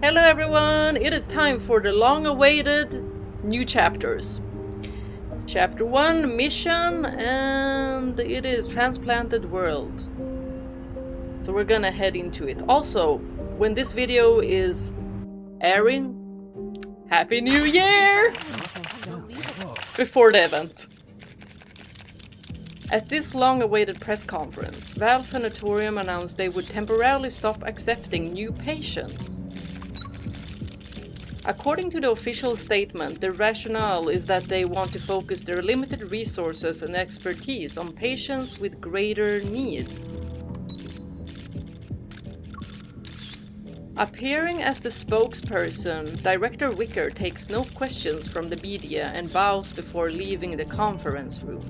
Hello everyone! It is time for the long-awaited new chapters. Chapter 1, Mission, and it is Transplanted World. So we're gonna head into it. Also, when this video is airing, Happy New Year! Before the event. At this long-awaited press conference, Val Sanatorium announced they would temporarily stop accepting new patients. According to the official statement, the rationale is that they want to focus their limited resources and expertise on patients with greater needs. Appearing as the spokesperson, Director Wicker takes no questions from the media and bows before leaving the conference room.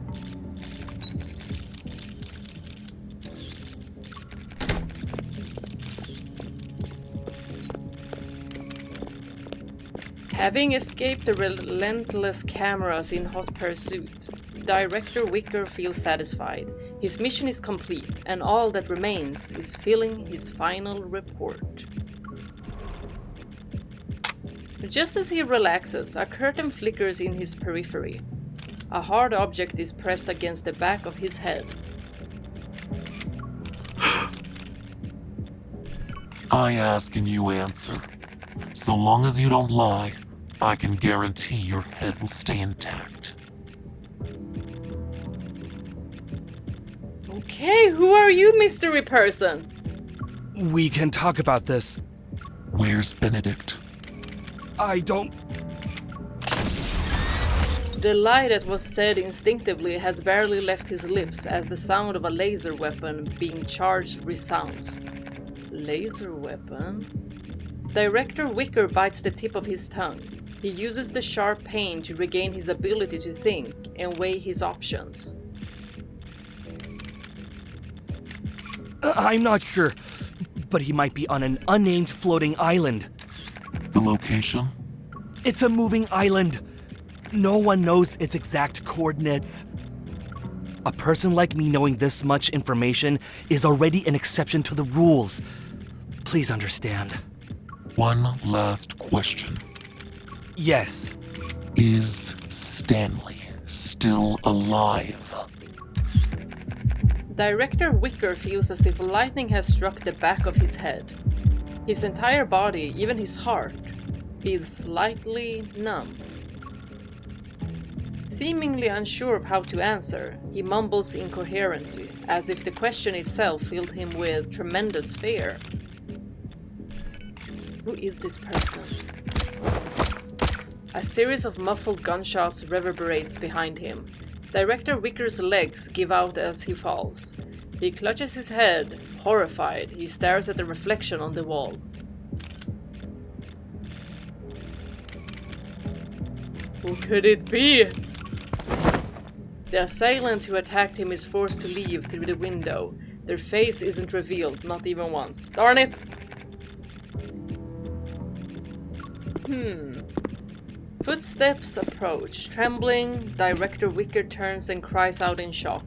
Having escaped the relentless cameras in hot pursuit, Director Wicker feels satisfied. His mission is complete, and all that remains is filling his final report. Just as he relaxes, a curtain flickers in his periphery. A hard object is pressed against the back of his head. I ask and you answer. So long as you don't lie, I can guarantee your head will stay intact. Okay, who are you, mystery person? We can talk about this. Where's Benedict? I don't... The lie that was said instinctively has barely left his lips as the sound of a laser weapon being charged resounds. Laser weapon? Director Wicker bites the tip of his tongue. He uses the sharp pain to regain his ability to think and weigh his options. I'm not sure, but he might be on an unnamed floating island. The location? It's a moving island. No one knows its exact coordinates. A person like me knowing this much information is already an exception to the rules. Please understand. One last question. Yes. Is Stanley still alive? Director Wicker feels as if lightning has struck the back of his head. His entire body, even his heart, feels slightly numb. Seemingly unsure of how to answer, he mumbles incoherently, as if the question itself filled him with tremendous fear. Who is this person? A series of muffled gunshots reverberates behind him. Director Wicker's legs give out as he falls. He clutches his head, horrified. He stares at the reflection on the wall. Who could it be? The assailant who attacked him is forced to leave through the window. Their face isn't revealed, not even once. Darn it! Footsteps approach. Trembling, Director Wicker turns and cries out in shock.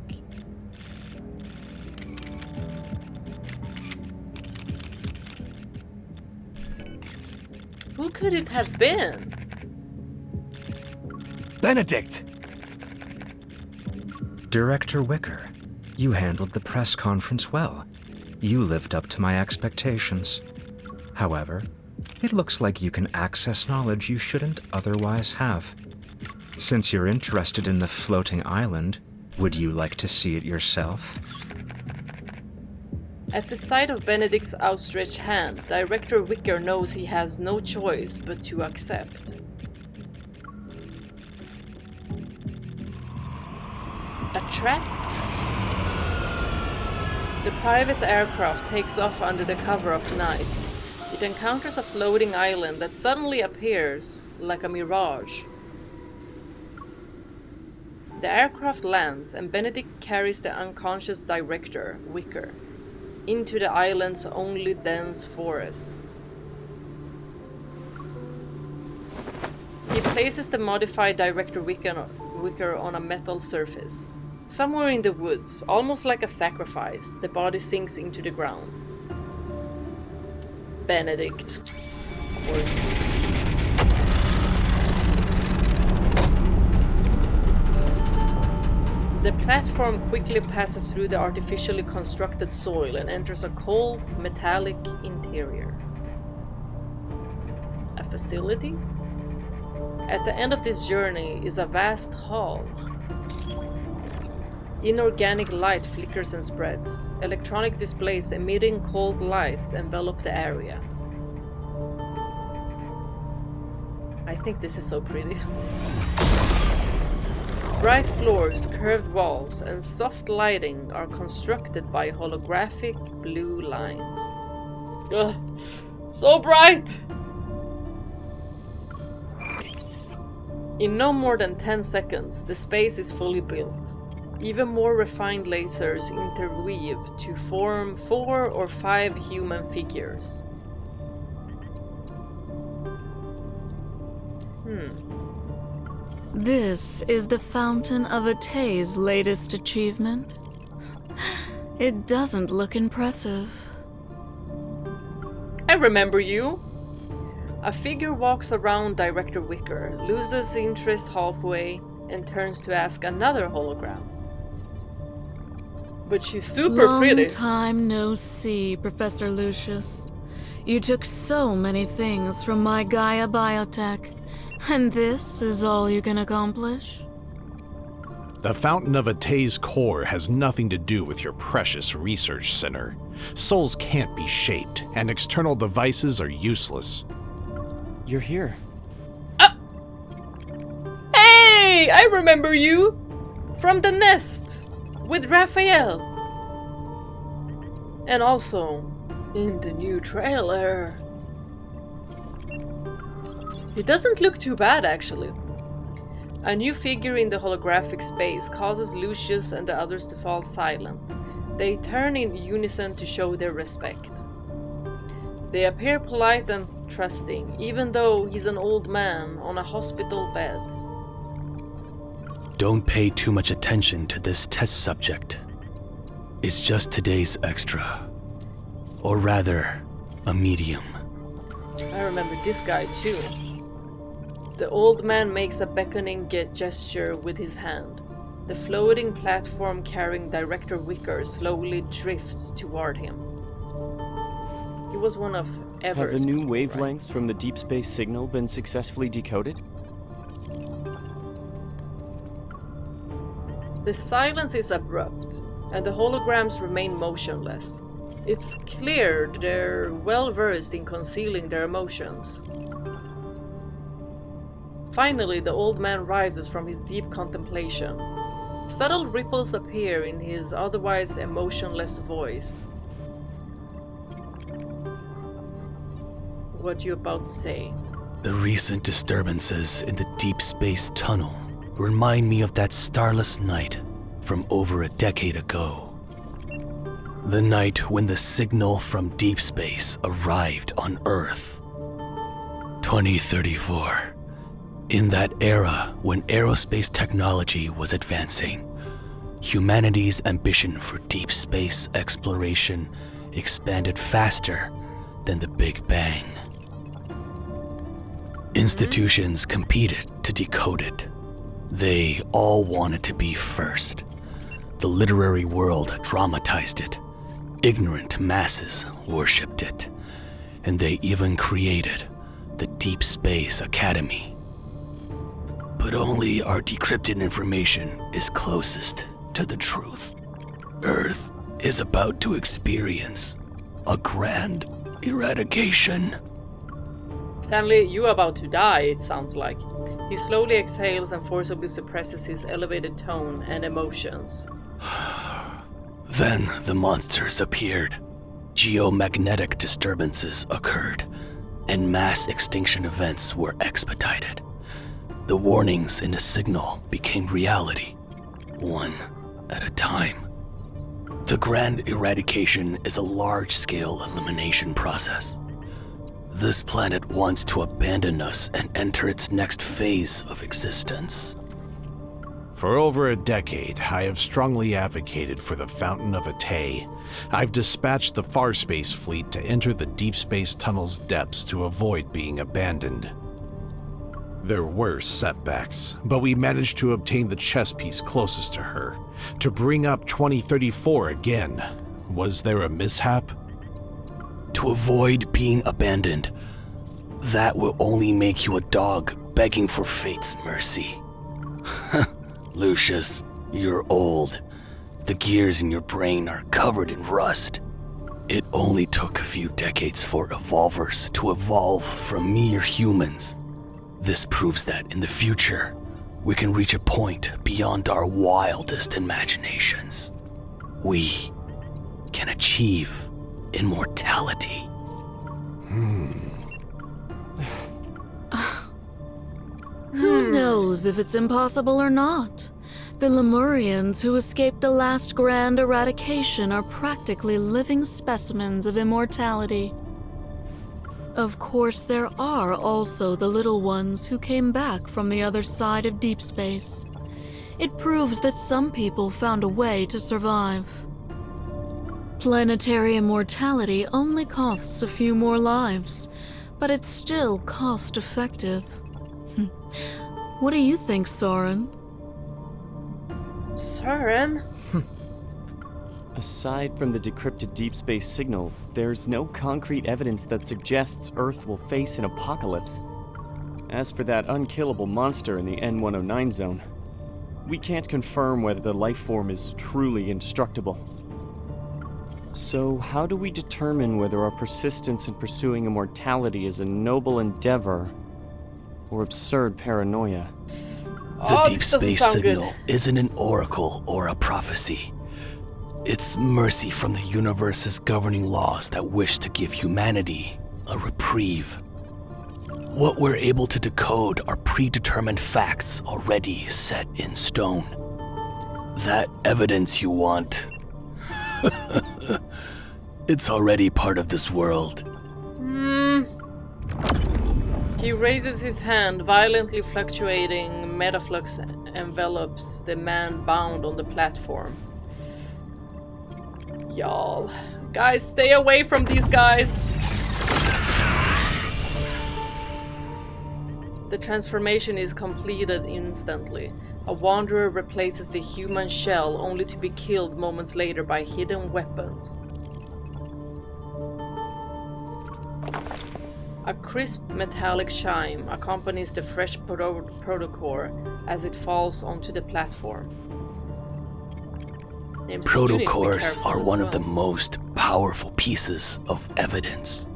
Who could it have been? Benedict! Director Wicker, you handled the press conference well. You lived up to my expectations. However, it looks like you can access knowledge you shouldn't otherwise have. Since you're interested in the floating island, would you like to see it yourself? At the sight of Benedict's outstretched hand, Director Wicker knows he has no choice but to accept. A trap? The private aircraft takes off under the cover of night. It encounters a floating island that suddenly appears like a mirage. The aircraft lands and Benedict carries the unconscious Director, Wicker, into the island's only dense forest. He places the modified Director Wicker on a metal surface. Somewhere in the woods, almost like a sacrifice, the body sinks into the ground. Benedict. course. The platform quickly passes through the artificially constructed soil and enters a cold, metallic interior. A facility? At the end of this journey is a vast hall. Inorganic light flickers and spreads. Electronic displays emitting cold lights envelop the area. I think this is so pretty. Bright floors, curved walls, and soft lighting are constructed by holographic blue lines. Ugh, so bright! In no more than 10 seconds, the space is fully built. Even more refined lasers interweave to form 4 or 5 human figures. This is the Fountain of Atay's latest achievement. It doesn't look impressive. I remember you. A figure walks around Director Wicker, loses interest halfway, and turns to ask another hologram. But she's super pretty. Long time no see, Professor Lucius. You took so many things from my Gaia biotech, and this is all you can accomplish? The Fountain of Atay's core has nothing to do with your precious research center. Souls can't be shaped, and external devices are useless. You're here. Hey! I remember you! From the nest! With Raphael! And also, in the new trailer. It doesn't look too bad, actually. A new figure in the holographic space causes Lucius and the others to fall silent. They turn in unison to show their respect. They appear polite and trusting, even though he's an old man on a hospital bed. Don't pay too much attention to this test subject. It's just today's extra. Or rather, a medium. I remember this guy too. The old man makes a beckoning gesture with his hand. The floating platform carrying Director Wicker slowly drifts toward him. He was one of Ever's Have the new people, wavelengths right? from the deep space signal been successfully decoded? The silence is abrupt, and the holograms remain motionless. It's clear they're well versed in concealing their emotions. Finally, the old man rises from his deep contemplation. Subtle ripples appear in his otherwise emotionless voice. What you about to say? The recent disturbances in the deep space tunnel remind me of that starless night from over a decade ago. The night when the signal from deep space arrived on Earth. 2034. In that era when aerospace technology was advancing, humanity's ambition for deep space exploration expanded faster than the Big Bang. Institutions competed to decode it. They all wanted to be first. The literary world dramatized it. Ignorant masses worshipped it. And they even created the Deep Space Academy. But only our decrypted information is closest to the truth. Earth is about to experience a grand eradication. Stanley, you about to die, it sounds like. He slowly exhales and forcibly suppresses his elevated tone and emotions. Then the monsters appeared. Geomagnetic disturbances occurred, and mass extinction events were expedited. The warnings in the signal became reality, one at a time. The grand eradication is a large-scale elimination process. This planet wants to abandon us and enter its next phase of existence. For over a decade, I have strongly advocated for the Fountain of Atay. I've dispatched the Farspace fleet to enter the Deep Space Tunnel's depths to avoid being abandoned. There were setbacks, but we managed to obtain the chess piece closest to her, to bring up 2034 again. Was there a mishap? To avoid being abandoned, that will only make you a dog begging for fate's mercy. Lucius, you're old. The gears in your brain are covered in rust. It only took a few decades for evolvers to evolve from mere humans. This proves that in the future, we can reach a point beyond our wildest imaginations. We can achieve immortality. Who knows if it's impossible or not? The Lemurians who escaped the last grand eradication are practically living specimens of immortality. Of course, there are also the little ones who came back from the other side of deep space. It proves that some people found a way to survive. Planetary immortality only costs a few more lives, but it's still cost-effective. What do you think, Soren? Soren? Aside from the decrypted deep space signal, there's no concrete evidence that suggests Earth will face an apocalypse. As for that unkillable monster in the N109 zone, we can't confirm whether the life form is truly indestructible. So how do we determine whether our persistence in pursuing immortality is a noble endeavor or absurd paranoia? The deep space signal isn't an oracle or a prophecy. It's mercy from the universe's governing laws that wish to give humanity a reprieve. What we're able to decode are predetermined facts already set in stone. That evidence you want, it's already part of this world. He raises his hand, violently fluctuating metaflux envelops the man bound on the platform. Y'all. Guys, stay away from these guys! The transformation is completed instantly. A wanderer replaces the human shell only to be killed moments later by hidden weapons. A crisp metallic chime accompanies the fresh protocore as it falls onto the platform. Protocores are one of the most powerful pieces of evidence.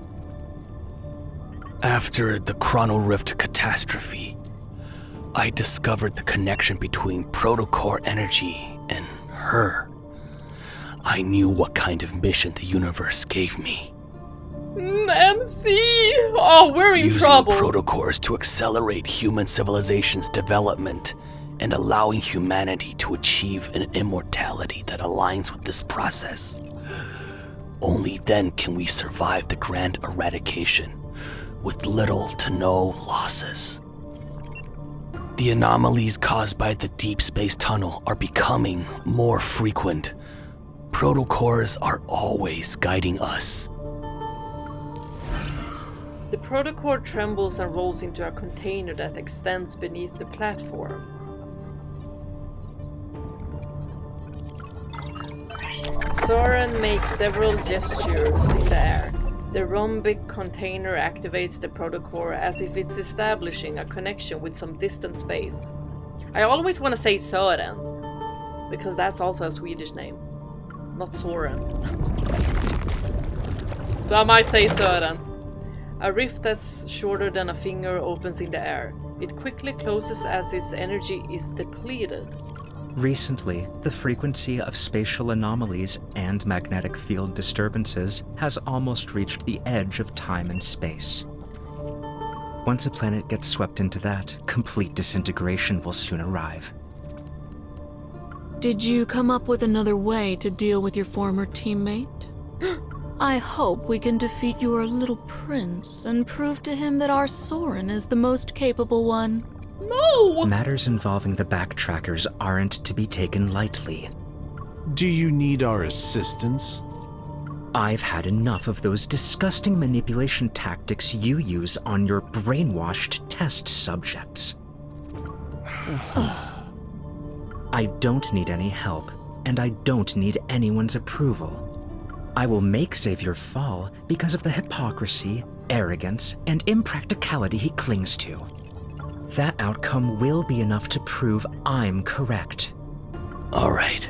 After the Chronorift catastrophe, I discovered the connection between protocore energy and her. I knew what kind of mission the universe gave me. MC! Oh, we're in trouble! Using protocores to accelerate human civilization's development and allowing humanity to achieve an immortality that aligns with this process. Only then can we survive the grand eradication with little to no losses. The anomalies caused by the deep space tunnel are becoming more frequent. Protocores are always guiding us. The protocore trembles and rolls into a container that extends beneath the platform. Soren makes several gestures in the air. The rhombic container activates the protocore as if it's establishing a connection with some distant space. I always want to say Soren, because that's also a Swedish name, not Soren. So I might say Soren. A rift that's shorter than a finger opens in the air. It quickly closes as its energy is depleted. Recently, the frequency of spatial anomalies and magnetic field disturbances has almost reached the edge of time and space. Once a planet gets swept into that, complete disintegration will soon arrive. Did you come up with another way to deal with your former teammate? I hope we can defeat your little prince and prove to him that our Soren is the most capable one. No! Matters involving the backtrackers aren't to be taken lightly. Do you need our assistance? I've had enough of those disgusting manipulation tactics you use on your brainwashed test subjects. I don't need any help, and I don't need anyone's approval. I will make Xavier fall because of the hypocrisy, arrogance, and impracticality he clings to. That outcome will be enough to prove I'm correct. All right.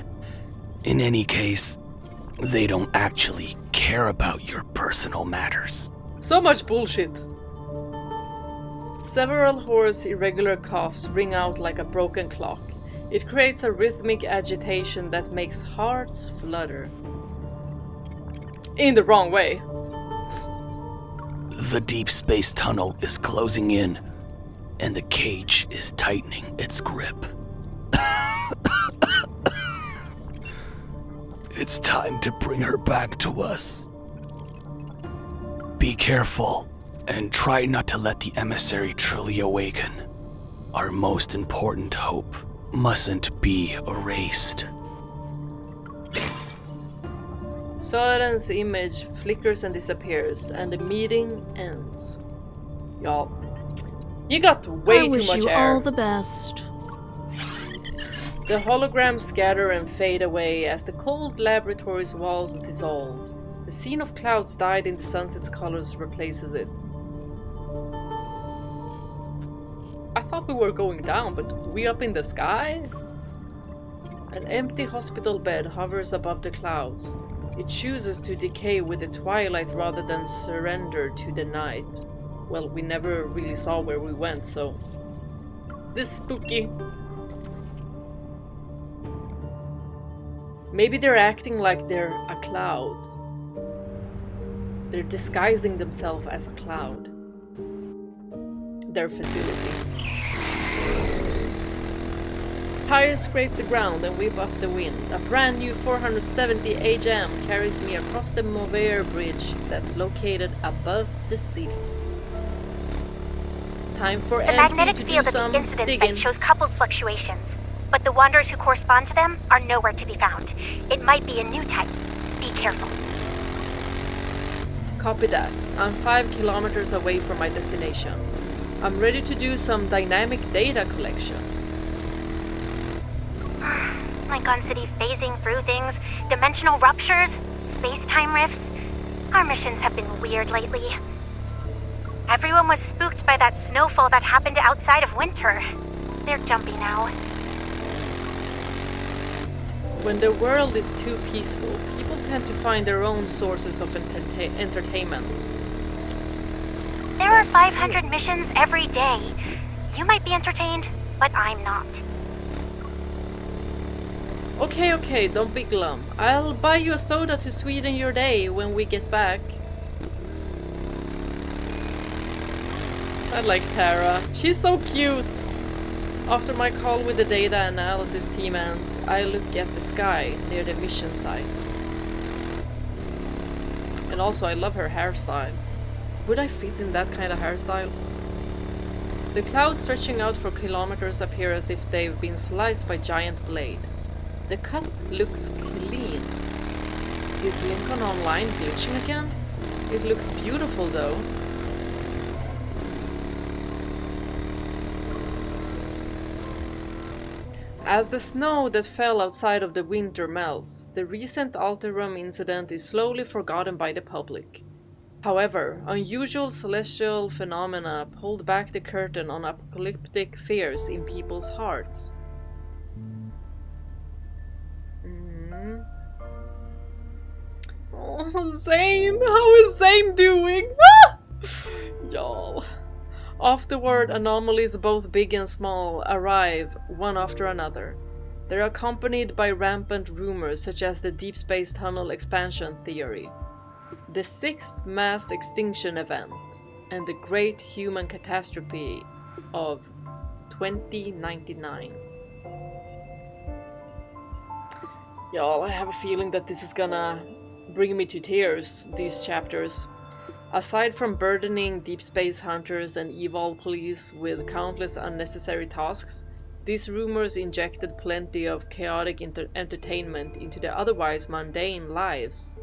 In any case, they don't actually care about your personal matters. So much bullshit. Several hoarse, irregular coughs ring out like a broken clock. It creates a rhythmic agitation that makes hearts flutter. In the wrong way. The deep space tunnel is closing in, and the cage is tightening its grip. It's time to bring her back to us. Be careful, and try not to let the emissary truly awaken. Our most important hope mustn't be erased. Soren's image flickers and disappears, and the meeting ends. Y'all, you got way I too wish much you air. all the best. The holograms scatter and fade away as the cold laboratory's walls dissolve. The scene of clouds dyed in the sunset's colors replaces it. I thought we were going down, but we up in the sky? An empty hospital bed hovers above the clouds. It chooses to decay with the twilight rather than surrender to the night. Well, we never really saw where we went, so... This is spooky. Maybe they're acting like they're a cloud. They're disguising themselves as a cloud. Their facility. Tires scrape the ground and whip up the wind. A brand new 470 HM carries me across the Mauvais Bridge that's located above the city. Time for The MC magnetic to do field of some the incident digging. site shows coupled fluctuations, but the wanderers who correspond to them are nowhere to be found. It might be a new type. Be careful. Copy that. I'm 5 kilometers away from my destination. I'm ready to do some dynamic data collection. Like on City phasing through things, dimensional ruptures, space-time rifts. Our missions have been weird lately. Everyone was spooked by that snowfall that happened outside of winter. They're jumpy now. When the world is too peaceful, people tend to find their own sources of entertainment. There are 500 missions every day. You might be entertained, but I'm not. Okay, don't be glum. I'll buy you a soda to sweeten your day when we get back. I like Tara. She's so cute. After my call with the data analysis team ends, I look at the sky near the mission site. And also, I love her hairstyle. Would I fit in that kind of hairstyle? The clouds stretching out for kilometers appear as if they've been sliced by giant blade. The cut looks clean. Is Lincoln Online glitching again? It looks beautiful though. As the snow that fell outside of the winter melts, the recent Alterum incident is slowly forgotten by the public. However, unusual celestial phenomena pulled back the curtain on apocalyptic fears in people's hearts. Oh, Zane! How is Zane doing? Y'all. Afterward, anomalies both big and small arrive, one after another. They're accompanied by rampant rumors such as the deep space tunnel expansion theory, the 6th mass extinction event, and the great human catastrophe of 2099. Y'all, I have a feeling that this is gonna bring me to tears, these chapters. Aside from burdening deep space hunters and evil police with countless unnecessary tasks, these rumors injected plenty of chaotic entertainment into the otherwise mundane lives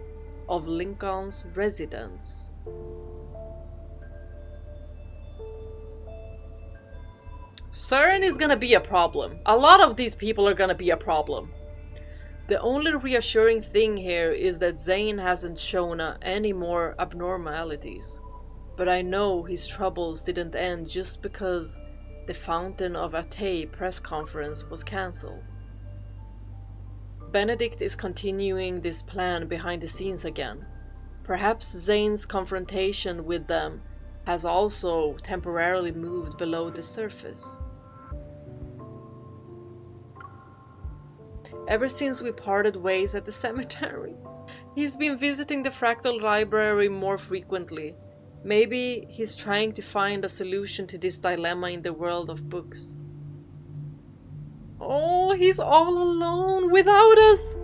of Lincoln's residents. CERN is gonna be a problem. A lot of these people are gonna be a problem. The only reassuring thing here is that Zane hasn't shown any more abnormalities. But I know his troubles didn't end just because the Fountain of Atay press conference was cancelled. Benedict is continuing this plan behind the scenes again. Perhaps Zane's confrontation with them has also temporarily moved below the surface. Ever since we parted ways at the cemetery, he's been visiting the Fractal Library more frequently. Maybe he's trying to find a solution to this dilemma in the world of books. Oh, he's all alone without us!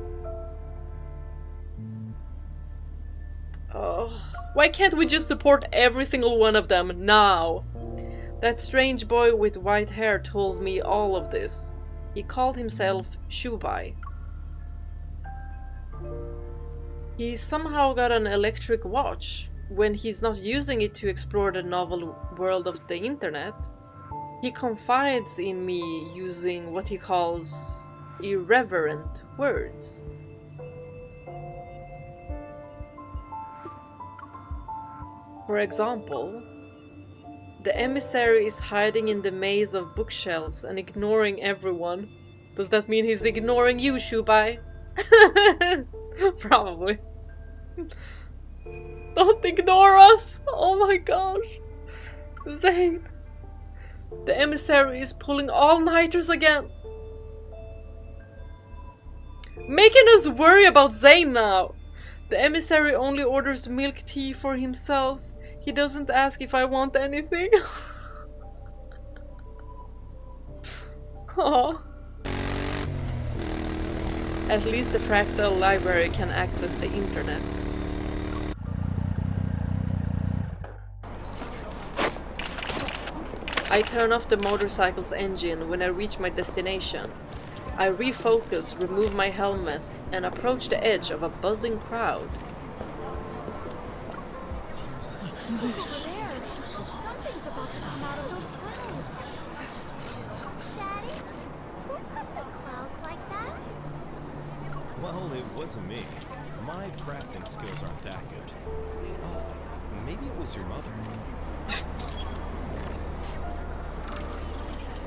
Oh, why can't we just support every single one of them now? That strange boy with white hair told me all of this. He called himself Shubai. He somehow got an electric watch. When he's not using it to explore the novel world of the internet, he confides in me using what he calls irreverent words. For example, the emissary is hiding in the maze of bookshelves and ignoring everyone. Does that mean he's ignoring you, Shubai? Probably. Don't ignore us! Oh my gosh. Zane. The emissary is pulling all-nighters again. Making us worry about Zane now. The emissary only orders milk tea for himself. He doesn't ask if I want anything. Oh. At least the Fractal Library can access the internet. I turn off the motorcycle's engine when I reach my destination. I refocus, remove my helmet, and approach the edge of a buzzing crowd. Something's about to come out of those clouds. Daddy, who cut the clouds like that? Well, it wasn't me. My crafting skills aren't that good. Oh, maybe it was your mother.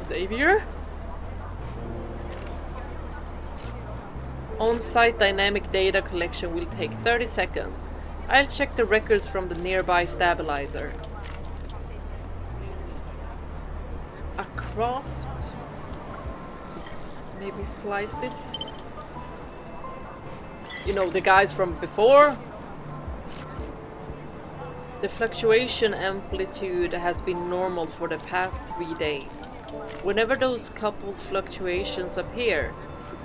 Xavier? On-site dynamic data collection will take 30 seconds. I'll check the records from the nearby stabilizer. A craft? Maybe sliced it? You know, the guys from before? The fluctuation amplitude has been normal for the past 3 days. Whenever those coupled fluctuations appear,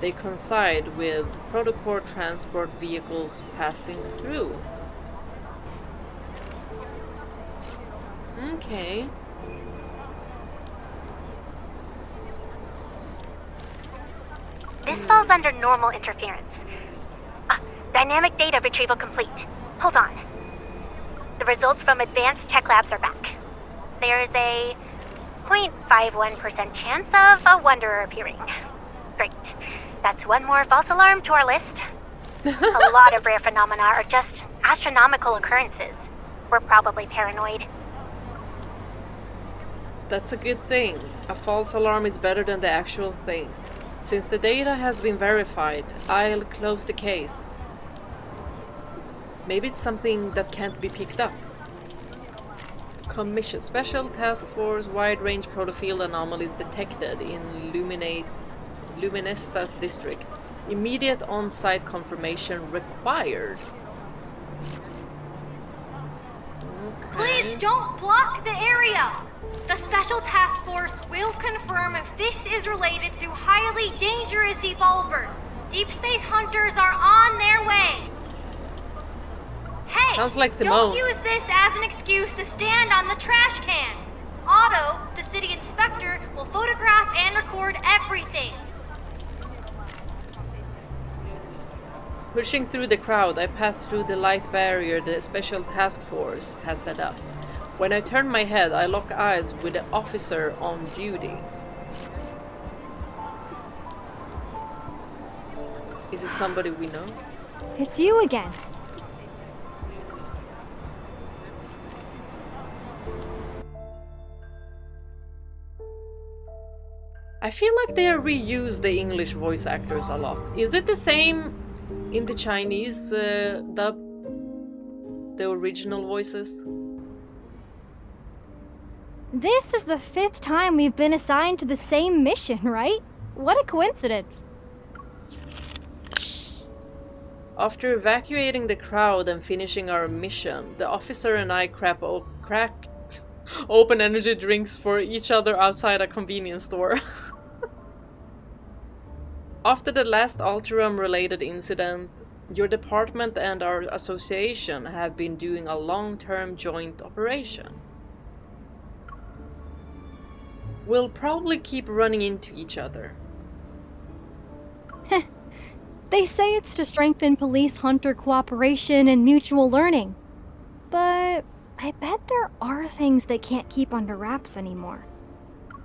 they coincide with protocore transport vehicles passing through. Okay. This falls under normal interference. Dynamic data retrieval complete. Hold on. The results from advanced tech labs are back. There's a 0.51% chance of a wanderer appearing. Great. That's one more false alarm to our list. A lot of rare phenomena are just astronomical occurrences. We're probably paranoid. That's a good thing. A false alarm is better than the actual thing. Since the data has been verified, I'll close the case. Maybe it's something that can't be picked up. Commission Special Task Force wide-range protofield anomalies detected in Luminesta's district. Immediate on-site confirmation required. Okay. Please don't block the area! The Special Task Force will confirm if this is related to highly dangerous evolvers. Deep space hunters are on their way. Hey! Sounds like Simone. Don't use this as an excuse to stand on the trash can. Otto, the city inspector, will photograph and record everything. Pushing through the crowd, I pass through the light barrier the special task force has set up. When I turn my head, I lock eyes with the officer on duty. Is it somebody we know? It's you again. I feel like they reuse the English voice actors a lot. Is it the same in the Chinese dub? The original voices? This is the 5th time we've been assigned to the same mission, right? What a coincidence. After evacuating the crowd and finishing our mission, the officer and I crack open energy drinks for each other outside a convenience store. After the last Alterum-related incident, your department and our association have been doing a long-term joint operation. We'll probably keep running into each other. They say it's to strengthen police-hunter cooperation and mutual learning. But I bet there are things they can't keep under wraps anymore.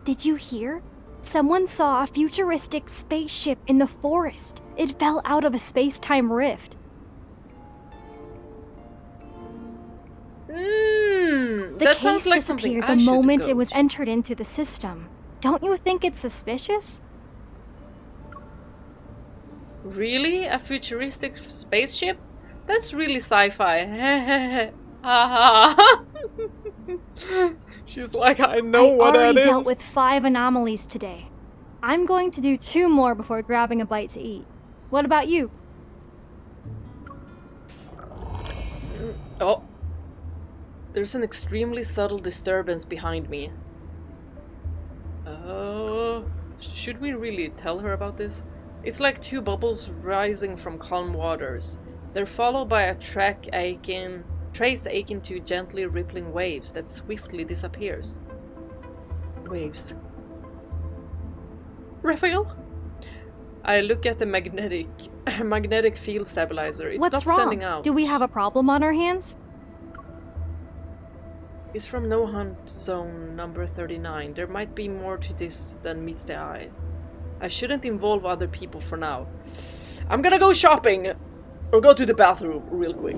Did you hear? Someone saw a futuristic spaceship in the forest. It fell out of a space-time rift. That sounds like something disappeared I the should moment go it was to. entered into the system. Don't you think it's suspicious? Really? A futuristic spaceship? That's really sci-fi. She's like, I know what that I already is. dealt with 5 anomalies today. I'm going to do 2 more before grabbing a bite to eat. What about you? Oh. There's an extremely subtle disturbance behind me. Oh. Should we really tell her about this? It's like 2 bubbles rising from calm waters. They're followed by a trace akin to gently rippling waves that swiftly disappears. Waves. Raphael? I look at the magnetic field stabilizer. It's What's not wrong? sending out. Do we have a problem on our hands? It's from No Hunt Zone number 39. There might be more to this than meets the eye. I shouldn't involve other people for now. I'm gonna go shopping! Or go to the bathroom real quick.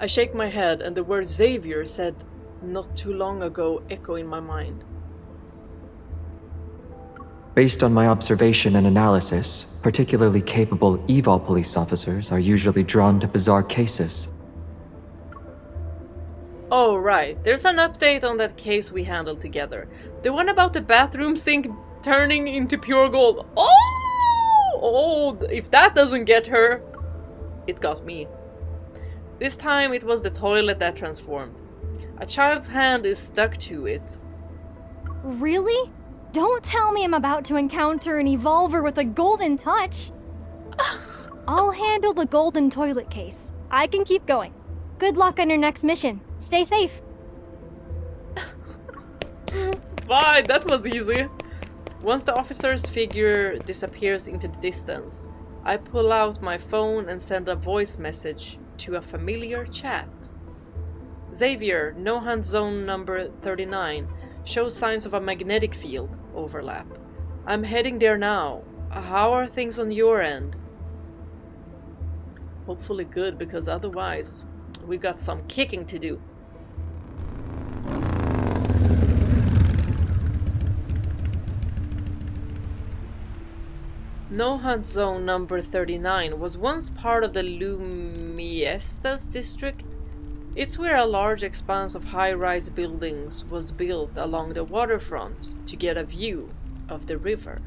I shake my head and the word Xavier said not too long ago echo in my mind. Based on my observation and analysis, particularly capable evil police officers are usually drawn to bizarre cases. Oh right, there's an update on that case we handled together. The one about the bathroom sink turning into pure gold. Oh, if that doesn't get her, it got me. This time it was the toilet that transformed. A child's hand is stuck to it. Really? Don't tell me I'm about to encounter an evolver with a golden touch. I'll handle the golden toilet case. I can keep going. Good luck on your next mission. Stay safe. Bye, that was easy. Once the officer's figure disappears into the distance, I pull out my phone and send a voice message to a familiar chat. Xavier, No Hunt Zone number 39, shows signs of a magnetic field overlap. I'm heading there now. How are things on your end? Hopefully good, because otherwise we've got some kicking to do. No Hunt Zone number 39 was once part of the Lumiestas district. It's where a large expanse of high-rise buildings was built along the waterfront to get a view of the river.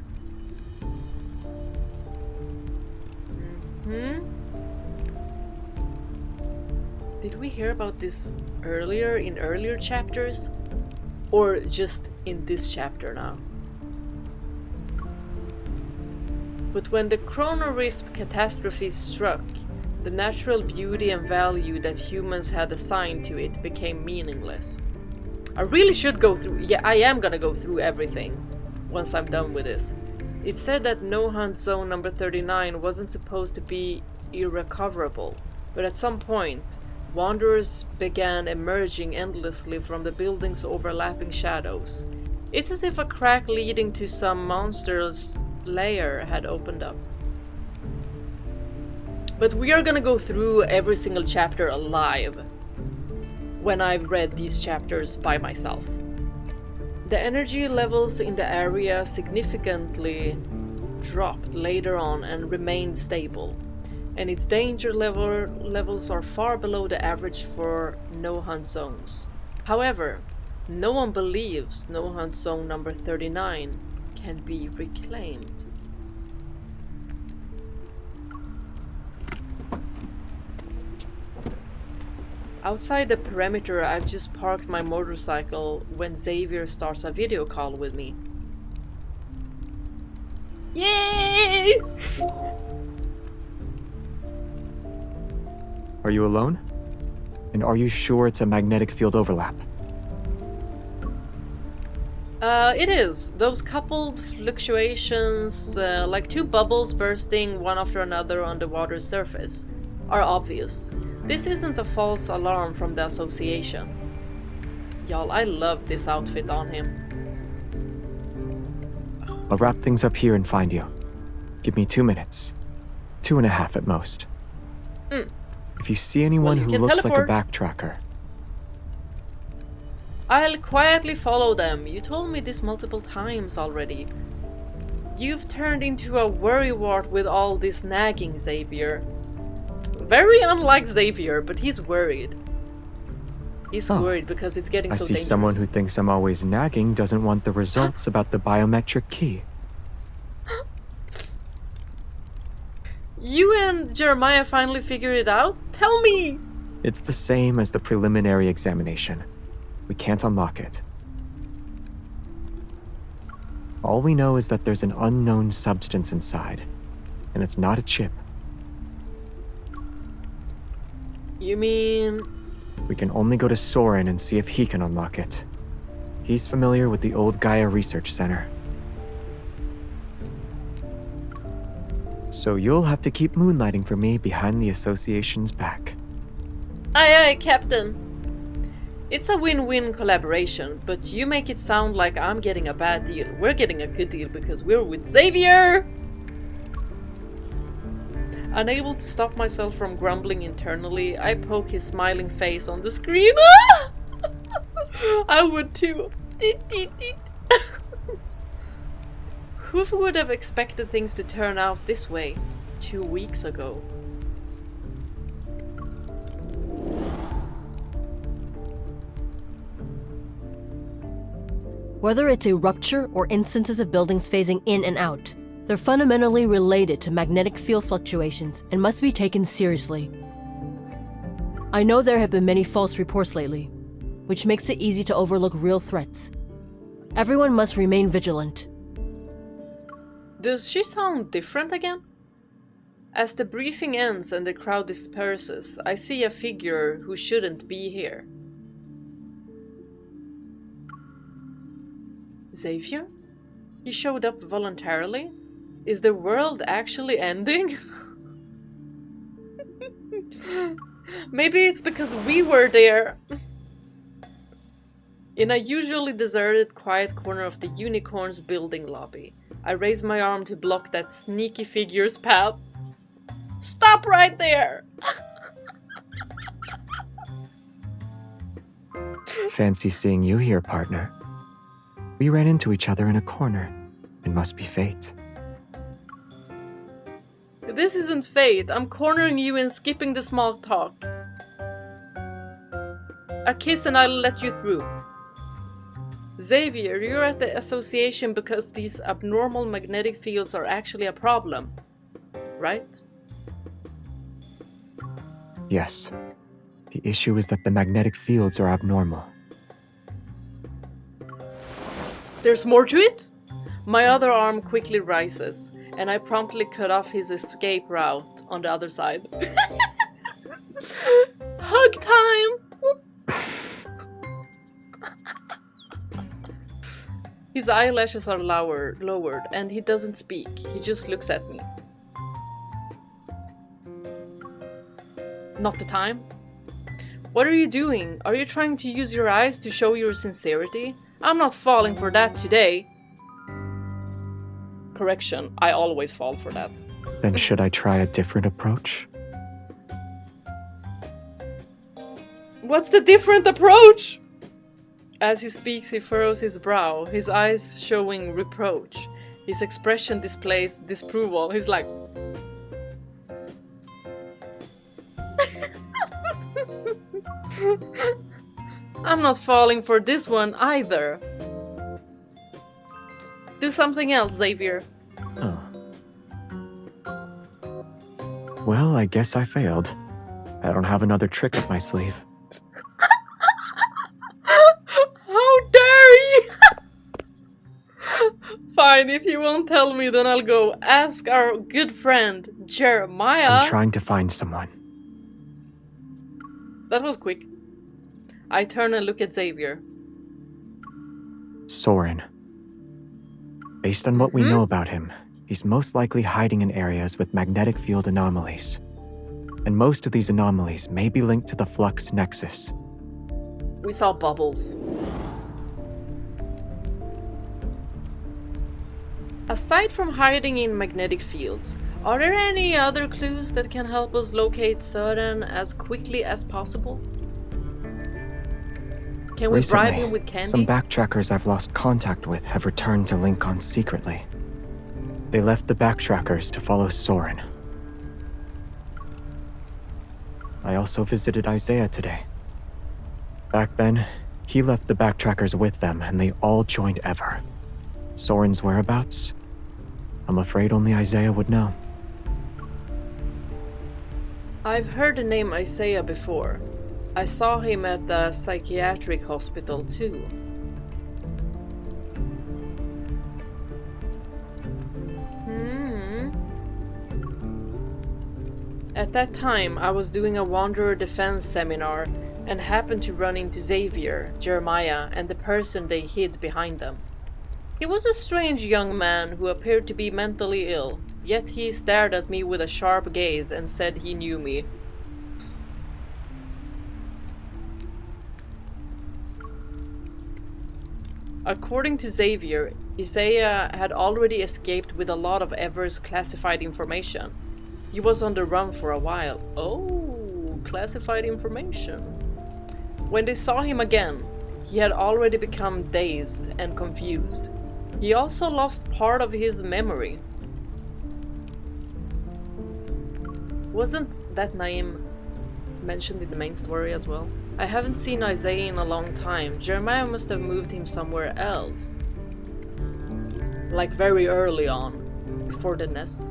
Did we hear about this earlier in earlier chapters? Or just in this chapter now? But when the Chrono Rift catastrophe struck, The natural beauty and value that humans had assigned to it became meaningless. I really should go through... Yeah, I am gonna go through everything once I'm done with this. It said that no-hunt zone number 39 wasn't supposed to be irrecoverable, but at some point, wanderers began emerging endlessly from the building's overlapping shadows. It's as if a crack leading to some monster's lair had opened up. But we are gonna go through every single chapter alive when I've read these chapters by myself. The energy levels in the area significantly dropped later on and remained stable, and its danger levels are far below the average for no-hunt zones. However, no one believes no-hunt zone number 39 can be reclaimed. Outside the perimeter, I've just parked my motorcycle when Xavier starts a video call with me. Yay! Are you alone? And are you sure it's a magnetic field overlap? It is. Those coupled fluctuations, like two bubbles bursting one after another on the water's surface, are obvious. This isn't a false alarm from the association. Y'all, I love this outfit on him. I'll wrap things up here and find you. Give me 2 minutes. 2.5 at most. If you see anyone who looks like a backtracker, I'll quietly follow them. You told me this multiple times already. You've turned into a worrywart with all this nagging, Xavier. Very unlike Xavier, but he's worried. He's worried because it's getting so dangerous. I see someone who thinks I'm always nagging doesn't want the results about the biometric key. You and Jeremiah finally figured it out? Tell me! It's the same as the preliminary examination. We can't unlock it. All we know is that there's an unknown substance inside, and it's not a chip. You mean... We can only go to Soren and see if he can unlock it. He's familiar with the old Gaia Research Center. So you'll have to keep moonlighting for me behind the association's back. Aye aye, Captain. It's a win-win collaboration, but you make it sound like I'm getting a bad deal. We're getting a good deal because we're with Xavier! Unable to stop myself from grumbling internally, I poke his smiling face on the screen. I would too. Who would have expected things to turn out this way 2 weeks ago? Whether it's a rupture or instances of buildings phasing in and out, they're fundamentally related to magnetic field fluctuations and must be taken seriously. I know there have been many false reports lately, which makes it easy to overlook real threats. Everyone must remain vigilant. Does she sound different again? As the briefing ends and the crowd disperses, I see a figure who shouldn't be here. Xavier? He showed up voluntarily? Is the world actually ending? Maybe it's because we were there. In a usually deserted, quiet corner of the Unicorn's building lobby, I raise my arm to block that sneaky figure's path. Stop right there! Fancy seeing you here, partner. We ran into each other in a corner. It must be fate. This isn't fate. I'm cornering you and skipping the small talk. A kiss and I'll let you through. Xavier, you're at the association because these abnormal magnetic fields are actually a problem, right? Yes. The issue is that the magnetic fields are abnormal. There's more to it? My other arm quickly rises, and I promptly cut off his escape route on the other side. hug time! His eyelashes are lowered, and he doesn't speak. He just looks at me. Not the time? What are you doing? Are you trying to use your eyes to show your sincerity? I'm not falling for that today. Correction, I always fall for that. Then should I try a different approach? What's the different approach? As he speaks, he furrows his brow, his eyes showing reproach. His expression displays disapproval. He's like... I'm not falling for this one either. Do something else, Xavier. Oh. Well, I guess I failed. I don't have another trick up my sleeve. How dare you! Fine, if you won't tell me, then I'll go ask our good friend, Jeremiah. I'm trying to find someone. That was quick. I turn and look at Xavier. Soren. Based on what we know about him, he's most likely hiding in areas with magnetic field anomalies. And most of these anomalies may be linked to the flux nexus. We saw bubbles. Aside from hiding in magnetic fields, are there any other clues that can help us locate Soren as quickly as possible? Can we bribe him with candy? Some backtrackers I've lost contact with have returned to Lincoln secretly. They left the backtrackers to follow Soren. I also visited Isaiah today. Back then, he left the backtrackers with them and they all joined Ever. Soren's whereabouts? I'm afraid only Isaiah would know. I've heard the name Isaiah before. I saw him at the psychiatric hospital too. At that time, I was doing a Wanderer Defense seminar and happened to run into Xavier, Jeremiah, and the person they hid behind them. He was a strange young man who appeared to be mentally ill, yet he stared at me with a sharp gaze and said he knew me. According to Xavier, Isaiah had already escaped with a lot of Ever's classified information. He was on the run for a while. Oh, classified information. When they saw him again, he had already become dazed and confused. He also lost part of his memory. Wasn't that name mentioned in the main story as well? I haven't seen Isaiah in a long time. Jeremiah must have moved him somewhere else. Like very early on, before the nest.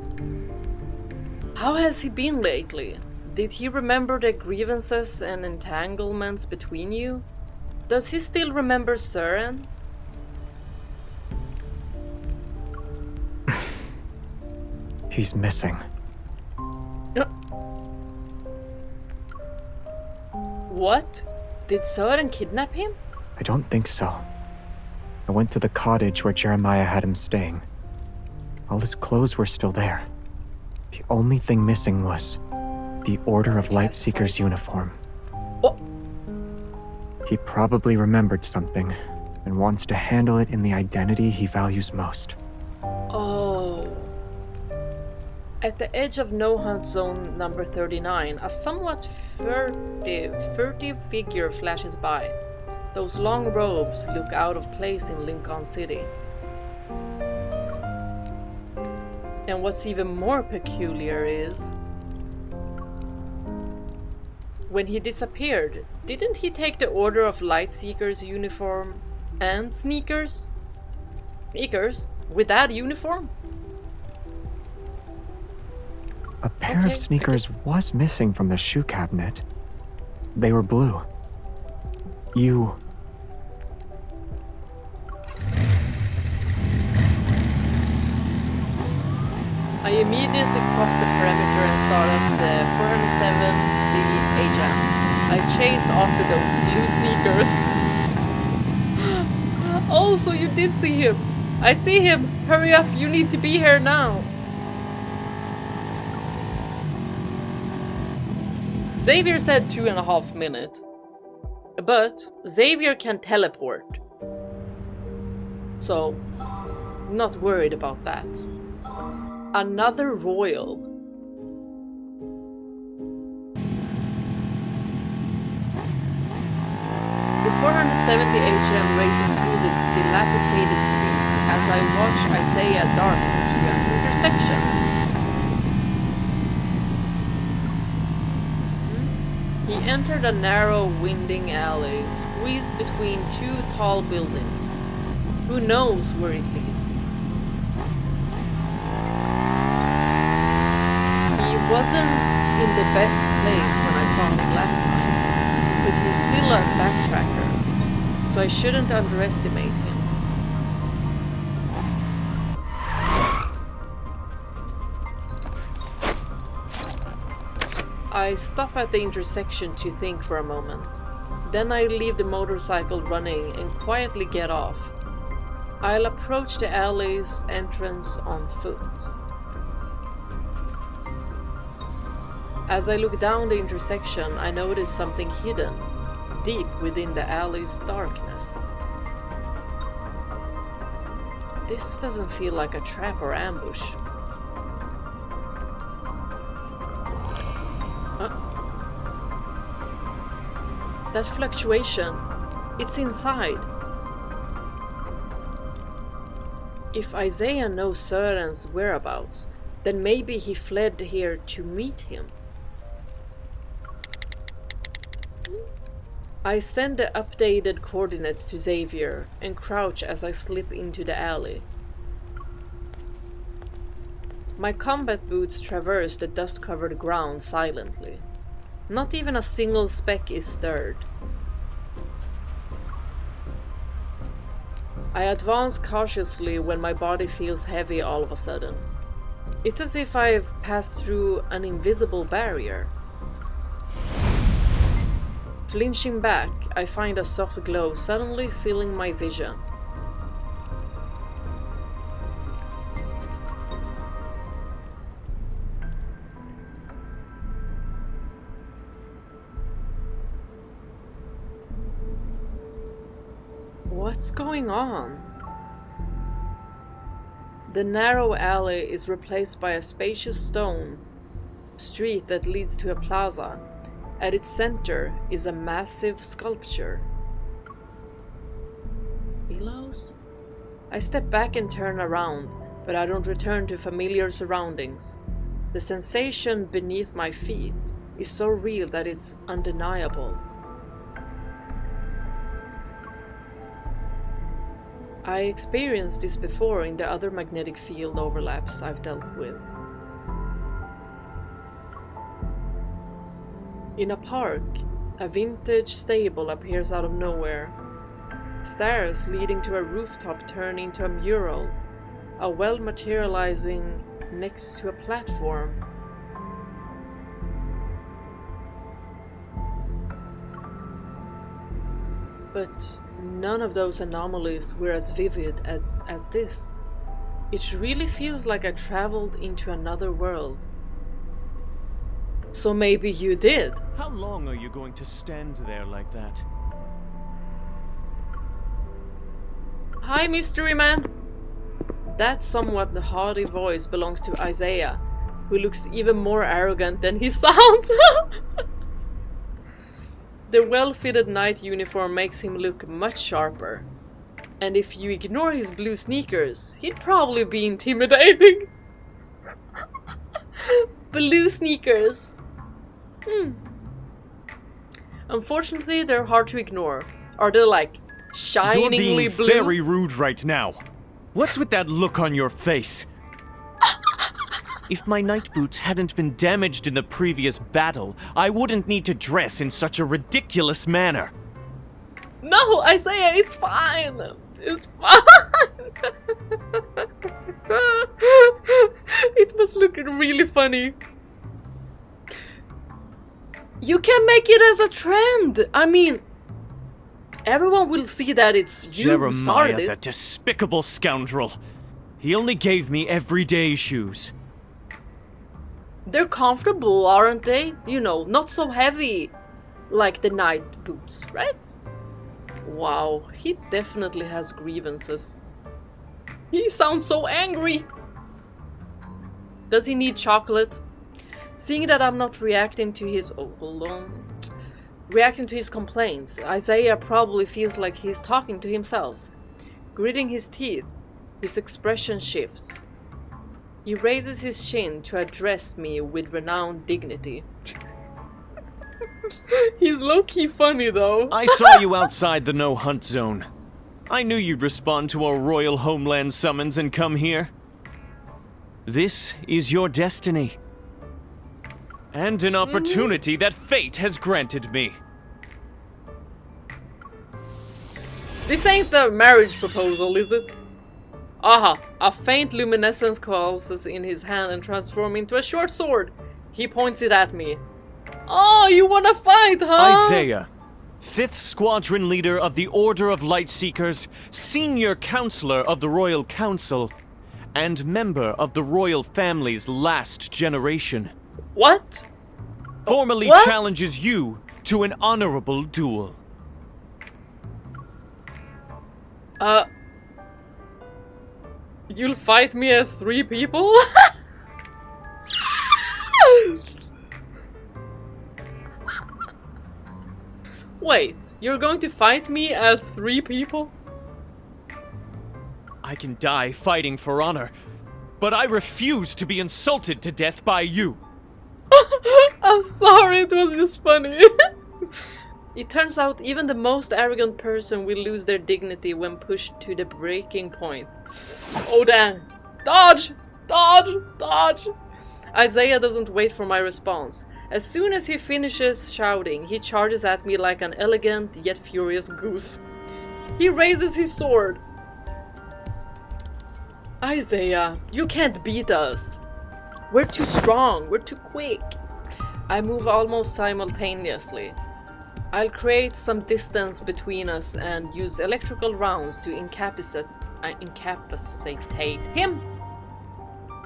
How has he been lately? Did he remember the grievances and entanglements between you? Does he still remember Soren? He's missing. What? Did Soren kidnap him? I don't think so. I went to the cottage where Jeremiah had him staying. All his clothes were still there. The only thing missing was the Order of Lightseeker's uniform. Oh. He probably remembered something and wants to handle it in the identity he values most. Oh. At the edge of no-hunt zone number 39, a somewhat furtive figure flashes by. Those long robes look out of place in Lincoln City. And what's even more peculiar is... when he disappeared, didn't he take the Order of Lightseeker's uniform and sneakers? Sneakers? With that uniform? A pair of sneakers was missing from the shoe cabinet. They were blue. You... I immediately crossed the perimeter and started the 407 HM. I chase after those blue sneakers. Oh, so you did see him. I see him. Hurry up, you need to be here now. Xavier said 2.5 minutes. But Xavier can teleport. So, not worried about that. Another royal. The 470 HM races through the dilapidated streets as I watch Isaiah dart into an intersection. He entered a narrow, winding alley, squeezed between two tall buildings. Who knows where it leads? He wasn't in the best place when I saw him last time, but he's still a backtracker, so I shouldn't underestimate him. I stop at the intersection to think for a moment. Then I leave the motorcycle running and quietly get off. I'll approach the alley's entrance on foot. As I look down the intersection, I notice something hidden, deep within the alley's darkness. This doesn't feel like a trap or ambush. That fluctuation, it's inside. If Isaiah knows Søren's whereabouts, then maybe he fled here to meet him. I send the updated coordinates to Xavier and crouch as I slip into the alley. My combat boots traverse the dust-covered ground silently. Not even a single speck is stirred. I advance cautiously when my body feels heavy all of a sudden. It's as if I've passed through an invisible barrier. Flinching back, I find a soft glow suddenly filling my vision. What's going on? The narrow alley is replaced by a spacious stone street that leads to a plaza. At its center is a massive sculpture. Pillows? I step back and turn around, but I don't return to familiar surroundings. The sensation beneath my feet is so real that it's undeniable. I experienced this before in the other magnetic field overlaps I've dealt with. In a park, a vintage stable appears out of nowhere. Stairs leading to a rooftop turn into a mural, a well materializing next to a platform. But none of those anomalies were as vivid as this. It really feels like I traveled into another world. So maybe you did. How long are you going to stand there like that? Hi, Mystery Man. That somewhat haughty voice belongs to Isaiah, who looks even more arrogant than he sounds. The well-fitted night uniform makes him look much sharper. And if you ignore his blue sneakers, he'd probably be intimidating. Blue sneakers. Unfortunately, they're hard to ignore. Are they like shiningly You're being blue? very rude right now. What's with that look on your face? If my night boots hadn't been damaged in the previous battle, I wouldn't need to dress in such a ridiculous manner. No, Isaiah, it's fine. It's fine. It must look really funny. You can make it as a trend. I mean, everyone will see that it's you who started Jeremiah, it. that despicable scoundrel. He only gave me everyday shoes. They're comfortable, aren't they? You know, not so heavy like the night boots, right? Wow, he definitely has grievances. He sounds so angry. Does he need chocolate? Seeing that I'm not reacting to his reacting to his complaints, Isaiah probably feels like he's talking to himself. Gritting his teeth, his expression shifts. He raises his chin to address me with renowned dignity. He's low-key funny though. I saw you outside the no-hunt zone. I knew you'd respond to our royal homeland summons and come here. This is your destiny. And an opportunity that fate has granted me. This ain't the marriage proposal, is it? Aha! A faint luminescence pulses in his hand and transforms into a short sword. He points it at me. Oh, you wanna fight, huh? Isaiah, 5th Squadron Leader of the Order of Lightseekers, Senior Counselor of the Royal Council, and member of the Royal Family's last generation. What? Formally challenges you to an honorable duel. You'll fight me as 3 people? Wait, you're going to fight me as 3 people? I can die fighting for honor, but I refuse to be insulted to death by you. I'm sorry, it was just funny. It turns out even the most arrogant person will lose their dignity when pushed to the breaking point. Oh damn. Dodge! Dodge! Dodge! Isaiah doesn't wait for my response. As soon as he finishes shouting, he charges at me like an elegant yet furious goose. He raises his sword. Isaiah, you can't beat us. We're too strong, we're too quick. I move almost simultaneously. I'll create some distance between us and use electrical rounds to incapacitate him.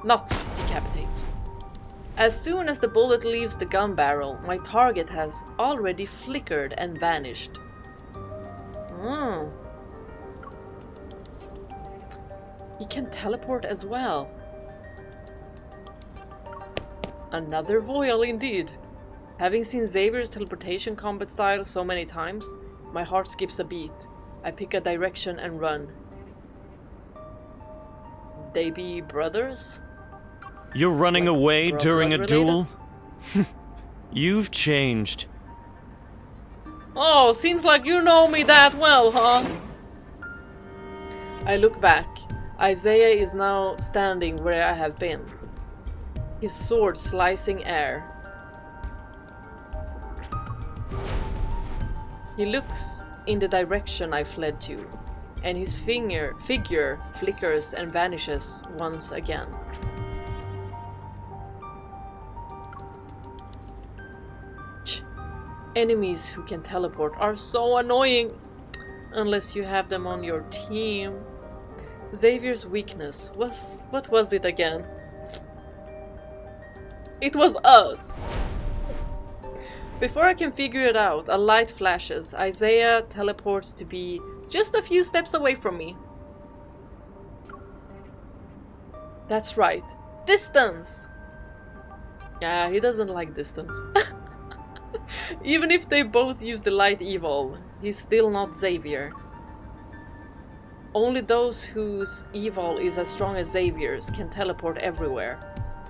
Not decapitate. As soon as the bullet leaves the gun barrel, my target has already flickered and vanished. He can teleport as well. Another voyal indeed. Having seen Xavier's teleportation combat style so many times, my heart skips a beat. I pick a direction and run. They be brothers? You're running away during a blood duel? You've changed. Oh, seems like you know me that well, huh? I look back. Isaiah is now standing where I have been. His sword slicing air. He looks in the direction I fled to, and his figure flickers and vanishes once again. Enemies who can teleport are so annoying, unless you have them on your team. Xavier's weakness what was it again? It was us! Before I can figure it out, a light flashes. Isaiah teleports to be just a few steps away from me. That's right. Distance! Yeah, he doesn't like distance. Even if they both use the light evil, he's still not Xavier. Only those whose evil is as strong as Xavier's can teleport everywhere.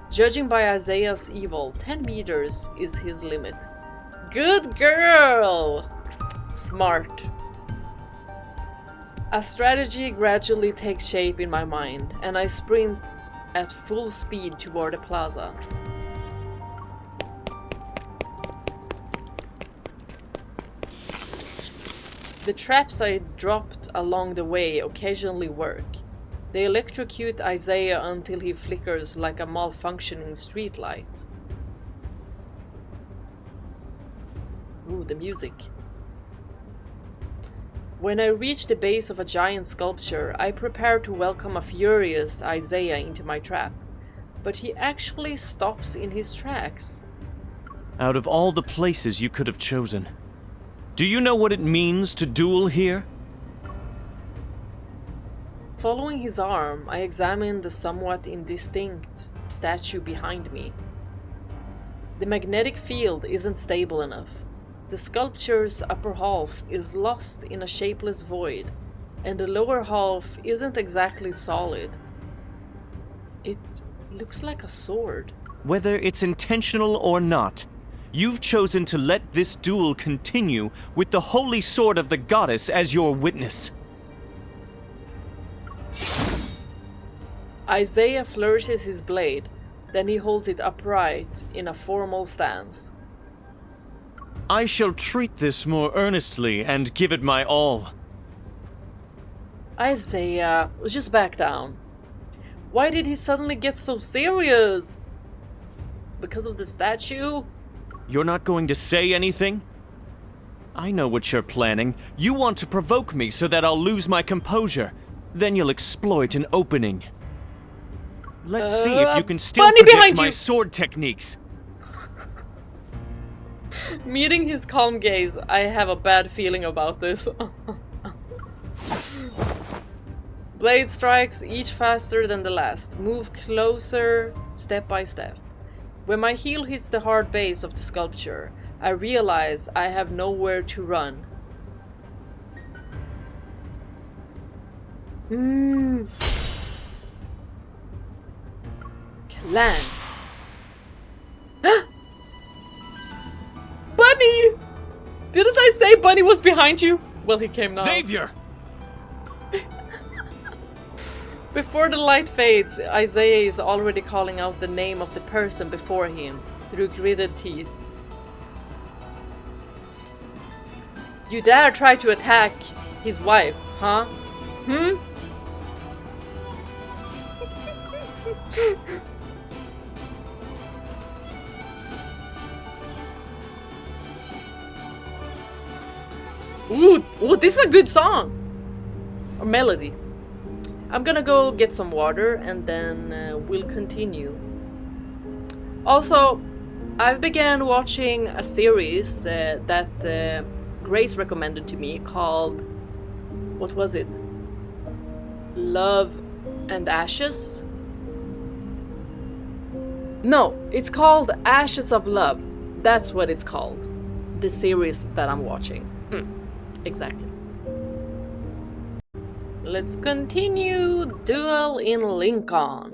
Judging by Isaiah's evil, 10 meters is his limit. Good girl! Smart. A strategy gradually takes shape in my mind, and I sprint at full speed toward the plaza. The traps I dropped along the way occasionally work. They electrocute Isaiah until he flickers like a malfunctioning streetlight. Ooh, the music. When I reach the base of a giant sculpture, I prepare to welcome a furious Isaiah into my trap. But he actually stops in his tracks. Out of all the places you could have chosen, do you know what it means to duel here? Following his arm, I examine the somewhat indistinct statue behind me. The magnetic field isn't stable enough. The sculpture's upper half is lost in a shapeless void, and the lower half isn't exactly solid. It looks like a sword. Whether it's intentional or not, you've chosen to let this duel continue with the holy sword of the goddess as your witness. Isaiah flourishes his blade, then he holds it upright in a formal stance. I shall treat this more earnestly and give it my all. Isaiah, just back down. Why did he suddenly get so serious? Because of the statue? You're not going to say anything? I know what you're planning. You want to provoke me so that I'll lose my composure. Then you'll exploit an opening. Let's see if you can still predict my sword techniques. Meeting his calm gaze, I have a bad feeling about this. Blade strikes, each faster than the last. Move closer, step by step. When my heel hits the hard base of the sculpture, I realize I have nowhere to run. Clang. Bunny! Didn't I say Bunny was behind you? Well, he came now. Xavier! Before the light fades, Isaiah is already calling out the name of the person before him through gritted teeth. You dare try to attack his wife, huh? Ooh, this is a good song! Or melody. I'm gonna go get some water and then we'll continue. Also, I began watching a series that Grace recommended to me called... what was it? Love and Ashes? No, it's called Ashes of Love. That's what it's called. The series that I'm watching. Exactly. Let's continue Duel in Lincoln.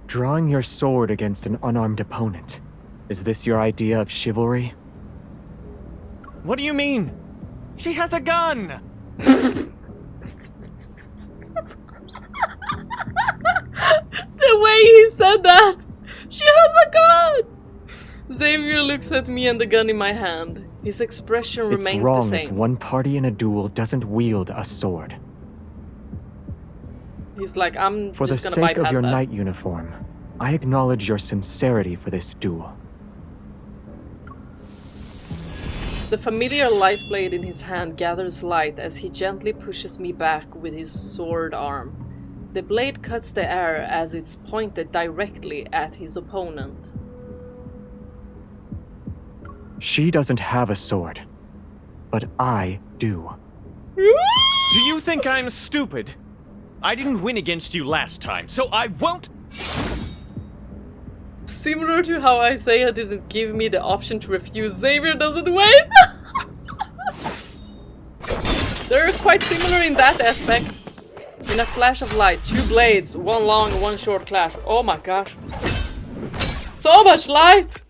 Drawing your sword against an unarmed opponent. Is this your idea of chivalry? What do you mean? She has a gun! The way he said that! She has a gun! Xavier looks at me and the gun in my hand. His expression remains the same. It's wrong if one party in a duel doesn't wield a sword. He's like, I'm for just the gonna sake bypass of your that. knight uniform, I acknowledge your sincerity for this duel. The familiar light blade in his hand gathers light as he gently pushes me back with his sword arm. The blade cuts the air as it's pointed directly at his opponent. She doesn't have a sword, but I do. Do you think I'm stupid? I didn't win against you last time, so I won't... Similar to how Isaiah didn't give me the option to refuse, Xavier doesn't wait! They're quite similar in that aspect. In a flash of light, two blades, one long, one short clash. Oh my gosh. So much light!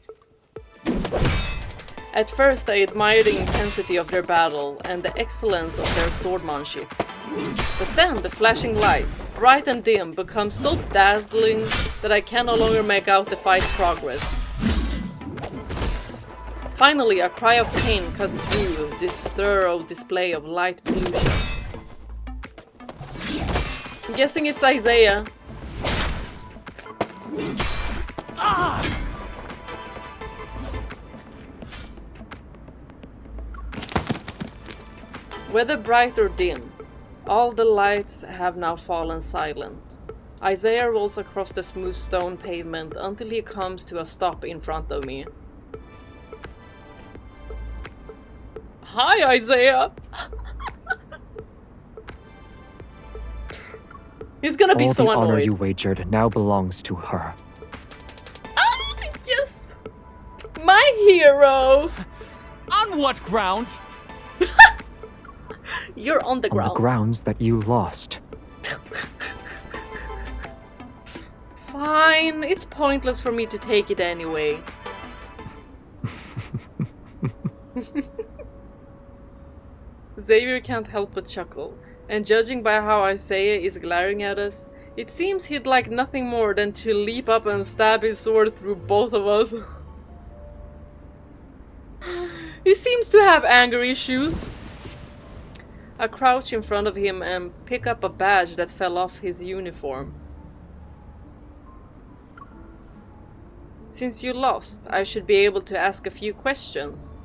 At first I admired the intensity of their battle and the excellence of their swordmanship. But then the flashing lights, bright and dim, become so dazzling that I can no longer make out the fight's progress. Finally, a cry of pain cuts through this thorough display of light pollution. I'm guessing it's Isaiah. Whether bright or dim, all the lights have now fallen silent. Isaiah rolls across the smooth stone pavement until he comes to a stop in front of me. Hi, Isaiah! He's gonna be so All the honor annoyed. you wagered now belongs to her. Ah, yes! My hero! On what grounds? You're on the ground. On the grounds that you lost. Fine, it's pointless for me to take it anyway. Xavier can't help but chuckle, and judging by how Isaiah is glaring at us, it seems he'd like nothing more than to leap up and stab his sword through both of us. He seems to have anger issues. I crouch in front of him and pick up a badge that fell off his uniform. Since you lost, I should be able to ask a few questions.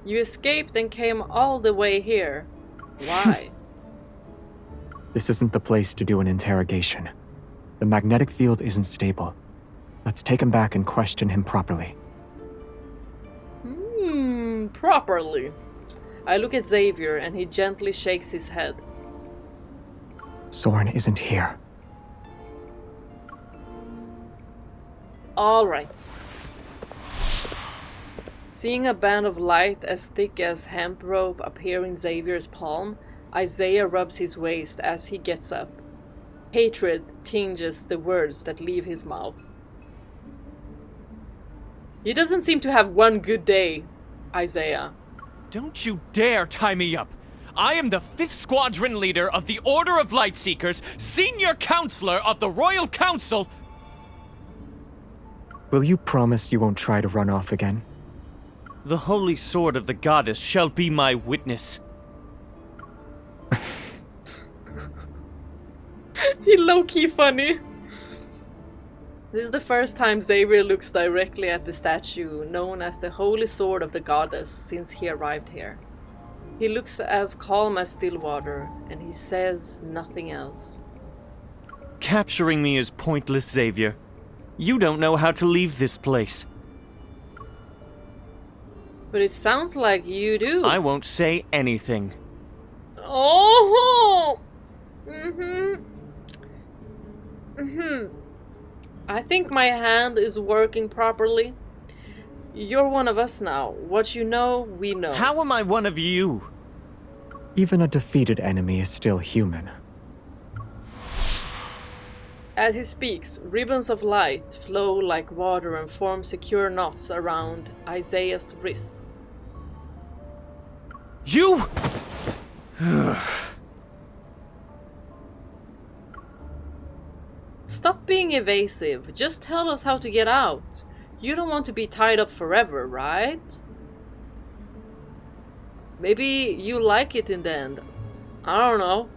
You escaped and came all the way here. Why? This isn't the place to do an interrogation. The magnetic field isn't stable. Let's take him back and question him properly. Properly. I look at Xavier and he gently shakes his head. Soren isn't here. All right. Seeing a band of light as thick as hemp rope appear in Xavier's palm, Isaiah rubs his waist as he gets up. Hatred tinges the words that leave his mouth. He doesn't seem to have one good day, Isaiah. Don't you dare tie me up! I am the 5th Squadron leader of the Order of Lightseekers, senior counselor of the Royal Council. Will you promise you won't try to run off again? The holy sword of the goddess shall be my witness. He low-key funny. This is the first time Xavier looks directly at the statue known as the Holy Sword of the Goddess since he arrived here. He looks as calm as still water, and he says nothing else. Capturing me is pointless, Xavier. You don't know how to leave this place. But it sounds like you do. I won't say anything. Oh! I think my hand is working properly. You're one of us now. What you know, we know. How am I one of you? Even a defeated enemy is still human. As he speaks, ribbons of light flow like water and form secure knots around Isaiah's wrists. You! Stop being evasive. Just tell us how to get out. You don't want to be tied up forever, right? Maybe you like it in the end. I don't know.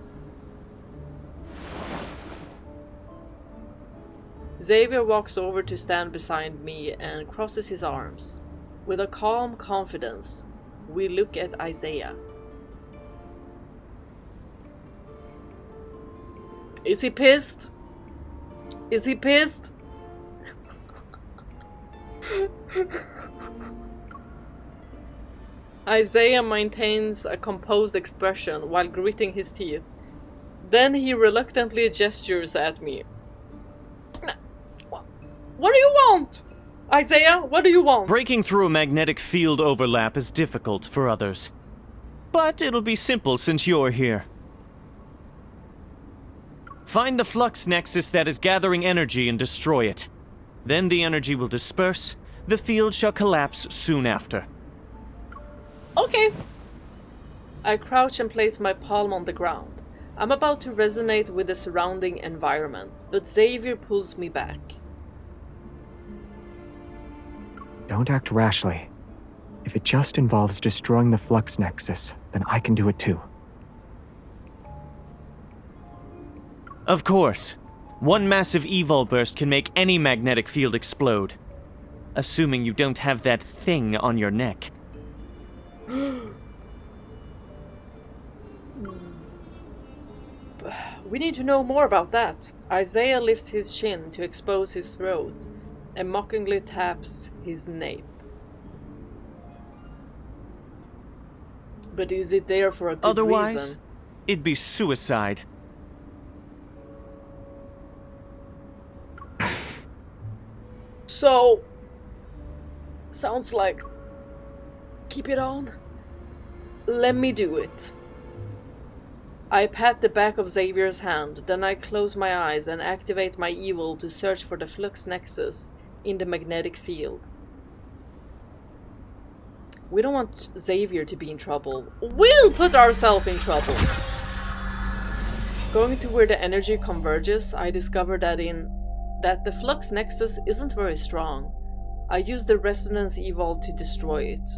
Xavier walks over to stand beside me and crosses his arms. With a calm confidence, we look at Isaiah. Is he pissed? Is he pissed? Isaiah maintains a composed expression while gritting his teeth. Then he reluctantly gestures at me. What do you want? Isaiah, what do you want? Breaking through a magnetic field overlap is difficult for others. But it'll be simple since you're here. Find the flux nexus that is gathering energy and destroy it. Then the energy will disperse. The field shall collapse soon after. Okay. I crouch and place my palm on the ground. I'm about to resonate with the surrounding environment, but Xavier pulls me back. Don't act rashly. If it just involves destroying the flux nexus, then I can do it too. Of course. One massive evol burst can make any magnetic field explode. Assuming you don't have that thing on your neck. We need to know more about that. Isaiah lifts his chin to expose his throat and mockingly taps his nape. But is it there for a good Otherwise, reason? it'd be suicide. So, sounds like keep it on. Let me do it. I pat the back of Xavier's hand, then I close my eyes and activate my evil to search for the flux nexus in the magnetic field. We don't want Xavier to be in trouble. We'll put ourselves in trouble! Going to where the energy converges, I discover that the flux nexus isn't very strong. I use the resonance evil to destroy it.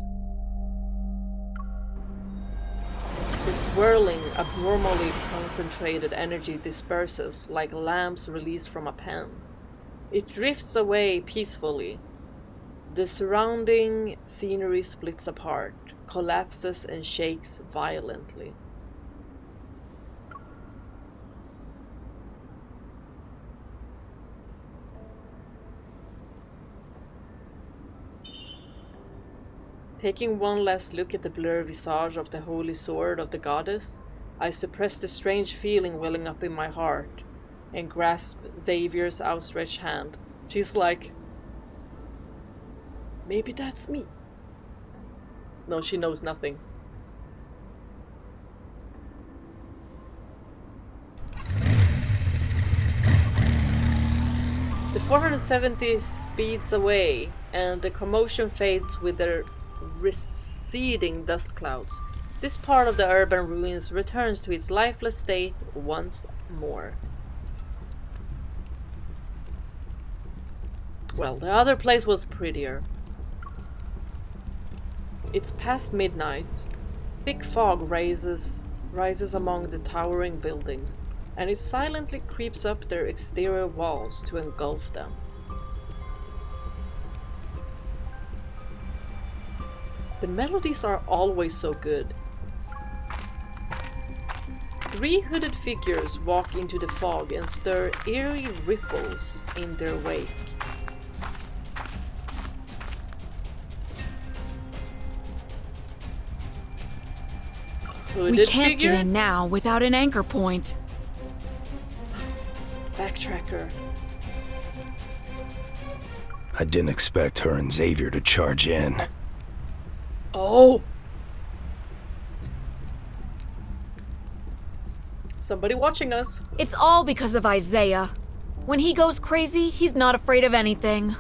The swirling, abnormally concentrated energy disperses like lamps released from a pen. It drifts away peacefully. The surrounding scenery splits apart, collapses and shakes violently. Taking one last look at the blurred visage of the holy sword of the goddess, I suppress the strange feeling welling up in my heart and grasp Xavier's outstretched hand. She's like, maybe that's me. No, she knows nothing. The 470 speeds away, and the commotion fades with their receding dust clouds. This part of the urban ruins returns to its lifeless state once more. Well, the other place was prettier. It's past midnight. Thick fog rises among the towering buildings, and it silently creeps up their exterior walls to engulf them. The melodies are always so good. 3 hooded figures walk into the fog and stir eerie ripples in their wake. We can't get in now without an anchor point. Backtracker. I didn't expect her and Xavier to charge in. Oh! Somebody watching us. It's all because of Isaiah. When he goes crazy, he's not afraid of anything.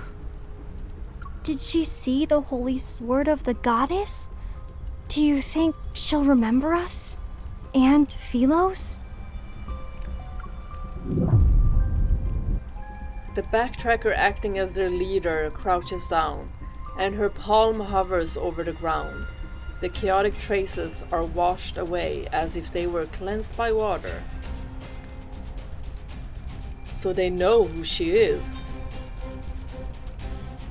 Did she see the holy sword of the goddess? Do you think she'll remember us? And Philos? The backtracker acting as their leader crouches down, and her palm hovers over the ground. The chaotic traces are washed away as if they were cleansed by water. So they know who she is.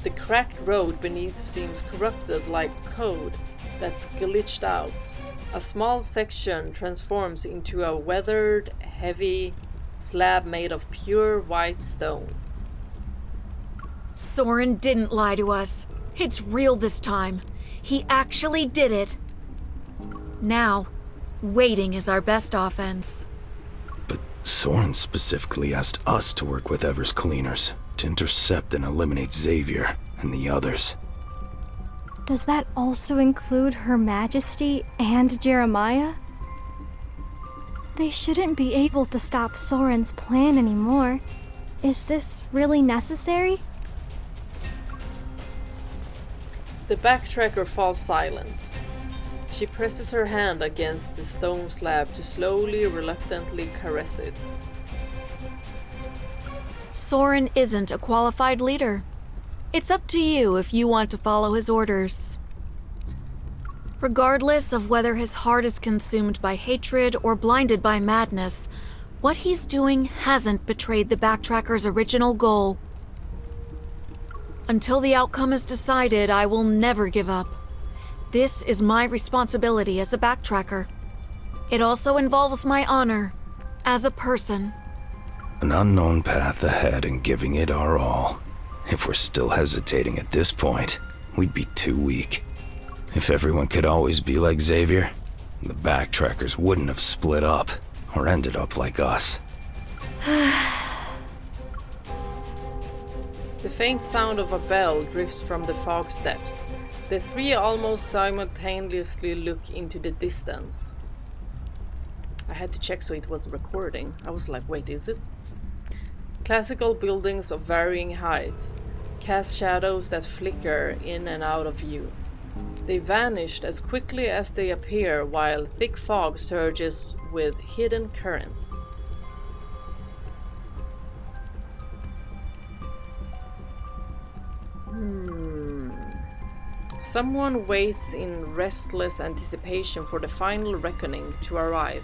The cracked road beneath seems corrupted like code that's glitched out. A small section transforms into a weathered, heavy slab made of pure white stone. Soren didn't lie to us. It's real this time. He actually did it. Now, waiting is our best offense. But Soren specifically asked us to work with Ever's cleaners to intercept and eliminate Xavier and the others. Does that also include Her Majesty and Jeremiah? They shouldn't be able to stop Soren's plan anymore. Is this really necessary? The backtracker falls silent. She presses her hand against the stone slab to slowly, reluctantly caress it. Soren isn't a qualified leader. It's up to you if you want to follow his orders. Regardless of whether his heart is consumed by hatred or blinded by madness, What he's doing hasn't betrayed the backtracker's original goal. Until the outcome is decided, I will never give up. This is my responsibility as a backtracker. It also involves my honor as a person. An unknown path ahead and giving it our all. If we're still hesitating at this point, we'd be too weak. If everyone could always be like Xavier, the backtrackers wouldn't have split up or ended up like us. The faint sound of a bell drifts from the fog steps. The three almost simultaneously look into the distance. I had to check so it was recording. I was like, wait, is it? Classical buildings of varying heights cast shadows that flicker in and out of view. They vanished as quickly as they appear, while thick fog surges with hidden currents. Someone waits in restless anticipation for the final reckoning to arrive.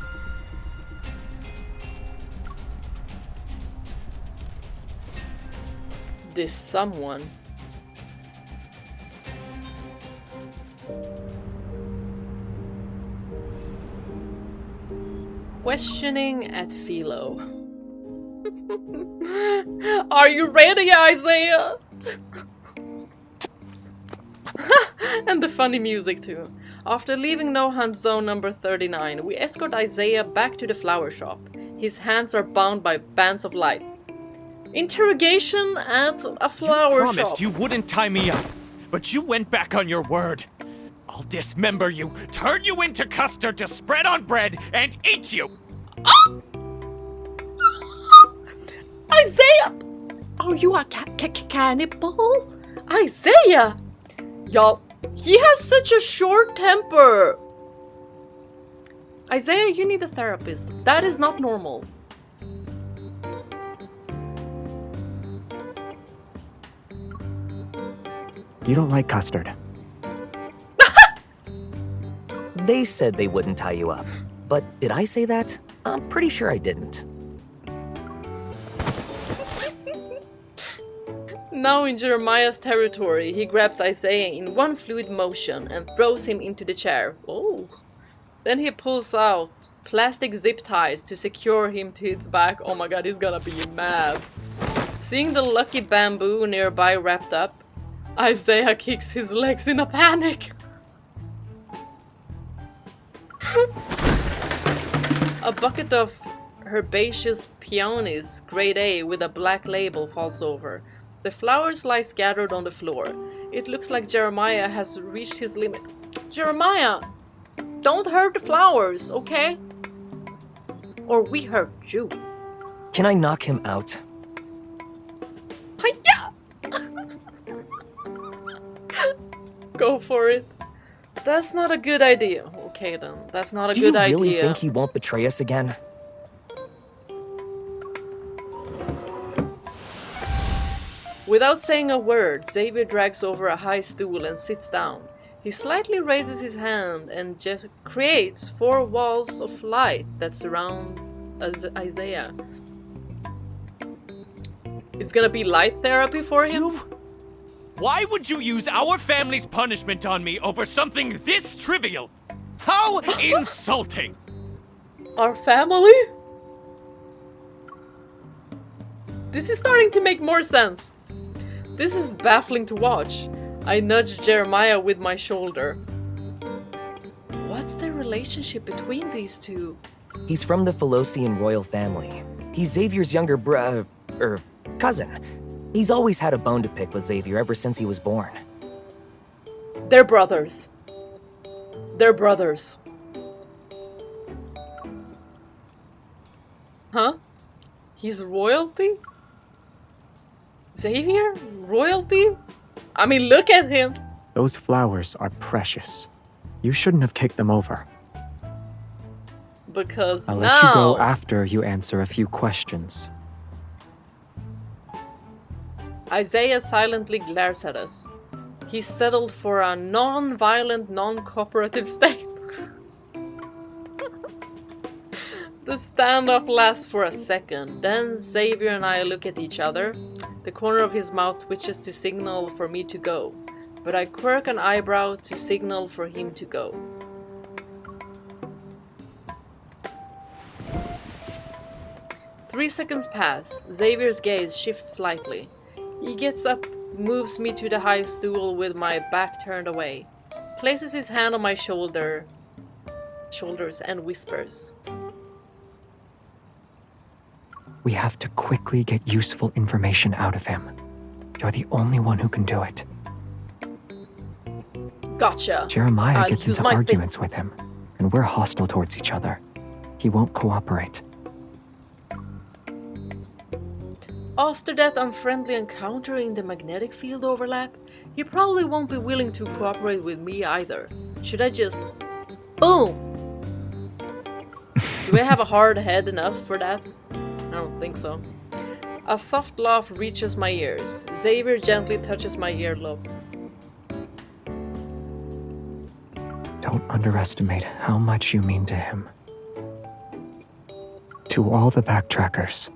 This someone. Questioning at Philo. Are you ready, Isaiah? And the funny music too. After leaving No Hunt Zone number 39, we escort Isaiah back to the flower shop. His hands are bound by bands of light. Interrogation at a flower shop. You promised you wouldn't tie me up, but you went back on your word. I'll dismember you, turn you into custard to spread on bread, and eat you! Isaiah! Are you a cannibal? Isaiah! Y'all, he has such a short temper! Isaiah, you need a therapist. That is not normal. You don't like custard. They said they wouldn't tie you up. But did I say that? I'm pretty sure I didn't. Now in Jeremiah's territory, he grabs Isaiah in one fluid motion and throws him into the chair. Oh. Then he pulls out plastic zip ties to secure him to his back. Oh my god, he's gonna be mad. Seeing the lucky bamboo nearby wrapped up, Isaiah kicks his legs in a panic. A bucket of herbaceous peonies, grade A with a black label, falls over. The flowers lie scattered on the floor. It looks like Jeremiah has reached his limit. Jeremiah! Don't hurt the flowers, okay? Or we hurt you. Can I knock him out? Hiya! Go for it. That's not a good idea. Okay then, that's not a good idea. Do you really think he won't betray us again? Without saying a word, Xavier drags over a high stool and sits down. He slightly raises his hand and just creates 4 walls of light that surround Isaiah. It's gonna be light therapy for him? Why would you use our family's punishment on me over something this trivial? How insulting! Our family? This is starting to make more sense. This is baffling to watch. I nudged Jeremiah with my shoulder. What's the relationship between these two? He's from the Philosian royal family. He's Xavier's younger cousin. He's always had a bone to pick with Xavier ever since he was born. They're brothers. They're brothers. Huh? He's royalty? Xavier? Royalty? I mean, look at him. Those flowers are precious. You shouldn't have kicked them over. Because I'll now... let you go after you answer a few questions. Isaiah silently glares at us. He's settled for a non-violent, non-cooperative state. The standoff lasts for a second. Then Xavier and I look at each other. The corner of his mouth twitches to signal for me to go, but I quirk an eyebrow to signal for him to go. Three seconds pass. Xavier's gaze shifts slightly. He gets up, moves me to the high stool with my back turned away, places his hand on my shoulders and whispers. We have to quickly get useful information out of him. You're the only one who can do it. Gotcha. Jeremiah gets use into my arguments fists. with him, and we're hostile towards each other. He won't cooperate. After that unfriendly encounter in the magnetic field overlap, he probably won't be willing to cooperate with me either. Should I just... Boom! Do I have a hard head enough for that? I don't think so. A soft laugh reaches my ears. Xavier gently touches my earlobe. Don't underestimate how much you mean to him. To all the backtrackers,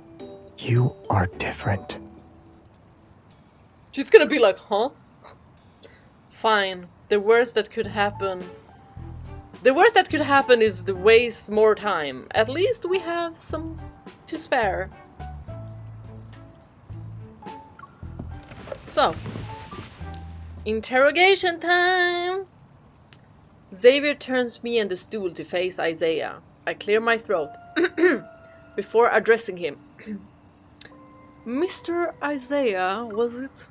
you are different. She's gonna be like, huh? Fine. The worst that could happen... The worst that could happen is to waste more time. At least we have some to spare. So, interrogation time! Xavier turns me and the stool to face Isaiah. I clear my throat before addressing him. Mr. Isaiah, was it?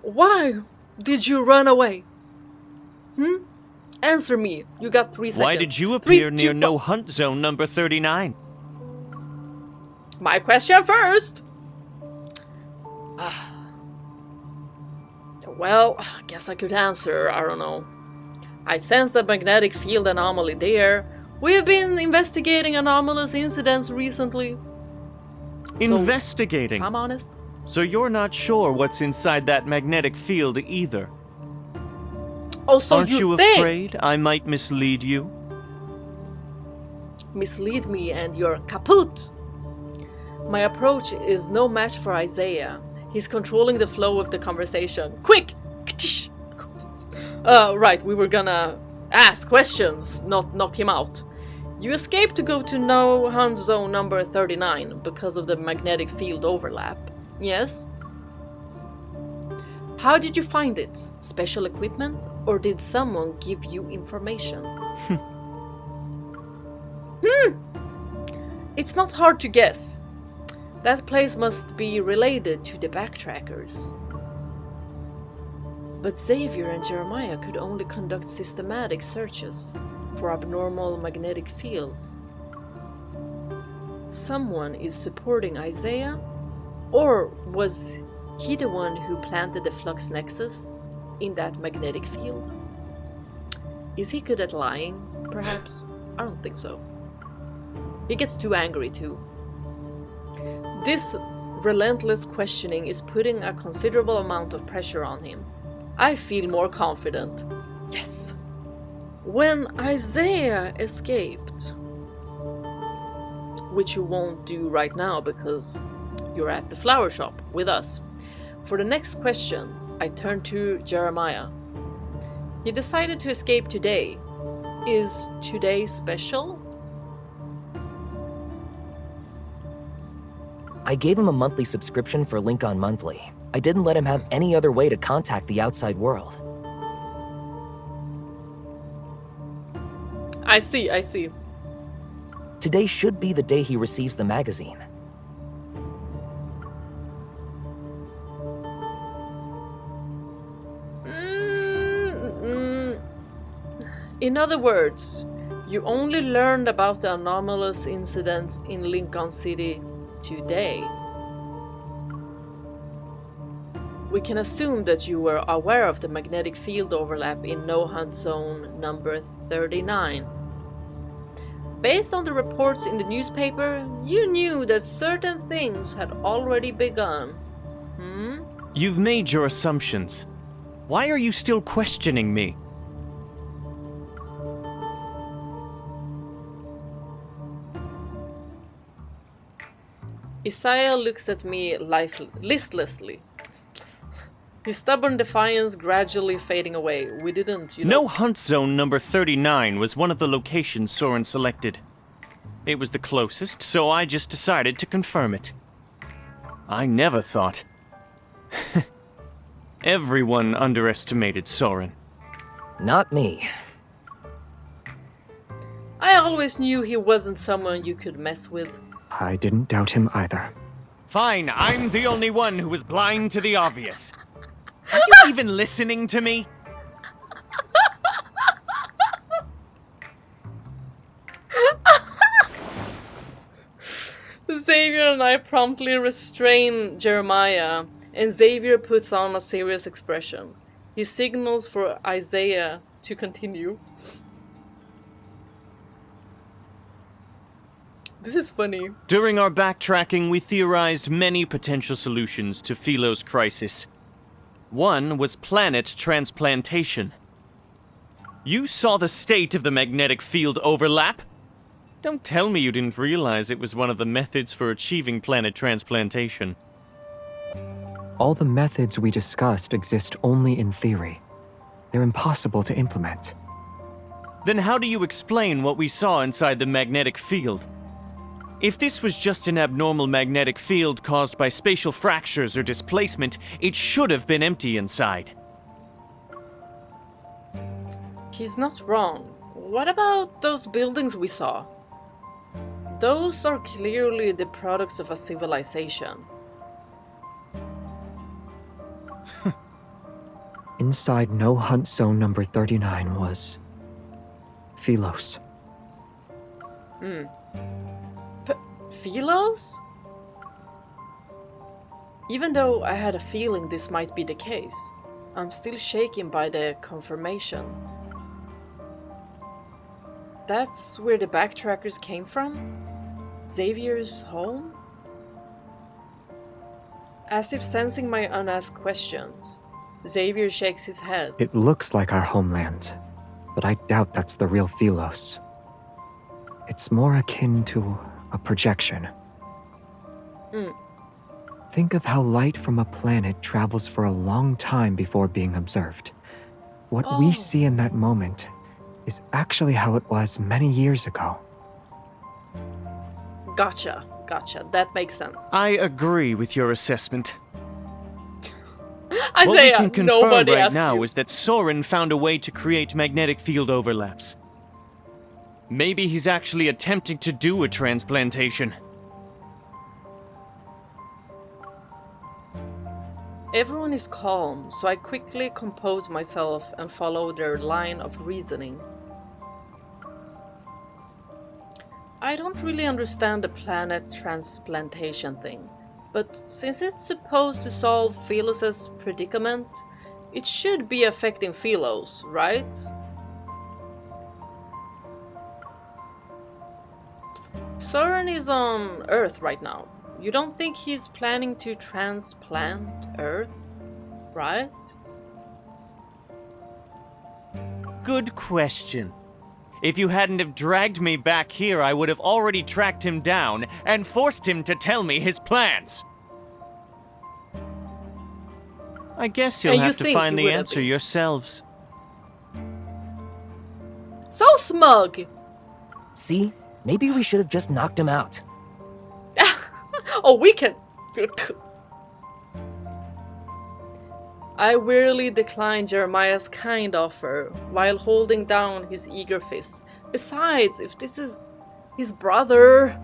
Why did you run away? Answer me. You got 3 seconds. Why did you appear 3, near 2, No Hunt Zone number 39? My question first! Well, I guess I could answer, I don't know. I sense the magnetic field anomaly there. We have been investigating anomalous incidents recently. Investigating? So, if I'm honest. So you're not sure what's inside that magnetic field either? Oh, so Aren't you think afraid I might mislead you? Mislead me and you're kaput! My approach is no match for Isaiah. He's controlling the flow of the conversation. Quick! Right, we were gonna ask questions, not knock him out. You escaped to go to No Hunt Zone number 39 because of the magnetic field overlap. Yes? How did you find it? Special equipment? Or did someone give you information? It's not hard to guess. That place must be related to the backtrackers. But Xavier and Jeremiah could only conduct systematic searches for abnormal magnetic fields. Someone is supporting Isaiah? Or was he the one who planted the flux nexus in that magnetic field? Is he good at lying, perhaps? I don't think so. He gets too angry too. This relentless questioning is putting a considerable amount of pressure on him. I feel more confident. Yes! When Isaiah escaped, which you won't do right now because you're at the flower shop with us. For the next question, I turn to Jeremiah. He decided to escape today. Is today special? I gave him a monthly subscription for Lincoln Monthly. I didn't let him have any other way to contact the outside world. I see. Today should be the day he receives the magazine. In other words, you only learned about the anomalous incidents in Lincoln City today. We can assume that you were aware of the magnetic field overlap in No Hunt Zone number 39. Based on the reports in the newspaper, you knew that certain things had already begun. You've made your assumptions. Why are you still questioning me? Isaiah looks at me listlessly. His stubborn defiance gradually fading away. We didn't, No hunt zone number 39 was one of the locations Soren selected. It was the closest, so I just decided to confirm it. I never thought. Everyone underestimated Soren. Not me. I always knew he wasn't someone you could mess with. I didn't doubt him either. Fine, I'm the only one who was blind to the obvious. Are you even listening to me? Xavier and I promptly restrain Jeremiah, and Xavier puts on a serious expression. He signals for Isaiah to continue. This is funny. During our backtracking, we theorized many potential solutions to Philo's crisis. One was planet transplantation. You saw the state of the magnetic field overlap? Don't tell me you didn't realize it was one of the methods for achieving planet transplantation. All the methods we discussed exist only in theory. They're impossible to implement. Then how do you explain what we saw inside the magnetic field? If this was just an abnormal magnetic field caused by spatial fractures or displacement, it should have been empty inside. He's not wrong. What about those buildings we saw? Those are clearly the products of a civilization. Inside no hunt zone number 39 was Philos. Philos? Even though I had a feeling this might be the case, I'm still shaken by the confirmation. That's where the backtrackers came from? Xavier's home? As if sensing my unasked questions, Xavier shakes his head. It looks like our homeland, but I doubt that's the real Philos. It's more akin to a projection. Think of how light from a planet travels for a long time before being observed. What we see in that moment is actually how it was many years ago. Gotcha. That makes sense. I agree with your assessment. Isaiah, what we can confirm nobody right asked now you. is that Soren found a way to create magnetic field overlaps. Maybe he's actually attempting to do a transplantation. Everyone is calm, so I quickly compose myself and follow their line of reasoning. I don't really understand the planet transplantation thing, but since it's supposed to solve Philos' predicament, it should be affecting Philos, right? Soren is on Earth right now. You don't think he's planning to transplant Earth, right? Good question. If you hadn't have dragged me back here, I would have already tracked him down and forced him to tell me his plans. I guess you'll have to find the answer yourselves. So smug! See? Maybe we should have just knocked him out. Oh, we can... I wearily declined Jeremiah's kind offer while holding down his eager fist. Besides, if this is his brother...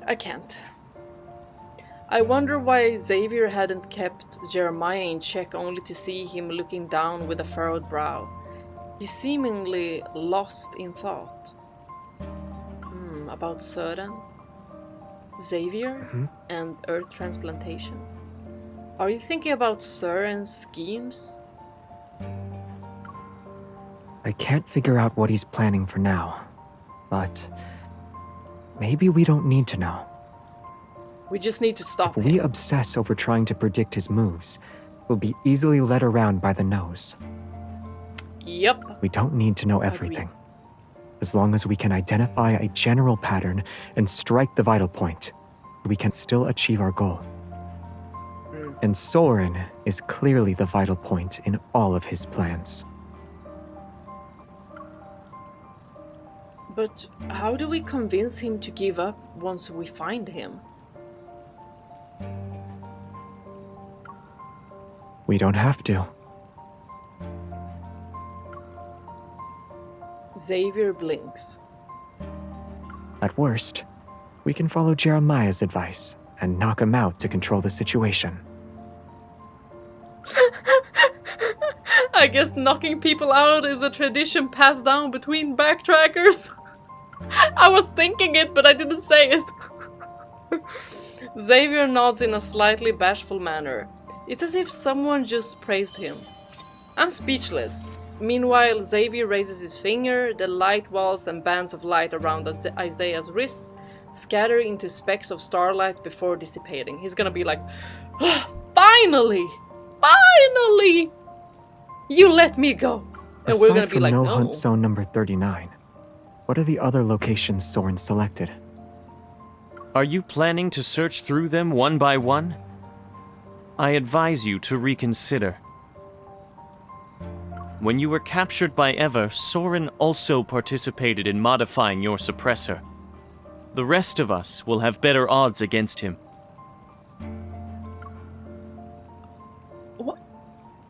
I can't. I wonder why Xavier hadn't kept Jeremiah in check only to see him looking down with a furrowed brow. He seemingly lost in thought. About Soren, Xavier, and Earth transplantation. Are you thinking about Soren's schemes? I can't figure out what he's planning for now, but maybe we don't need to know. We just need to stop If we obsess over trying to predict his moves, we'll be easily led around by the nose. Yep. We don't need to know everything. As long as we can identify a general pattern and strike the vital point, we can still achieve our goal. And Soren is clearly the vital point in all of his plans. But how do we convince him to give up once we find him? We don't have to. Xavier blinks. At worst, we can follow Jeremiah's advice and knock him out to control the situation. I guess knocking people out is a tradition passed down between backtrackers. I was thinking it, but I didn't say it. Xavier nods in a slightly bashful manner. It's as if someone just praised him. I'm speechless. Meanwhile, Xavier raises his finger, the light walls and bands of light around Isaiah's wrists scatter into specks of starlight before dissipating. He's gonna be like, oh, finally! Finally! You let me go! And Aside we're gonna be from like, no no. hunt zone number 39, what are the other locations Soren selected? Are you planning to search through them one by one? I advise you to reconsider. When you were captured by Ever, Soren also participated in modifying your suppressor. The rest of us will have better odds against him. What?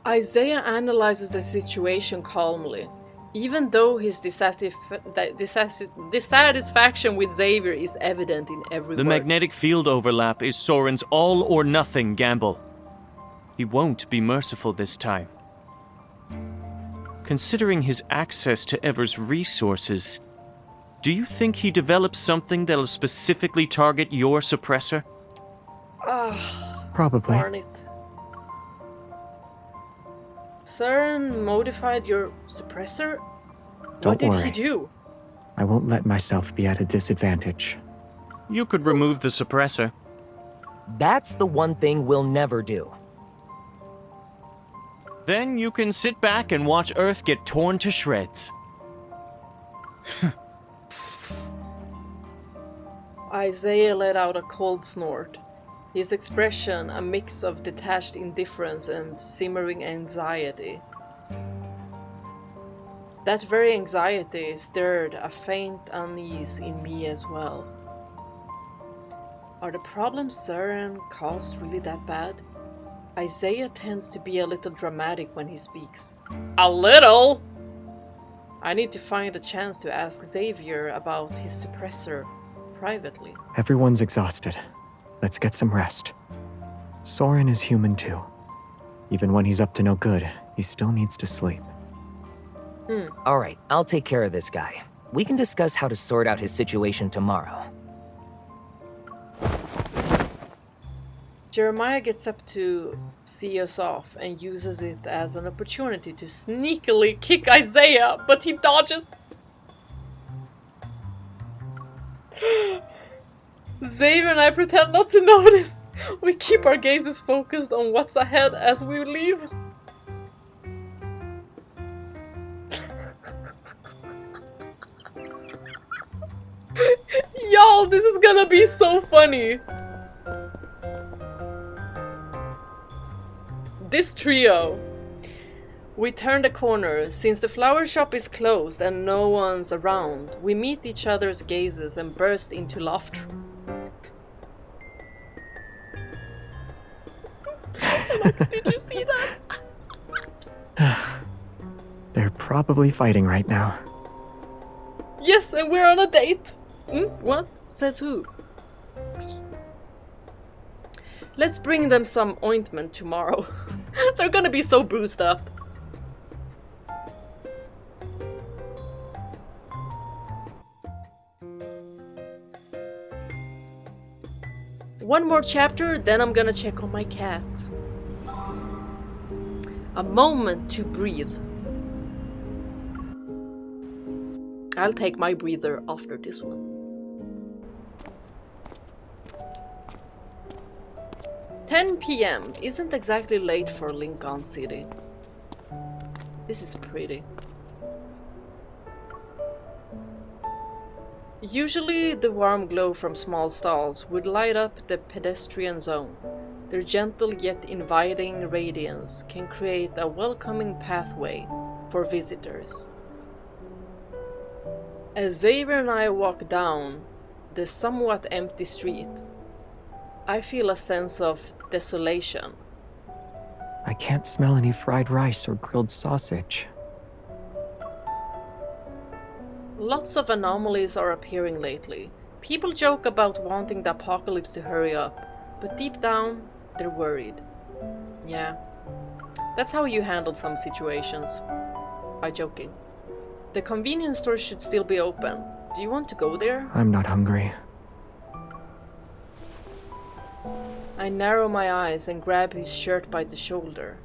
Isaiah analyzes the situation calmly, even though his dissatisfaction with Xavier is evident in every The word. magnetic field overlap is Soren's all-or-nothing gamble. He won't be merciful this time. Considering his access to Ever's resources, do you think he developed something that'll specifically target your suppressor? Probably. Darn it. Soren modified your suppressor? What Don't did worry. he do? I won't let myself be at a disadvantage. You could remove the suppressor. That's the one thing we'll never do. Then you can sit back and watch Earth get torn to shreds. Isaiah let out a cold snort. His expression a mix of detached indifference and simmering anxiety. That very anxiety stirred a faint unease in me as well. Are the problems Soren caused really that bad? Isaiah tends to be a little dramatic when he speaks. A little? I need to find a chance to ask Xavier about his suppressor privately. Everyone's exhausted. Let's get some rest. Soren is human too. Even when he's up to no good, he still needs to sleep. All right, I'll take care of this guy. We can discuss how to sort out his situation tomorrow. Jeremiah gets up to see us off and uses it as an opportunity to sneakily kick Isaiah, but he dodges. Xavier and I pretend not to notice. We keep our gazes focused on what's ahead as we leave. Y'all, this is gonna be so funny. This trio. We turn the corner. Since the flower shop is closed and no one's around, we meet each other's gazes and burst into laughter. Did you see that? They're probably fighting right now. Yes, and we're on a date. What? Says who? Let's bring them some ointment tomorrow. They're gonna be so bruised up. One more chapter, then I'm gonna check on my cat. A moment to breathe. I'll take my breather after this one. $10 p.m. isn't exactly late for Lincoln City. This is pretty. Usually, the warm glow from small stalls would light up the pedestrian zone. Their gentle yet inviting radiance can create a welcoming pathway for visitors. As Xavier and I walk down the somewhat empty street, I feel a sense of desolation. I can't smell any fried rice or grilled sausage. Lots of anomalies are appearing lately. People joke about wanting the apocalypse to hurry up, but deep down, they're worried. Yeah, that's how you handle some situations. By joking. The convenience store should still be open. Do you want to go there? I'm not hungry. I narrow my eyes and grab his shirt by the shoulder.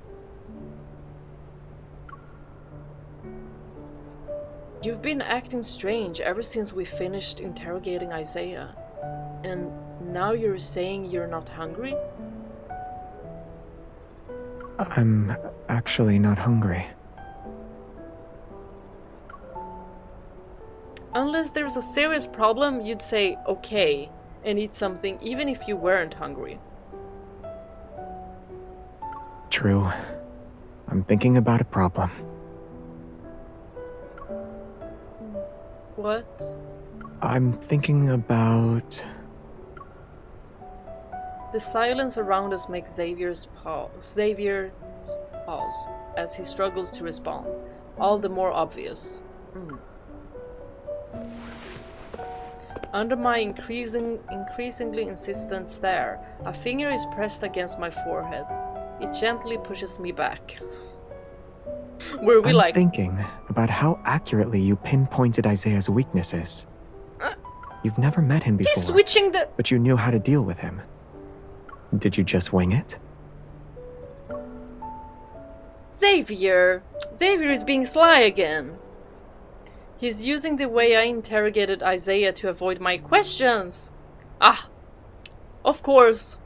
You've been acting strange ever since we finished interrogating Isaiah. And now you're saying you're not hungry? I'm actually not hungry. Unless there's a serious problem, you'd say okay and eat something even if you weren't hungry. True. I'm thinking about a problem. What? I'm thinking about... The silence around us makes Xavier pause as he struggles to respond, all the more obvious. Under my increasingly insistent stare, a finger is pressed against my forehead. It gently pushes me back. I'm thinking about how accurately you pinpointed Isaiah's weaknesses. You've never met him before. He's switching the... But you knew how to deal with him. Did you just wing it? Xavier! Xavier is being sly again. He's using the way I interrogated Isaiah to avoid my questions. Ah, of course.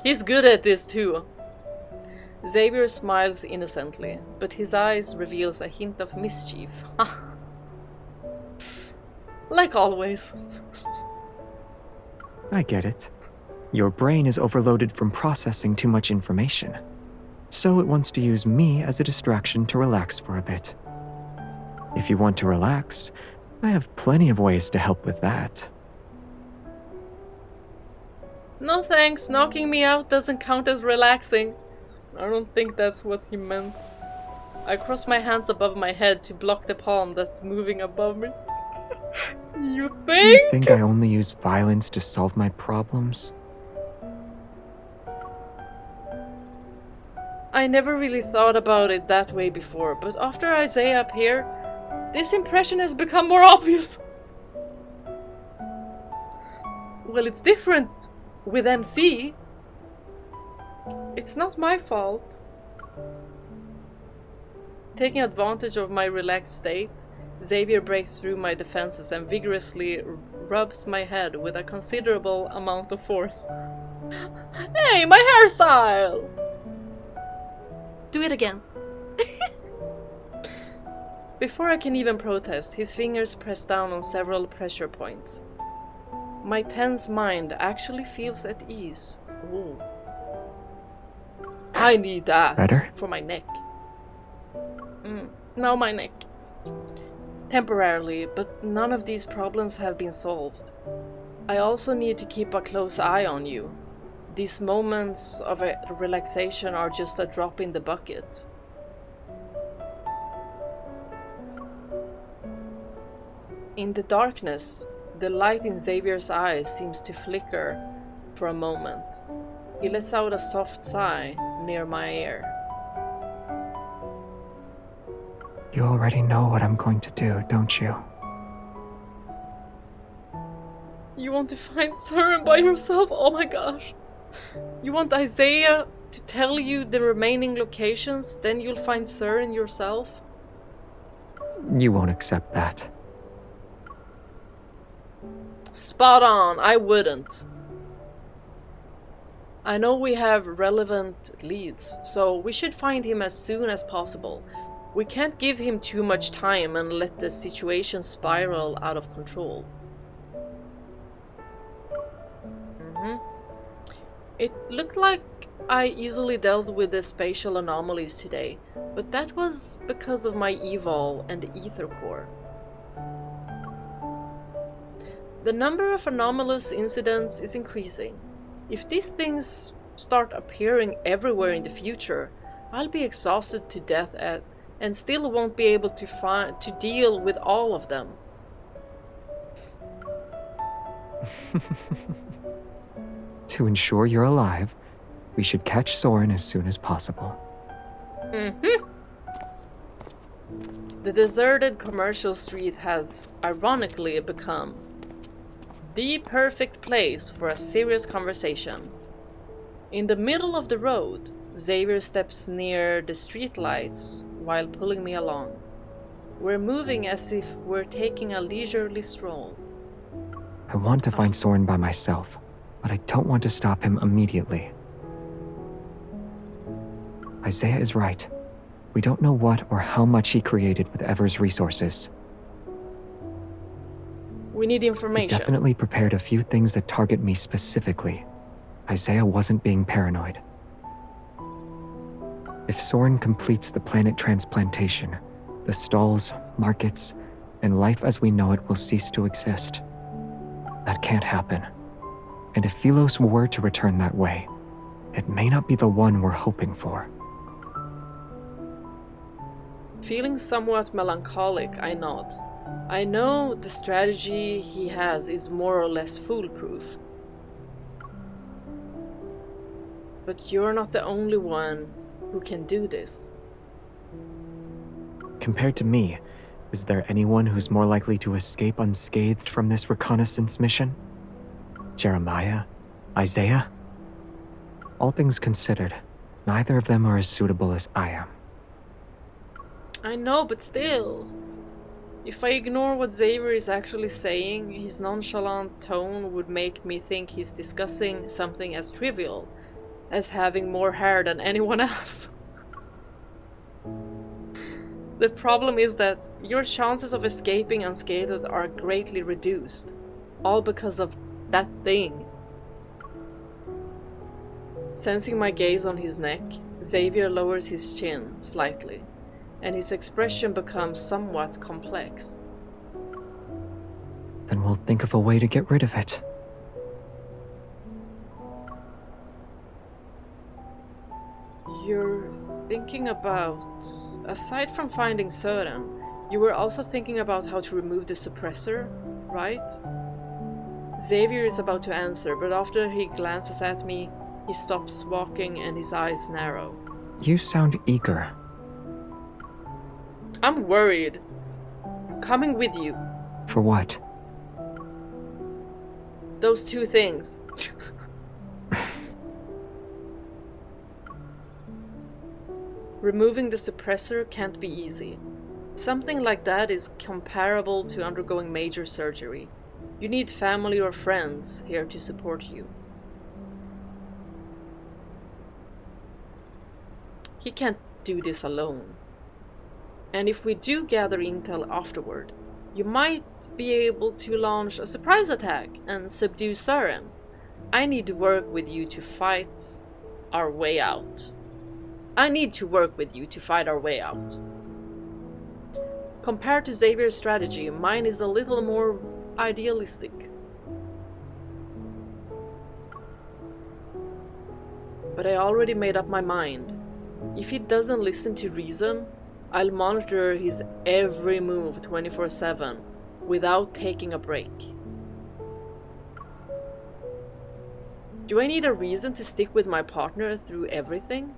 He's good at this too. Xavier smiles innocently, but his eyes reveals a hint of mischief. Like always. I get it. Your brain is overloaded from processing too much information. So it wants to use me as a distraction to relax for a bit. If you want to relax, I have plenty of ways to help with that. No thanks, knocking me out doesn't count as relaxing. I don't think that's what he meant. I cross my hands above my head to block the palm that's moving above me. You think? Do you think I only use violence to solve my problems? I never really thought about it that way before, but after Isaiah appeared, this impression has become more obvious. Well, it's different with MC. It's not my fault. Taking advantage of my relaxed state, Xavier breaks through my defenses and vigorously rubs my head with a considerable amount of force. Hey, my hairstyle! Do it again. Before I can even protest, his fingers press down on several pressure points. My tense mind actually feels at ease. Ooh. I need that. Better? For my neck. Now my neck. Temporarily, but none of these problems have been solved. I also need to keep a close eye on you. These moments of relaxation are just a drop in the bucket. In the darkness, the light in Xavier's eyes seems to flicker for a moment. He lets out a soft sigh near my ear. You already know what I'm going to do, don't you? You want to find Søren by yourself? Oh my gosh. You want Isaiah to tell you the remaining locations, then you'll find Søren yourself? You won't accept that. Spot on, I wouldn't. I know we have relevant leads, so we should find him as soon as possible. We can't give him too much time and let the situation spiral out of control. It looked like I easily dealt with the spatial anomalies today, but that was because of my evol and ether core. The number of anomalous incidents is increasing. If these things start appearing everywhere in the future, I'll be exhausted to death and still won't be able to deal with all of them. To ensure you're alive, we should catch Soren as soon as possible. The deserted commercial street has, ironically, become the perfect place for a serious conversation. In the middle of the road, Xavier steps near the streetlights while pulling me along. We're moving as if we're taking a leisurely stroll. I want to find Soren by myself, but I don't want to stop him immediately. Isaiah is right. We don't know what or how much he created with Ever's resources. We need information. He definitely prepared a few things that target me specifically. Isaiah wasn't being paranoid. If Soren completes the planet transplantation, the stalls, markets, and life as we know it will cease to exist. That can't happen. And if Philos were to return that way, it may not be the one we're hoping for. Feeling somewhat melancholic, I nod. I know the strategy he has is more or less foolproof. But you're not the only one who can do this. Compared to me, is there anyone who's more likely to escape unscathed from this reconnaissance mission? Jeremiah? Isaiah? All things considered, neither of them are as suitable as I am. I know, but still. If I ignore what Xavier is actually saying, his nonchalant tone would make me think he's discussing something as trivial as having more hair than anyone else. The problem is that your chances of escaping unscathed are greatly reduced, all because of that thing. Sensing my gaze on his neck, Xavier lowers his chin slightly, and his expression becomes somewhat complex. Then we'll think of a way to get rid of it. You're thinking about... Aside from finding Søren, you were also thinking about how to remove the suppressor, right? Xavier is about to answer, but after he glances at me, he stops walking and his eyes narrow. You sound eager. I'm worried. I'm coming with you. For what? Those two things. Removing the suppressor can't be easy. Something like that is comparable to undergoing major surgery. You need family or friends here to support you. He can't do this alone. And if we do gather intel afterward, you might be able to launch a surprise attack and subdue Søren. I need to work with you to fight our way out. Compared to Xavier's strategy, mine is a little more idealistic. But I already made up my mind. If he doesn't listen to reason, I'll monitor his every move 24/7 without taking a break. Do I need a reason to stick with my partner through everything?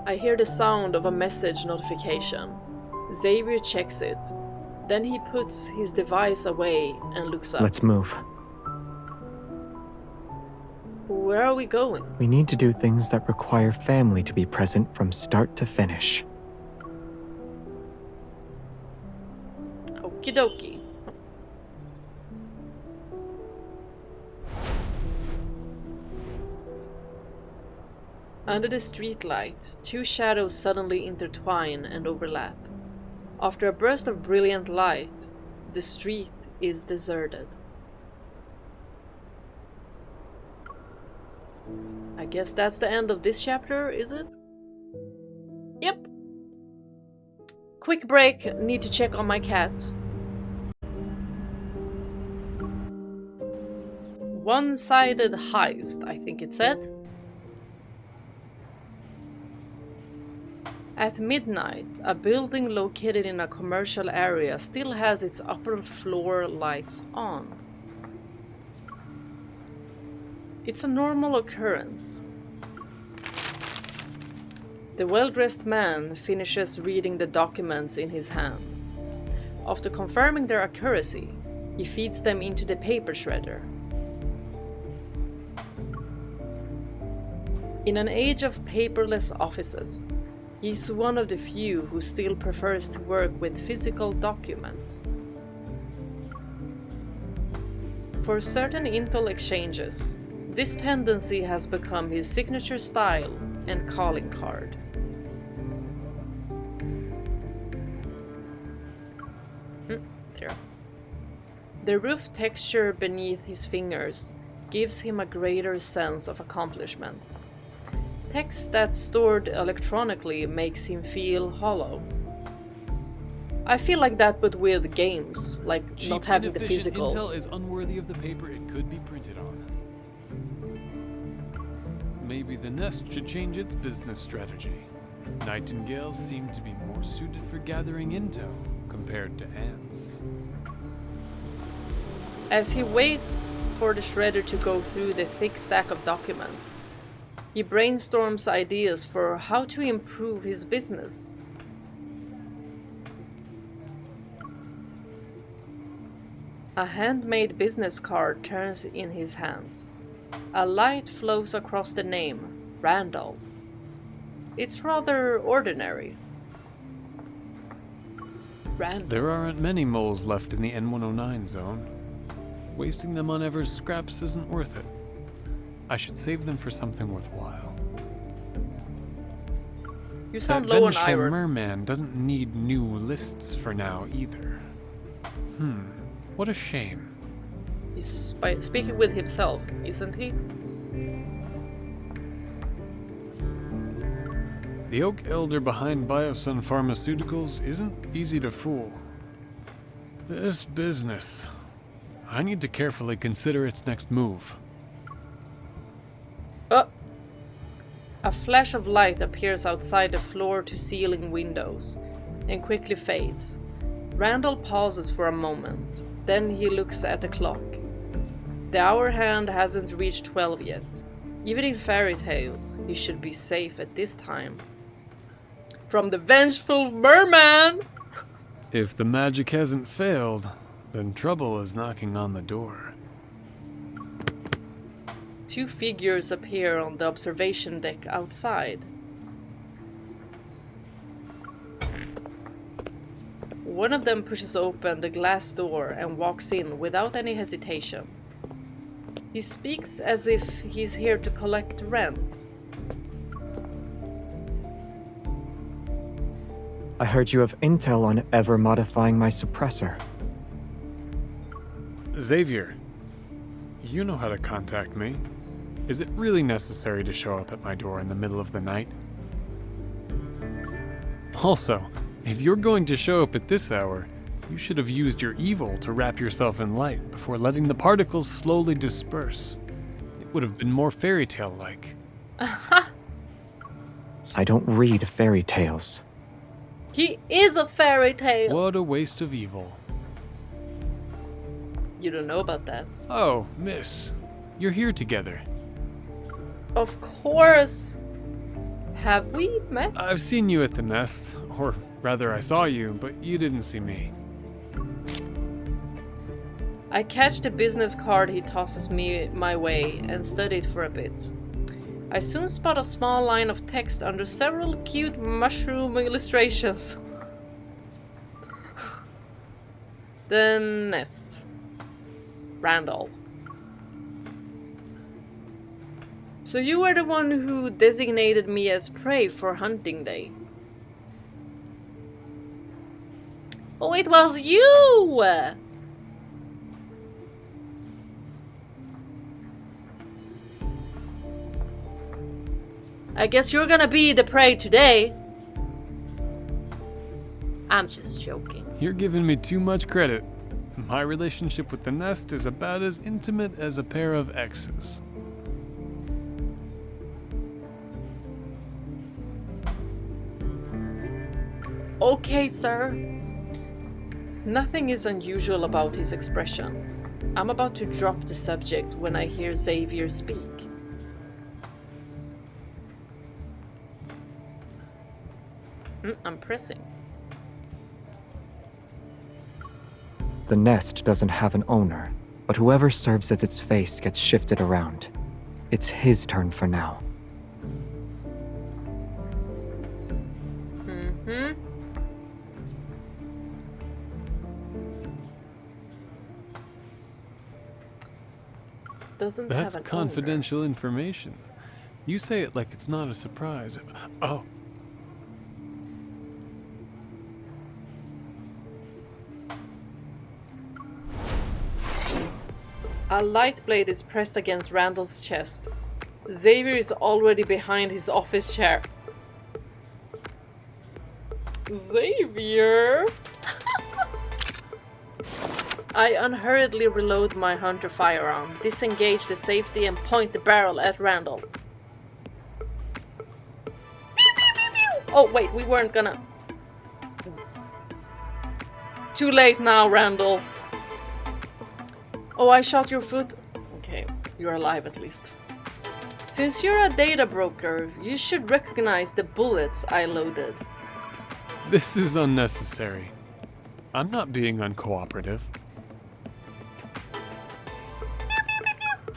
I hear the sound of a message notification. Xavier checks it. Then he puts his device away and looks up. Let's move. Where are we going? We need to do things that require family to be present from start to finish. Okie dokie. Under the streetlight, two shadows suddenly intertwine and overlap. After a burst of brilliant light, the street is deserted. I guess that's the end of this chapter, is it? Yep. Quick break, need to check on my cat. One-sided heist, I think it said. At midnight, a building located in a commercial area still has its upper floor lights on. It's a normal occurrence. The well-dressed man finishes reading the documents in his hand. After confirming their accuracy, he feeds them into the paper shredder. In an age of paperless offices, he's one of the few who still prefers to work with physical documents. For certain intel exchanges, this tendency has become his signature style and calling card. There. The rough texture beneath his fingers gives him a greater sense of accomplishment. Text that's stored electronically makes him feel hollow. I feel like that, but with games, like Cheap, not having the inefficient physical. intel is unworthy of the paper it could be printed on. Maybe the Nest should change its business strategy. Nightingales seem to be more suited for gathering intel compared to ants. As he waits for the shredder to go through the thick stack of documents, he brainstorms ideas for how to improve his business. A handmade business card turns in his hands. A light flows across the name, Randall. It's rather ordinary. Randall. There aren't many moles left in the N109 zone. Wasting them on Ever's scraps isn't worth it. I should save them for something worthwhile. You sound That low on vengeful iron. merman doesn't need new lists for now either. What a shame. He's speaking with himself, isn't he? The oak elder behind Biosun Pharmaceuticals isn't easy to fool. This business, I need to carefully consider its next move. Oh! A flash of light appears outside the floor-to-ceiling windows and quickly fades. Randall pauses for a moment, then he looks at the clock. The hour hand hasn't reached 12 yet. Even in fairy tales, he should be safe at this time. From the vengeful merman! If the magic hasn't failed, then trouble is knocking on the door. Two figures appear on the observation deck outside. One of them pushes open the glass door and walks in without any hesitation. He speaks as if he's here to collect rent. I heard you have intel on Ever modifying my suppressor. Xavier, you know how to contact me. Is it really necessary to show up at my door in the middle of the night? Also, if you're going to show up at this hour, you should have used your evil to wrap yourself in light before letting the particles slowly disperse. It would have been more fairy tale-like. I don't read fairy tales. He is a fairy tale! What a waste of evil. You don't know about that. Oh, miss. You're here together. Of course! Have we met? I've seen you at the Nest, or rather I saw you, but you didn't see me. I catch the business card he tosses me my way and study it for a bit. I soon spot a small line of text under several cute mushroom illustrations. The Nest. Randall. So you were the one who designated me as prey for hunting day. Oh, it was you! I guess you're gonna be the prey today. I'm just joking. You're giving me too much credit. My relationship with the nest is about as intimate as a pair of exes. Okay, sir. Nothing is unusual about his expression. I'm about to drop the subject when I hear Xavier speak. I'm pressing. The nest doesn't have an owner, but whoever serves as its face gets shifted around. It's his turn for now. Doesn't That's have an confidential information. You say it like it's not a surprise. Oh. A light blade is pressed against Randall's chest. Xavier is already behind his office chair. Xavier! I unhurriedly reload my hunter firearm, disengage the safety and point the barrel at Randall. Oh wait, we weren't gonna... Too late now, Randall. Oh, I shot your foot? Okay, you're alive at least. Since you're a data broker, you should recognize the bullets I loaded. This is unnecessary. I'm not being uncooperative.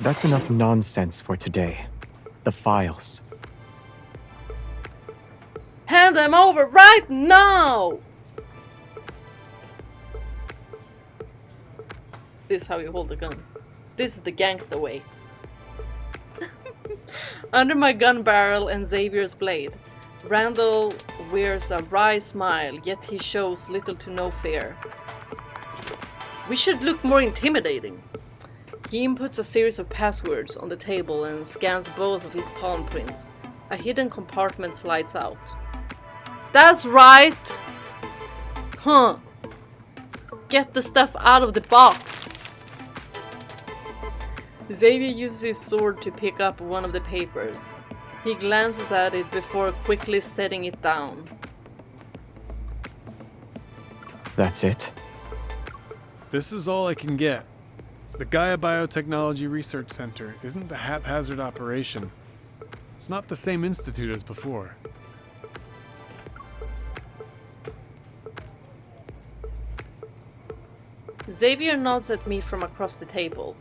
That's enough nonsense for today. The files. Hand them over right now! This is how you hold a gun. This is the gangster way. Under my gun barrel and Xavier's blade, Randall wears a wry smile, yet he shows little to no fear. We should look more intimidating. He inputs a series of passwords on the table and scans both of his palm prints. A hidden compartment slides out. That's right! Huh. Get the stuff out of the box. Xavier uses his sword to pick up one of the papers. He glances at it before quickly setting it down. That's it? This is all I can get. The Gaia Biotechnology Research Center isn't a haphazard operation. It's not the same institute as before. Xavier nods at me from across the table.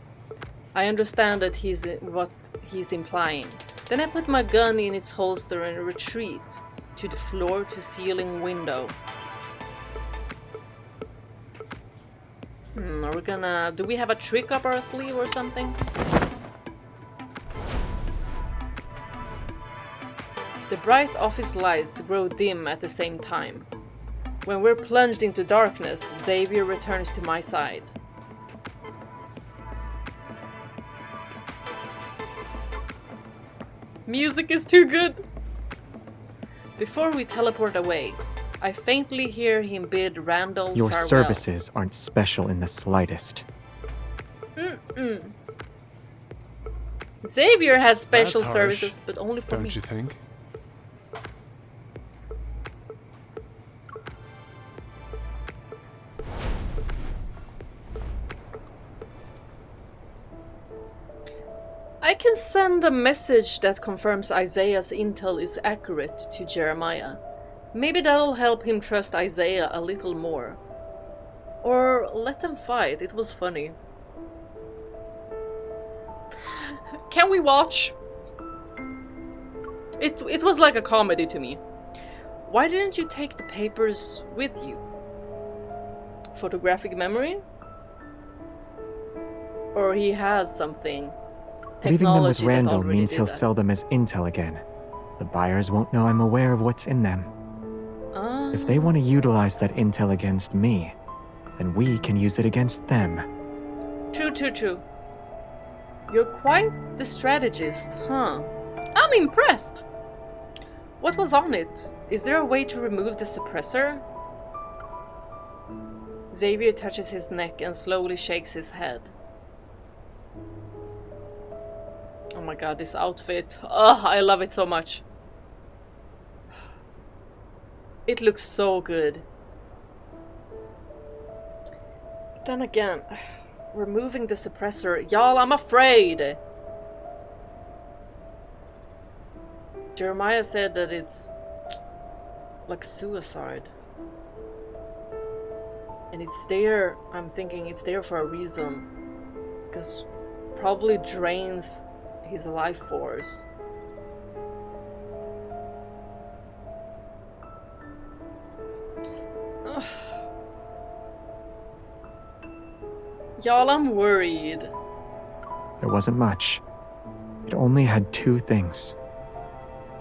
I understand that what he's implying. Then I put my gun in its holster and retreat to the floor-to-ceiling window. Are we gonna... do we have a trick up our sleeve or something? The bright office lights grow dim at the same time. When we're plunged into darkness, Xavier returns to my side. Music is too good! Before we teleport away, I faintly hear him bid Randall Your farewell. services aren't special in the slightest. Xavier has special That's harsh, services, but only for me. Don't you think? I can send a message that confirms Isaiah's intel is accurate to Jeremiah. Maybe that'll help him trust Isaiah a little more. Or let them fight, it was funny. Can we watch? It was like a comedy to me. Why didn't you take the papers with you? Photographic memory? Or he has something Leaving them with technology that Randall already means did he'll that. sell them as intel again. The buyers won't know I'm aware of what's in them. If they want to utilize that intel against me, then we can use it against them. True. You're quite the strategist, huh? I'm impressed! What was on it? Is there a way to remove the suppressor? Xavier touches his neck and slowly shakes his head. Oh my god, this outfit. Oh, I love it so much. It looks so good. But then again, removing the suppressor. Y'all, I'm afraid! Jeremiah said that it's like suicide. And it's there, I'm thinking it's there for a reason. Because probably drains his life force. Ugh. Y'all, I'm worried. There wasn't much. It only had two things.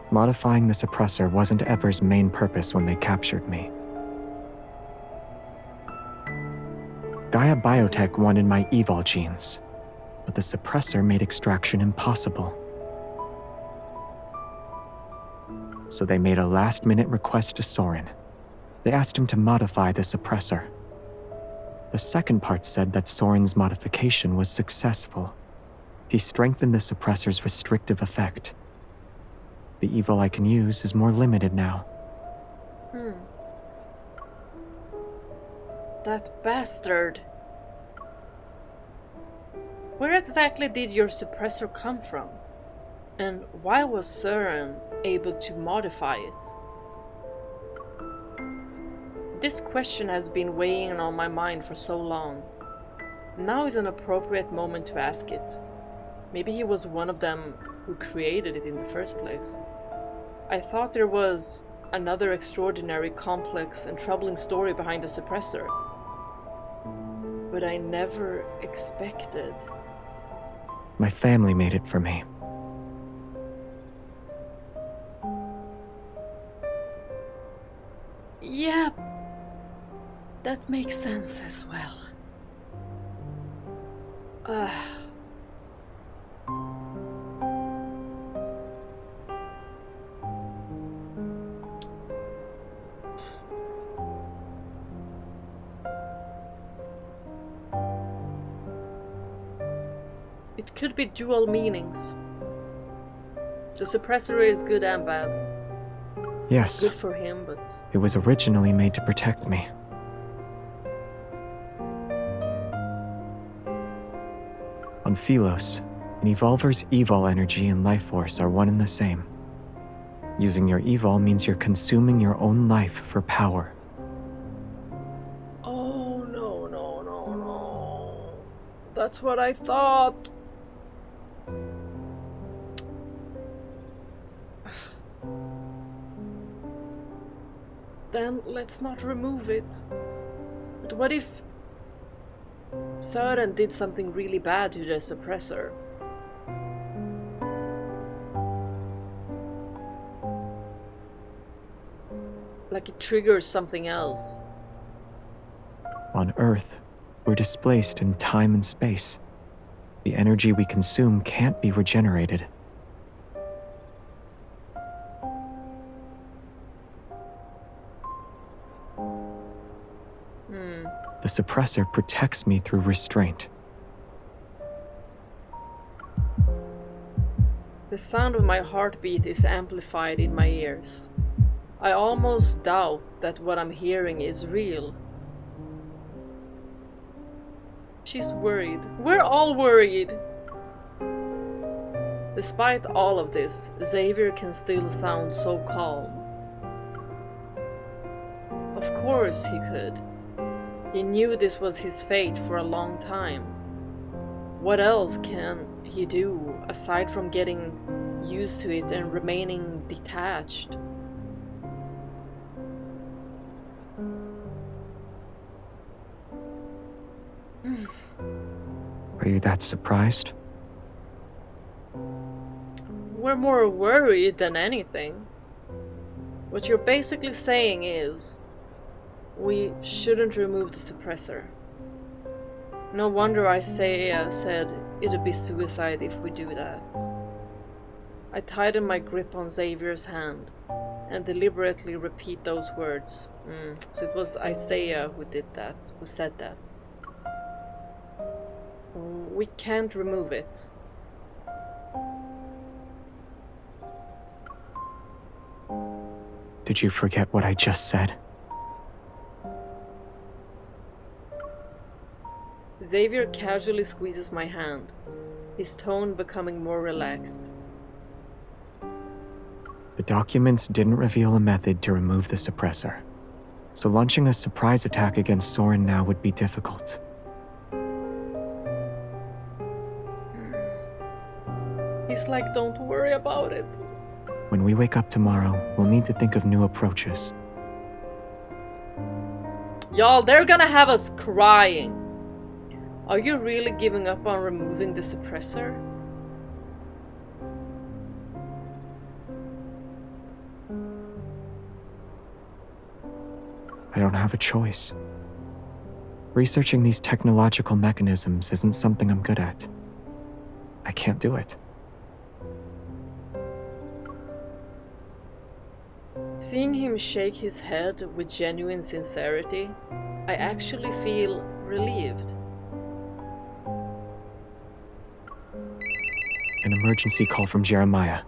Modifying the suppressor wasn't Ever's main purpose when they captured me. Gaia Biotech wanted my evol genes, but the suppressor made extraction impossible. So they made a last-minute request to Soren. They asked him to modify the suppressor. The second part said that Soren's modification was successful. He strengthened the suppressor's restrictive effect. The evil I can use is more limited now. That bastard. Where exactly did your suppressor come from? And why was Soren able to modify it? This question has been weighing on my mind for so long. Now is an appropriate moment to ask it. Maybe he was one of them who created it in the first place. I thought there was another extraordinary, complex, and troubling story behind the suppressor. But I never expected. My family made it for me. Yeah, that makes sense as well. It could be dual meanings. The suppressor is good and bad. Yes. Good for him, but... It was originally made to protect me. On Philos, an evolver's evol energy and life force are one and the same. Using your evol means you're consuming your own life for power. Oh, no. That's what I thought. Then let's not remove it. But what if Soren did something really bad to the suppressor? Like it triggers something else. On Earth, we're displaced in time and space. The energy we consume can't be regenerated. The suppressor protects me through restraint. The sound of my heartbeat is amplified in my ears. I almost doubt that what I'm hearing is real. She's worried. We're all worried. Despite all of this, Xavier can still sound so calm. Of course he could. He knew this was his fate for a long time. What else can he do aside from getting used to it and remaining detached? Are you that surprised? we're more worried than anything. What you're basically saying is, we shouldn't remove the suppressor. No wonder Isaiah said it'd be suicide if we do that. I tighten my grip on Xavier's hand and deliberately repeat those words. So it was Isaiah who did that, who said that. We can't remove it. Did you forget what I just said? Xavier casually squeezes my hand, his tone becoming more relaxed. The documents didn't reveal a method to remove the suppressor, so launching a surprise attack against Soren now would be difficult. He's like, don't worry about it. When we wake up tomorrow, we'll need to think of new approaches. Y'all, they're gonna have us crying. Are you really giving up on removing the suppressor? I don't have a choice. Researching these technological mechanisms isn't something I'm good at. I can't do it. Seeing him shake his head with genuine sincerity, I actually feel relieved. An emergency call from Jeremiah.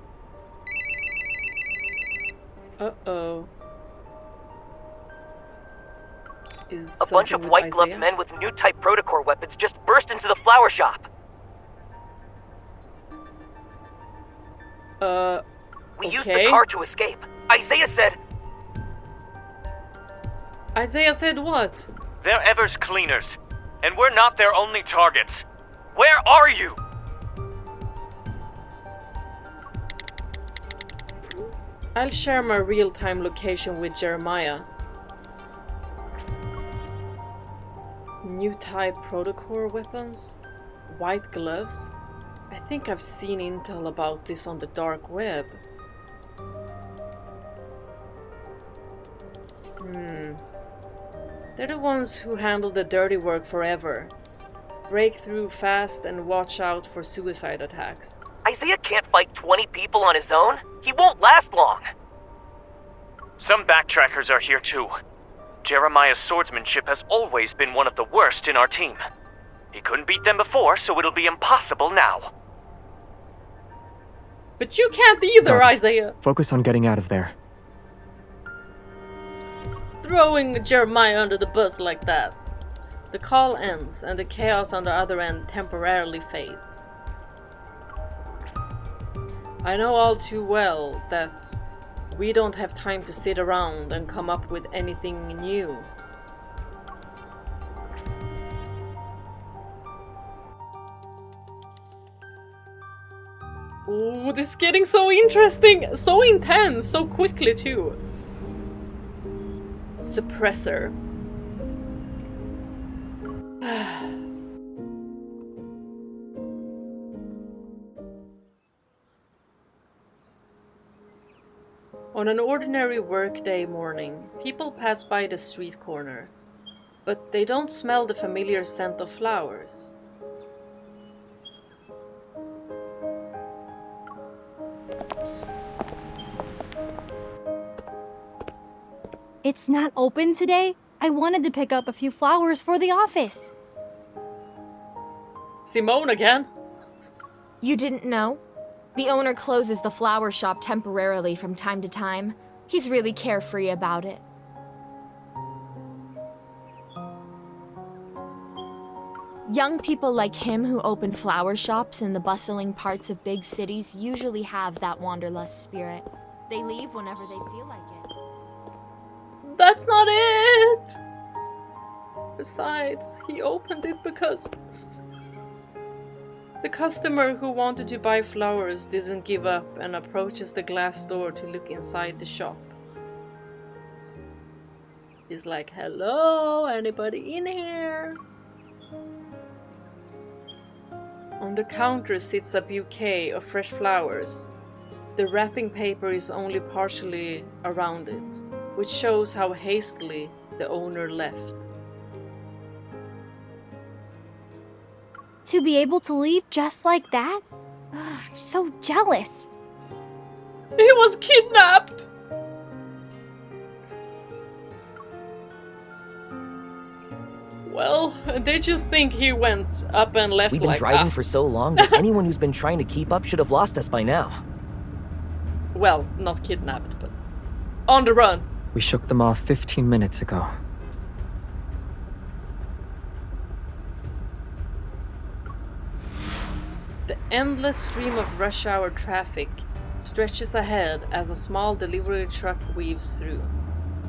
Uh-oh. Is a bunch of white-gloved men with new type protocore weapons just burst into the flower shop. We used the car to escape. Isaiah said... Isaiah said what? They're Ever's cleaners, and we're not their only targets. Where are you? I'll share my real-time location with Jeremiah. New type protocore weapons? White gloves? I think I've seen intel about this on the dark web. They're the ones who handle the dirty work forever. Break through fast and watch out for suicide attacks. Isaiah can't fight 20 people on his own. He won't last long. Some backtrackers are here too. Jeremiah's swordsmanship has always been one of the worst in our team. He couldn't beat them before, so it'll be impossible now. But you can't either, Isaiah! Focus on getting out of there. Throwing Jeremiah under the bus like that. The call ends, and the chaos on the other end temporarily fades. I know all too well that we don't have time to sit around and come up with anything new. Ooh, this is getting so interesting, so intense, so quickly too. Suppressor. On an ordinary workday morning, people pass by the street corner, but they don't smell the familiar scent of flowers. It's not open today? I wanted to pick up a few flowers for the office. Simone again? You didn't know? The owner closes the flower shop temporarily from time to time. He's really carefree about it. Young people like him who open flower shops in the bustling parts of big cities usually have that wanderlust spirit. They leave whenever they feel like it. That's not it! Besides, he opened it because the customer who wanted to buy flowers didn't give up and approaches the glass door to look inside the shop. He's like, hello, anybody in here? On the counter sits a bouquet of fresh flowers, The wrapping paper is only partially around it, which shows how hastily the owner left. To be able to leave just like that? Ugh, I'm so jealous. He was kidnapped! Well, they just think he went up and left We've been like driving that. for so long that anyone who's been trying to keep up should have lost us by now. Well, not kidnapped, but on the run. We shook them off 15 minutes ago. The endless stream of rush hour traffic stretches ahead as a small delivery truck weaves through.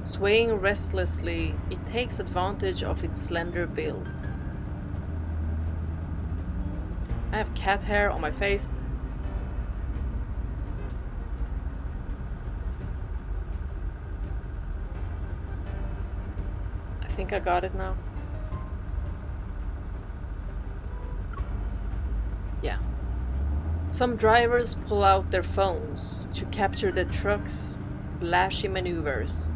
Swaying restlessly, it takes advantage of its slender build. I have cat hair on my face. I think I got it now. Yeah. Some drivers pull out their phones to capture the truck's flashy maneuvers.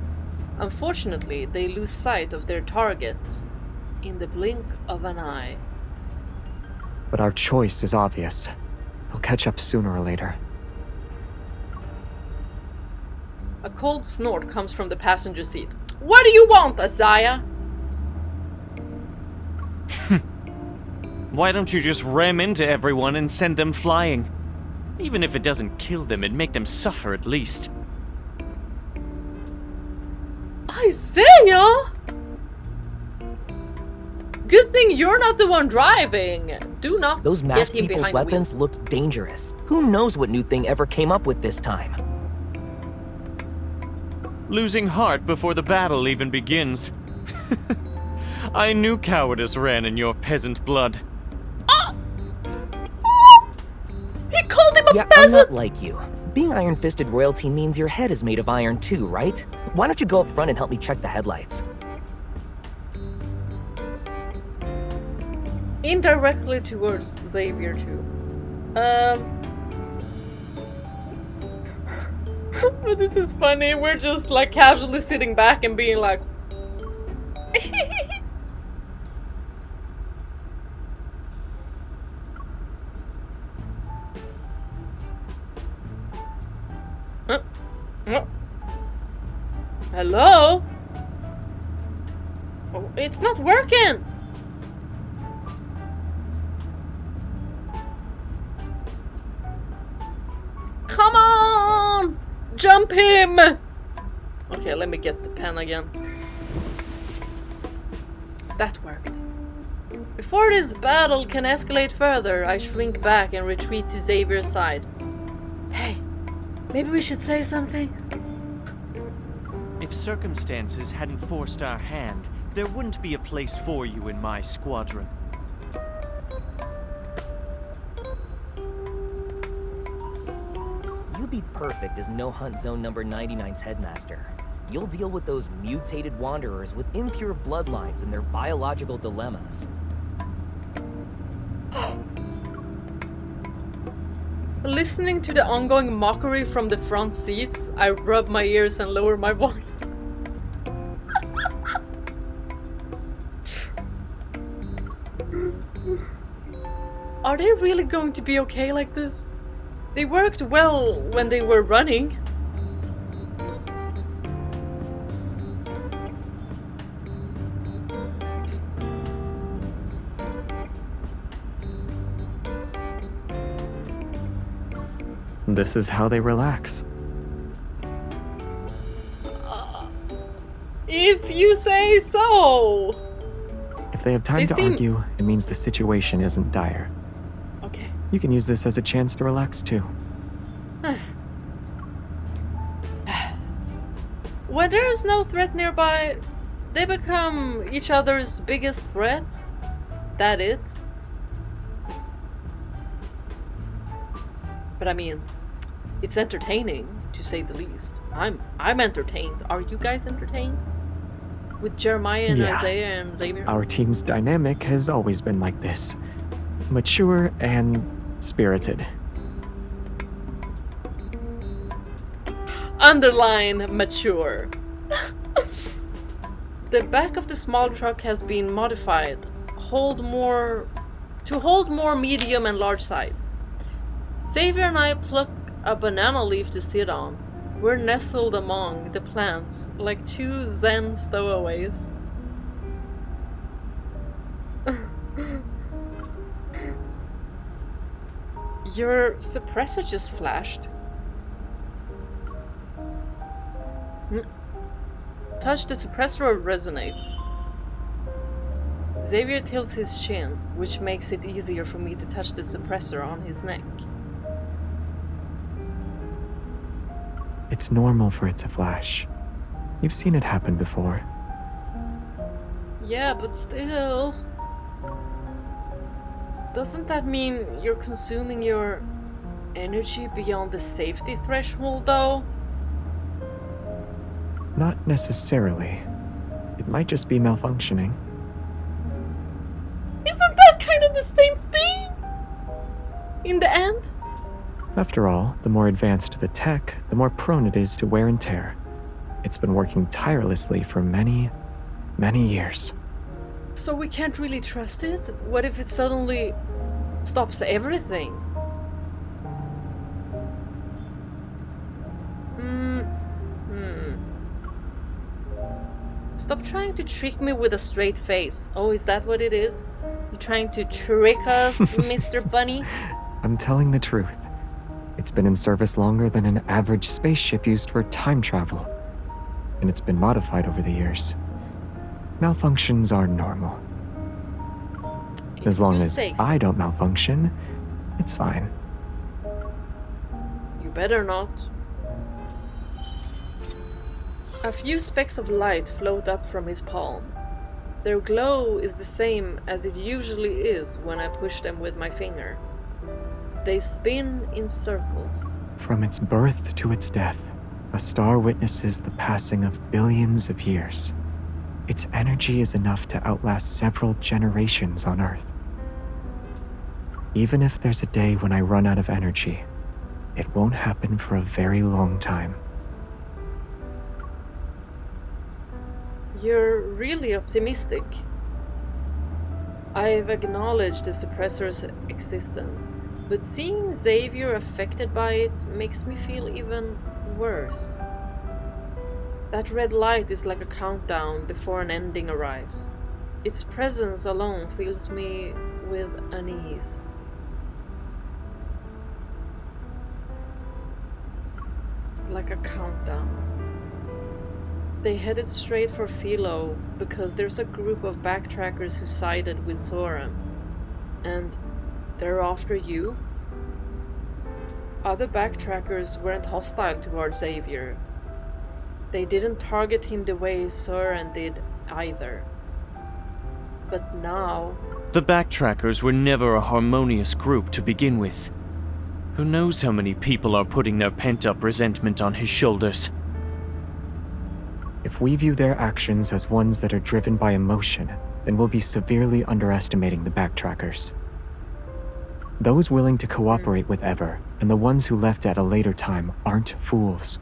Unfortunately, they lose sight of their target in the blink of an eye. But our choice is obvious. They'll catch up sooner or later. A cold snort comes from the passenger seat. What do you want, Isaiah? Why don't you just ram into everyone and send them flying? Even if it doesn't kill them, it'd make them suffer at least. Isaiah! Good thing you're not the one driving. Do not Those get masked him people's behind the weapons wheel. looked dangerous. Who knows what new thing ever came up with this time? Losing heart before the battle even begins. I knew cowardice ran in your peasant blood. He called him a Yeah, peasant! I'm not like you. Being iron-fisted royalty means your head is made of iron too, right? Why don't you go up front and help me check the headlights? Indirectly towards Xavier too. But this is funny. We're just like casually sitting back and being like Hello? Oh, it's not working! Come on! Jump him! Okay, let me get the pen again. That worked. Before this battle can escalate further, I shrink back and retreat to Xavier's side. Hey, maybe we should say something? If circumstances hadn't forced our hand, there wouldn't be a place for you in my squadron. You'd be perfect as No Hunt Zone number 99's headmaster. You'll deal with those mutated wanderers with impure bloodlines and their biological dilemmas. Listening to the ongoing mockery from the front seats, I rub my ears and lower my voice. Are they really going to be okay like this? They worked well when they were running. This is how they relax. If you say so. If they have time They to seem- argue, it means the situation isn't dire. Okay. You can use this as a chance to relax too. When there is no threat nearby, they become each other's biggest threat. That it. But I mean, it's entertaining to say the least. I'm entertained. Are you guys entertained? With Jeremiah and Yeah. Isaiah and Xavier? Our team's dynamic has always been like this. Mature and spirited. Underline mature. The back of the small truck has been modified to hold more medium and large size. Xavier and I pluck a banana leaf to sit on. We're nestled among the plants like two Zen stowaways. Your suppressor just flashed. Touch the suppressor or resonate. Xavier tilts his chin, which makes it easier for me to touch the suppressor on his neck. It's normal for it to flash. You've seen it happen before. Yeah, but still... Doesn't that mean you're consuming your energy beyond the safety threshold, though? Not necessarily. It might just be malfunctioning. Isn't that kind of the same thing? In the end? After all, the more advanced the tech, the more prone it is to wear and tear. It's been working tirelessly for many, many years. So we can't really trust it? What if it suddenly stops everything? Stop trying to trick me with a straight face. Oh, is that what it is? You're trying to trick us, Mr. Bunny? I'm telling the truth. It's been in service longer than an average spaceship used for time travel. And it's been modified over the years. Malfunctions are normal. As long as I don't malfunction, it's fine. You better not. A few specks of light float up from his palm. Their glow is the same as it usually is when I push them with my finger. They spin in circles. From its birth to its death, a star witnesses the passing of billions of years. Its energy is enough to outlast several generations on Earth. Even if there's a day when I run out of energy, it won't happen for a very long time. You're really optimistic. I've acknowledged the suppressor's existence, but seeing Xavier affected by it makes me feel even worse. That red light is like a countdown before an ending arrives. Its presence alone fills me with unease. Like a countdown. They headed straight for Philo because there's a group of backtrackers who sided with Soren. And they're after you? Other backtrackers weren't hostile towards Xavier. They didn't target him the way Soren did either. But now... The backtrackers were never a harmonious group to begin with. Who knows how many people are putting their pent-up resentment on his shoulders? If we view their actions as ones that are driven by emotion, then we'll be severely underestimating the backtrackers. Those willing to cooperate with Ever, and the ones who left at a later time, aren't fools.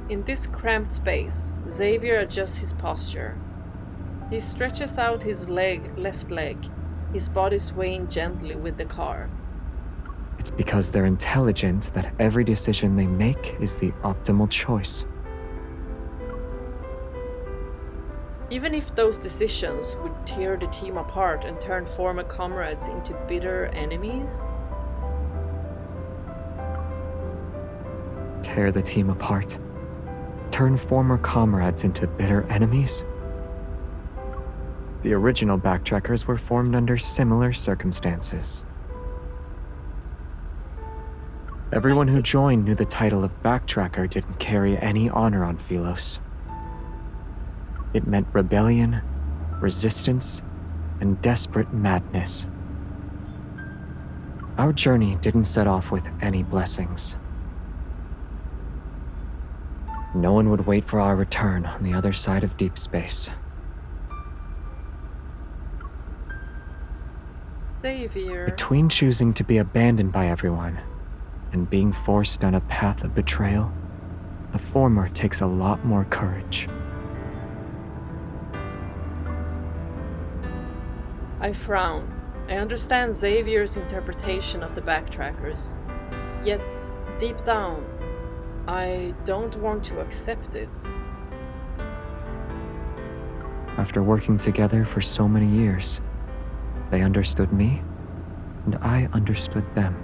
In this cramped space, Xavier adjusts his posture. He stretches out his left leg, his body swaying gently with the car. It's because they're intelligent that every decision they make is the optimal choice. Even if those decisions would tear the team apart and turn former comrades into bitter enemies? Tear the team apart? Turn former comrades into bitter enemies? The original backtrackers were formed under similar circumstances. Everyone who joined knew the title of backtracker didn't carry any honor on Philos. It meant rebellion, resistance, and desperate madness. Our journey didn't set off with any blessings. No one would wait for our return on the other side of deep space. Xavier. Between choosing to be abandoned by everyone and being forced down a path of betrayal, the former takes a lot more courage. I frown. I understand Xavier's interpretation of the backtrackers. Yet, deep down, I don't want to accept it. After working together for so many years, they understood me, and I understood them.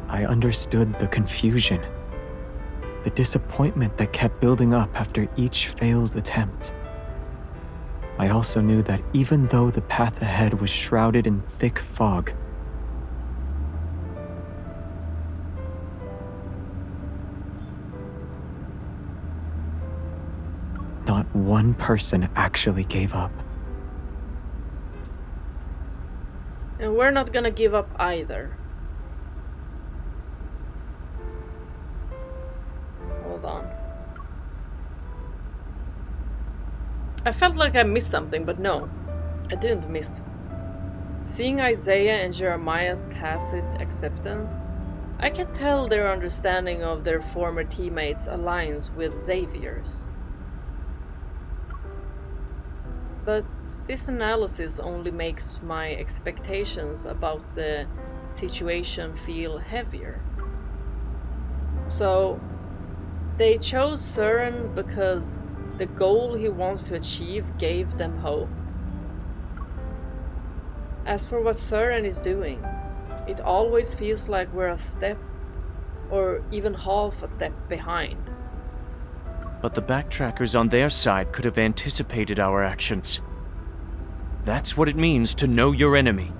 I understood the confusion, the disappointment that kept building up after each failed attempt. I also knew that even though the path ahead was shrouded in thick fog, not one person actually gave up. And we're not gonna give up either. Hold on. I felt like I missed something, but no, I didn't miss. Seeing Isaiah and Jeremiah's tacit acceptance, I can tell their understanding of their former teammates aligns with Xavier's. But this analysis only makes my expectations about the situation feel heavier. So, they chose Søren because the goal he wants to achieve gave them hope. As for what Søren is doing, it always feels like we're a step or even half a step behind. But the backtrackers on their side could have anticipated our actions. That's what it means to know your enemy.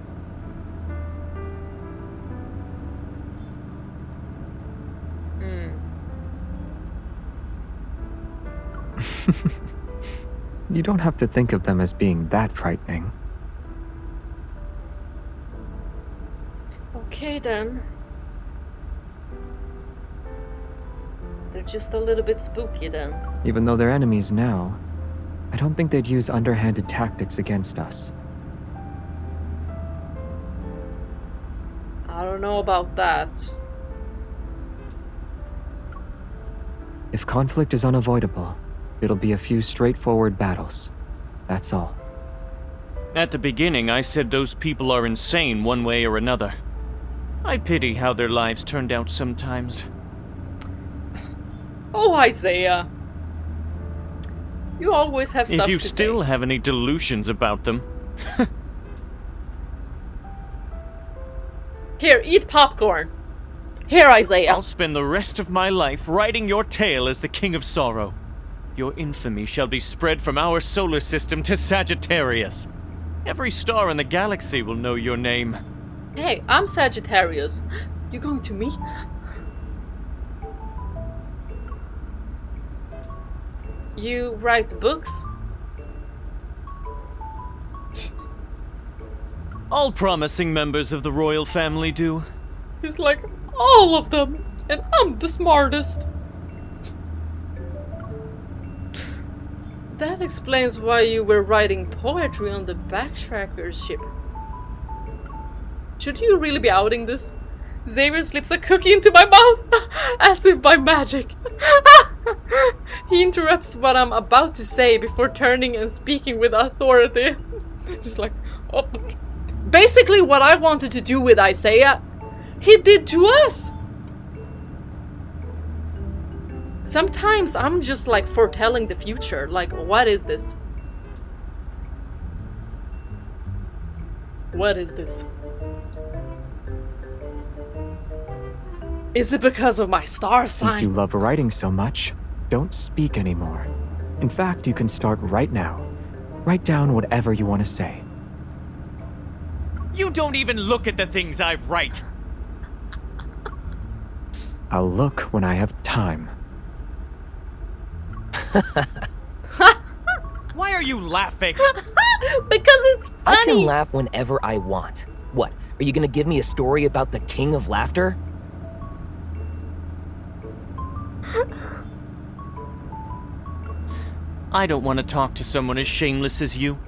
You don't have to think of them as being that frightening. Okay then. They're just a little bit spooky then. Even though they're enemies now, I don't think they'd use underhanded tactics against us. I don't know about that. If conflict is unavoidable, it'll be a few straightforward battles. That's all. At the beginning, I said those people are insane one way or another. I pity how their lives turned out sometimes. Oh, Isaiah. You always have stuff If you to still say. have any delusions about them. Here, eat popcorn. Here, Isaiah. I'll spend the rest of my life riding your tail as the King of Sorrow. Your infamy shall be spread from our solar system to Sagittarius. Every star in the galaxy will know your name. Hey, I'm Sagittarius. You going to me? You write books? All promising members of the royal family do. He's like, all of them, and I'm the smartest. That explains why you were writing poetry on the backtrackers ship. Should you really be outing this? Xavier slips a cookie into my mouth, as if by magic. He interrupts what I'm about to say before turning and speaking with authority. He's like, oh. Basically what I wanted to do with Isaiah, he did to us! Sometimes I'm just like foretelling the future, like what is this? What is this? Is it because of my star sign? Since you love writing so much, don't speak anymore. In fact, you can start right now. Write down whatever you want to say. You don't even look at the things I write. I'll look when I have time. Why are you laughing? Because it's funny. I can laugh whenever I want. What, are you gonna give me a story about the King of Laughter? I don't want to talk to someone as shameless as you.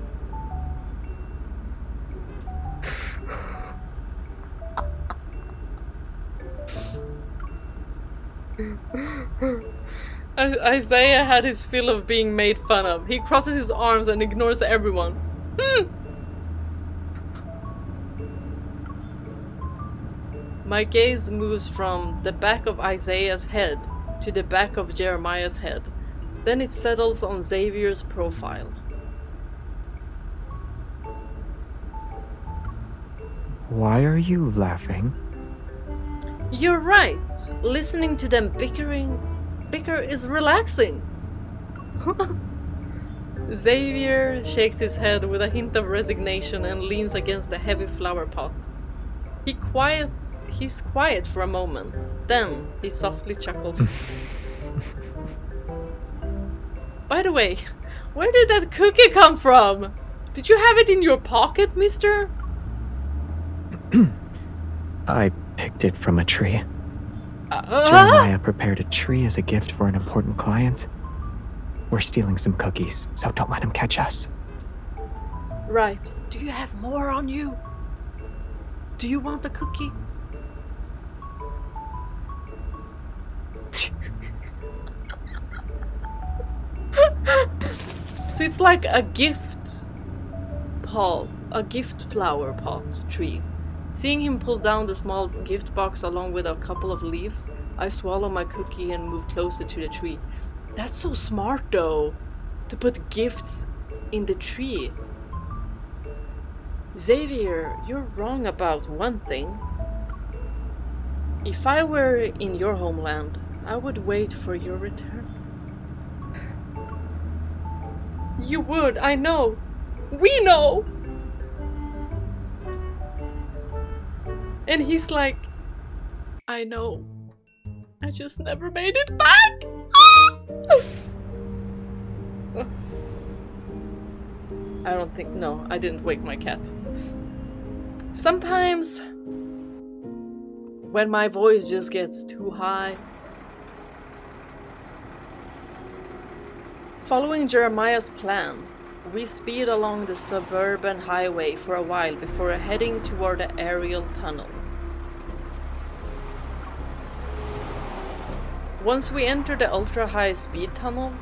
Isaiah had his fill of being made fun of. He crosses his arms and ignores everyone. My gaze moves from the back of Isaiah's head to the back of Jeremiah's head. Then it settles on Xavier's profile. Why are you laughing? You're right. Listening to them bicker is relaxing. Xavier shakes his head with a hint of resignation and leans against the heavy flower pot. He's quiet for a moment. Then he softly chuckles. By the way, where did that cookie come from? Did you have it in your pocket, mister? I picked it from a tree. Jeremiah prepared a tree as a gift for an important client. We're stealing some cookies, so don't let him catch us. Right. Do you have more on you? Do you want a cookie? So it's like a gift pot, a gift flower pot tree. Seeing him pull down the small gift box along with a couple of leaves, I swallow my cookie and move closer to the tree. That's so smart though, to put gifts in the tree. Xavier, you're wrong about one thing. If I were in your homeland, I would wait for your return. You would, I know. We know! And he's like, I know. I just never made it back! I don't think, no, I didn't wake my cat. Sometimes, when my voice just gets too high. Following Jeremiah's plan, we speed along the suburban highway for a while before heading toward the aerial tunnel. Once we enter the ultra-high speed tunnel,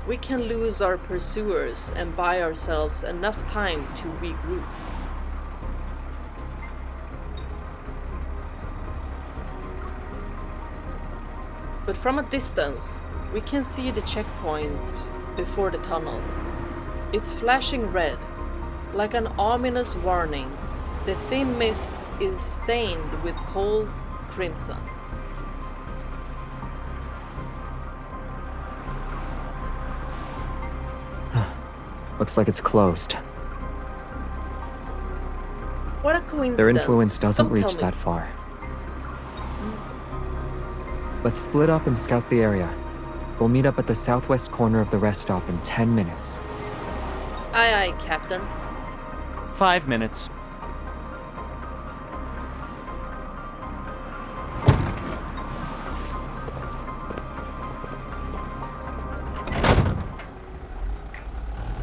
we can lose our pursuers and buy ourselves enough time to regroup. But from a distance, we can see the checkpoint before the tunnel. It's flashing red, like an ominous warning. The thin mist is stained with cold crimson. Looks like it's closed. What a coincidence. Their influence doesn't Don't tell reach me. that far. Let's split up and scout the area. We'll meet up at the southwest corner of the rest stop in 10 minutes. Aye aye, Captain. 5 minutes.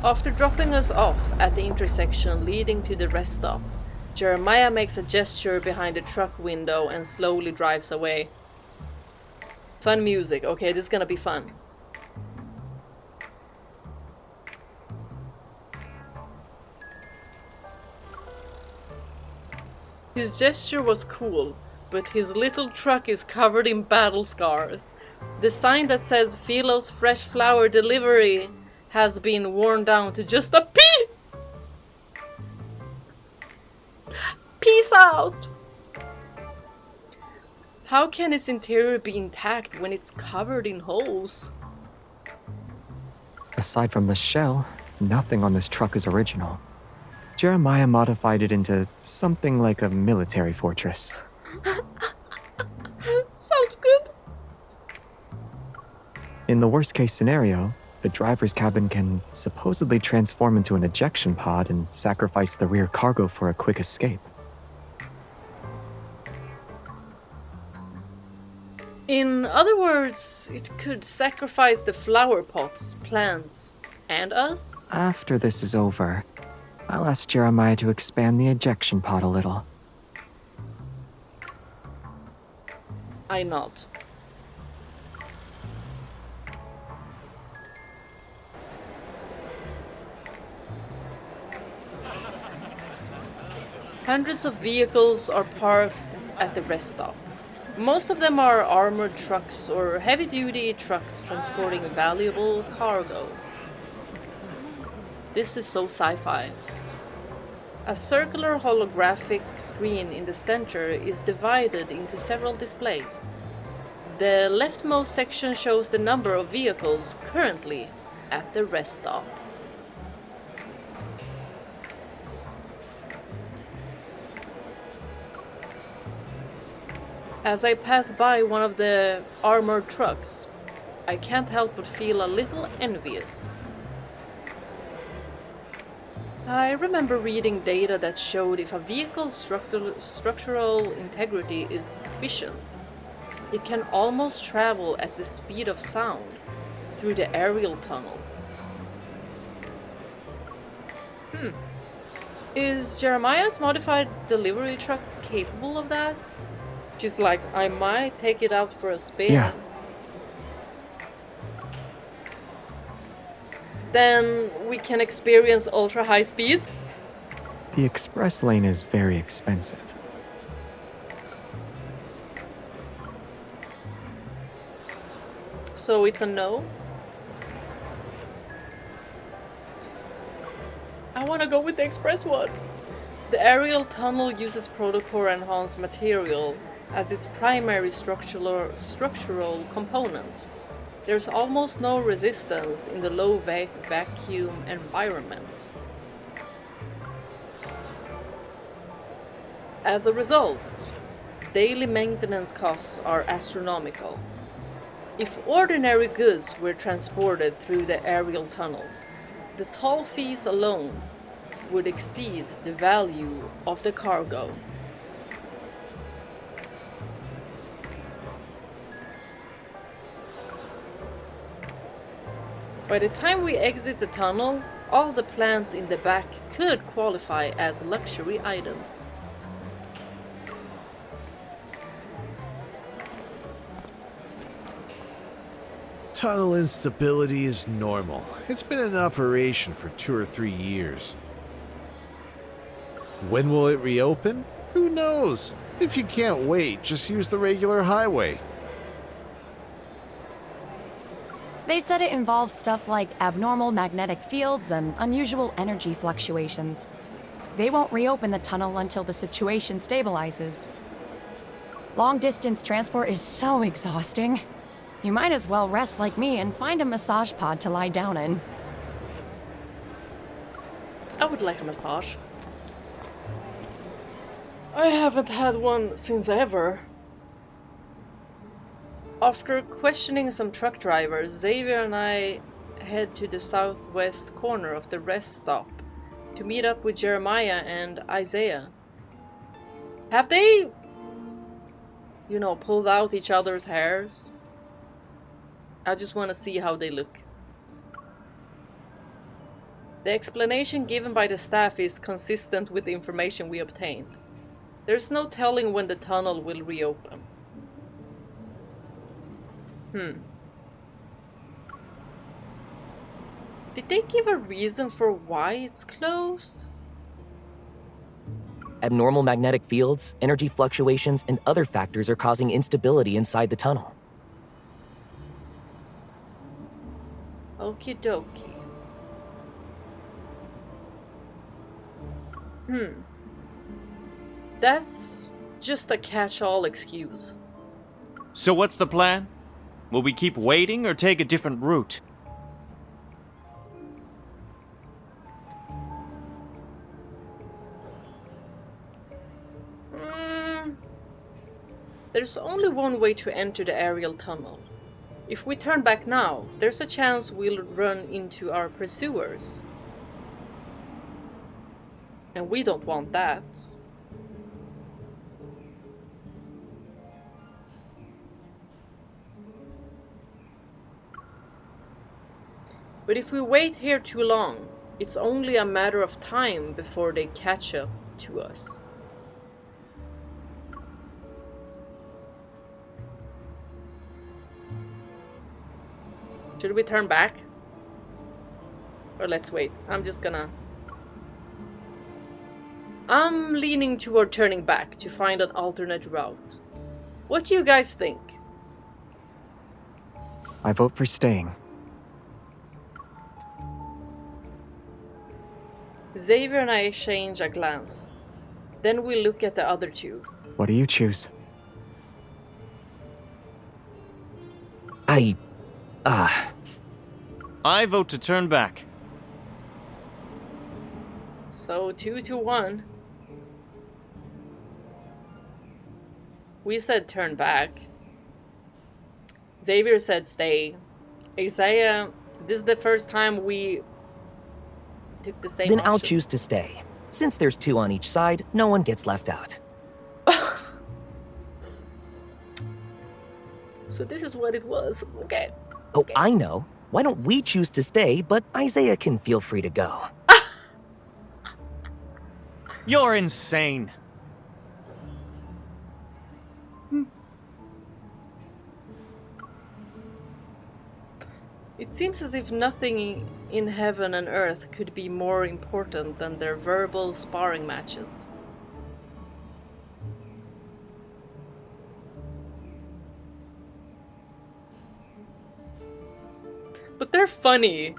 After dropping us off at the intersection leading to the rest stop, Jeremiah makes a gesture behind the truck window and slowly drives away. Fun music. Okay, this is gonna be fun. His gesture was cool, but his little truck is covered in battle scars. The sign that says Philo's Fresh Flower Delivery has been worn down to just a P! Peace out! How can its interior be intact when it's covered in holes? Aside from the shell, nothing on this truck is original. Jeremiah modified it into something like a military fortress. Sounds good. In the worst case scenario, the driver's cabin can supposedly transform into an ejection pod and sacrifice the rear cargo for a quick escape. In other words, it could sacrifice the flower pots, plants, and us? After this is over, I'll ask Jeremiah to expand the ejection pod a little. I nod. Hundreds of vehicles are parked at the rest stop. Most of them are armored trucks or heavy-duty trucks transporting valuable cargo. This is so sci-fi. A circular holographic screen in the center is divided into several displays. The leftmost section shows the number of vehicles currently at the rest stop. As I pass by one of the armored trucks, I can't help but feel a little envious. I remember reading data that showed if a vehicle's structural integrity is sufficient, it can almost travel at the speed of sound through the aerial tunnel. Is Jeremiah's modified delivery truck capable of that? She's like, I might take it out for a spin. Yeah. Then we can experience ultra high speeds? The express lane is very expensive. So it's a no? I want to go with the express one. The aerial tunnel uses protocore enhanced material as its primary structural component. There's almost no resistance in the low vacuum environment. As a result, daily maintenance costs are astronomical. If ordinary goods were transported through the aerial tunnel, the toll fees alone would exceed the value of the cargo. By the time we exit the tunnel, all the plants in the back could qualify as luxury items. Tunnel instability is normal. It's been in operation for 2 or 3 years. When will it reopen? Who knows? If you can't wait, just use the regular highway. They said it involves stuff like abnormal magnetic fields and unusual energy fluctuations. They won't reopen the tunnel until the situation stabilizes. Long-distance transport is so exhausting. You might as well rest like me and find a massage pod to lie down in. I would like a massage. I haven't had one since ever. After questioning some truck drivers, Xavier and I head to the southwest corner of the rest stop to meet up with Jeremiah and Isaiah. Have they, pulled out each other's hairs? I just want to see how they look. The explanation given by the staff is consistent with the information we obtained. There's no telling when the tunnel will reopen. Did they give a reason for why it's closed? Abnormal magnetic fields, energy fluctuations, and other factors are causing instability inside the tunnel. Okie dokie. That's just a catch-all excuse. So what's the plan? Will we keep waiting or take a different route? There's only one way to enter the aerial tunnel. If we turn back now, there's a chance we'll run into our pursuers. And we don't want that. But if we wait here too long, it's only a matter of time before they catch up to us. Should we turn back? Or let's wait. I'm just gonna... I'm leaning toward turning back to find an alternate route. What do you guys think? I vote for staying. Xavier and I exchange a glance. Then we look at the other two. What do you choose? I vote to turn back. So 2-1. We said turn back. Xavier said stay. Isaiah, this is the first time we took the same Then option. I'll choose to stay. Since there's 2 on each side, no one gets left out. So this is what it was. Okay. Oh, I know. Why don't we choose to stay, but Isaiah can feel free to go. You're insane. It seems as if nothing in heaven and earth could be more important than their verbal sparring matches. But they're funny.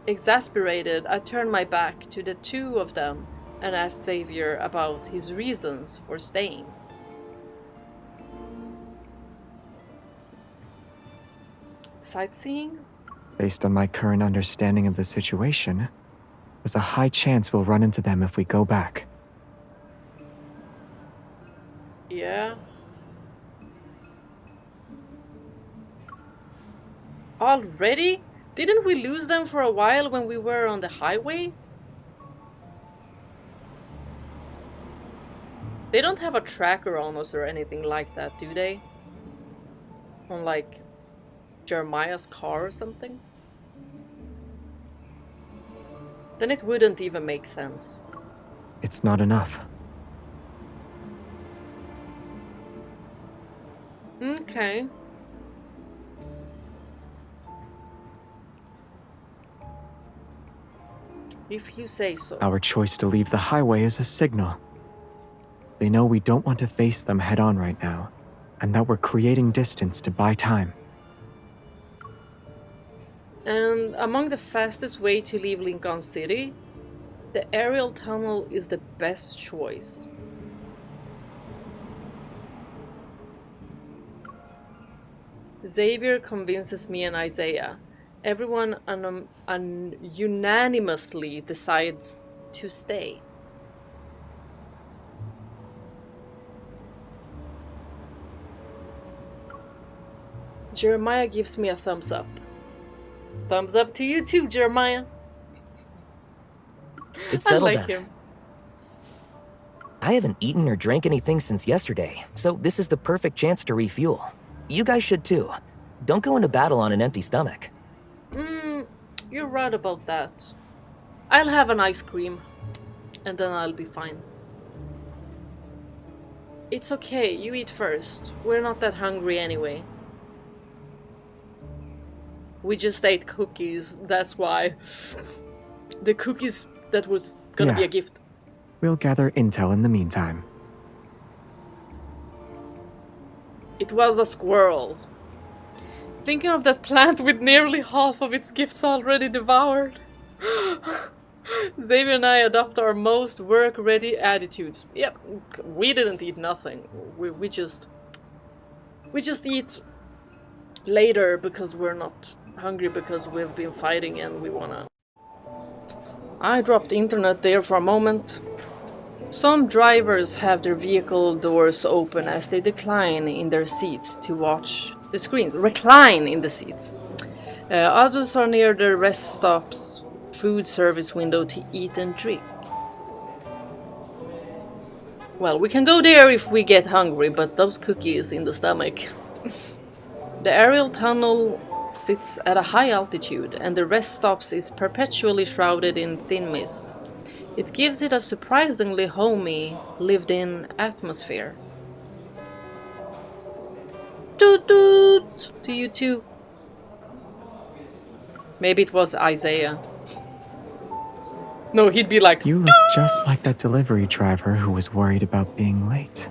Exasperated, I turn my back to the two of them and ask Xavier about his reasons for staying. Sightseeing? Based on my current understanding of the situation, there's a high chance we'll run into them if we go back. Yeah. Already? Didn't we lose them for a while when we were on the highway? They don't have a tracker on us or anything like that, do they? On like Jeremiah's car or something? Then it wouldn't even make sense. It's not enough. Okay. If you say so. Our choice to leave the highway is a signal. They know we don't want to face them head-on right now, and that we're creating distance to buy time. And among the fastest way to leave Lincoln City, the aerial tunnel is the best choice. Xavier convinces me and Isaiah. Everyone unanimously decides to stay. Jeremiah gives me a thumbs up. Thumbs up to you too, Jeremiah. It's I settled like then. him. I haven't eaten or drank anything since yesterday, so this is the perfect chance to refuel. You guys should too. Don't go into battle on an empty stomach. You're right about that. I'll have an ice cream, and then I'll be fine. It's okay, you eat first. We're not that hungry anyway. We just ate cookies, that's why. The cookies that was gonna be Yeah. a gift. We'll gather intel in the meantime. It was a squirrel. Thinking of that plant with nearly half of its gifts already devoured. Xavier and I adopt our most work-ready attitudes. Yep, we didn't eat nothing. We just eat later because we're not hungry because we've been fighting and we wanna. I dropped internet there for a moment. Some drivers have their vehicle doors open as they decline in their seats to watch the screens. Recline in the seats. Others are near the rest stops food service window to eat and drink. Well, we can go there if we get hungry, but those cookies in the stomach. The aerial tunnel sits at a high altitude, and the rest stops is perpetually shrouded in thin mist. It gives it a surprisingly homey, lived-in atmosphere. Toot toot to you too. Maybe it was Isaiah. No, he'd be like, You look just like that delivery driver who was worried about being late.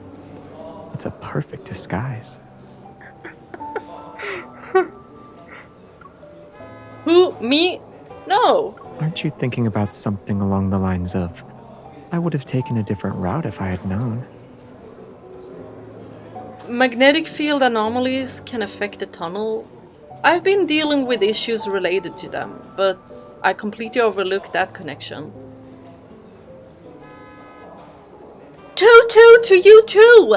It's a perfect disguise. who? Me? No. Aren't you thinking about something along the lines of, I would have taken a different route if I had known? Magnetic field anomalies can affect the tunnel. I've been dealing with issues related to them, but I completely overlooked that connection. Toot toot to you too!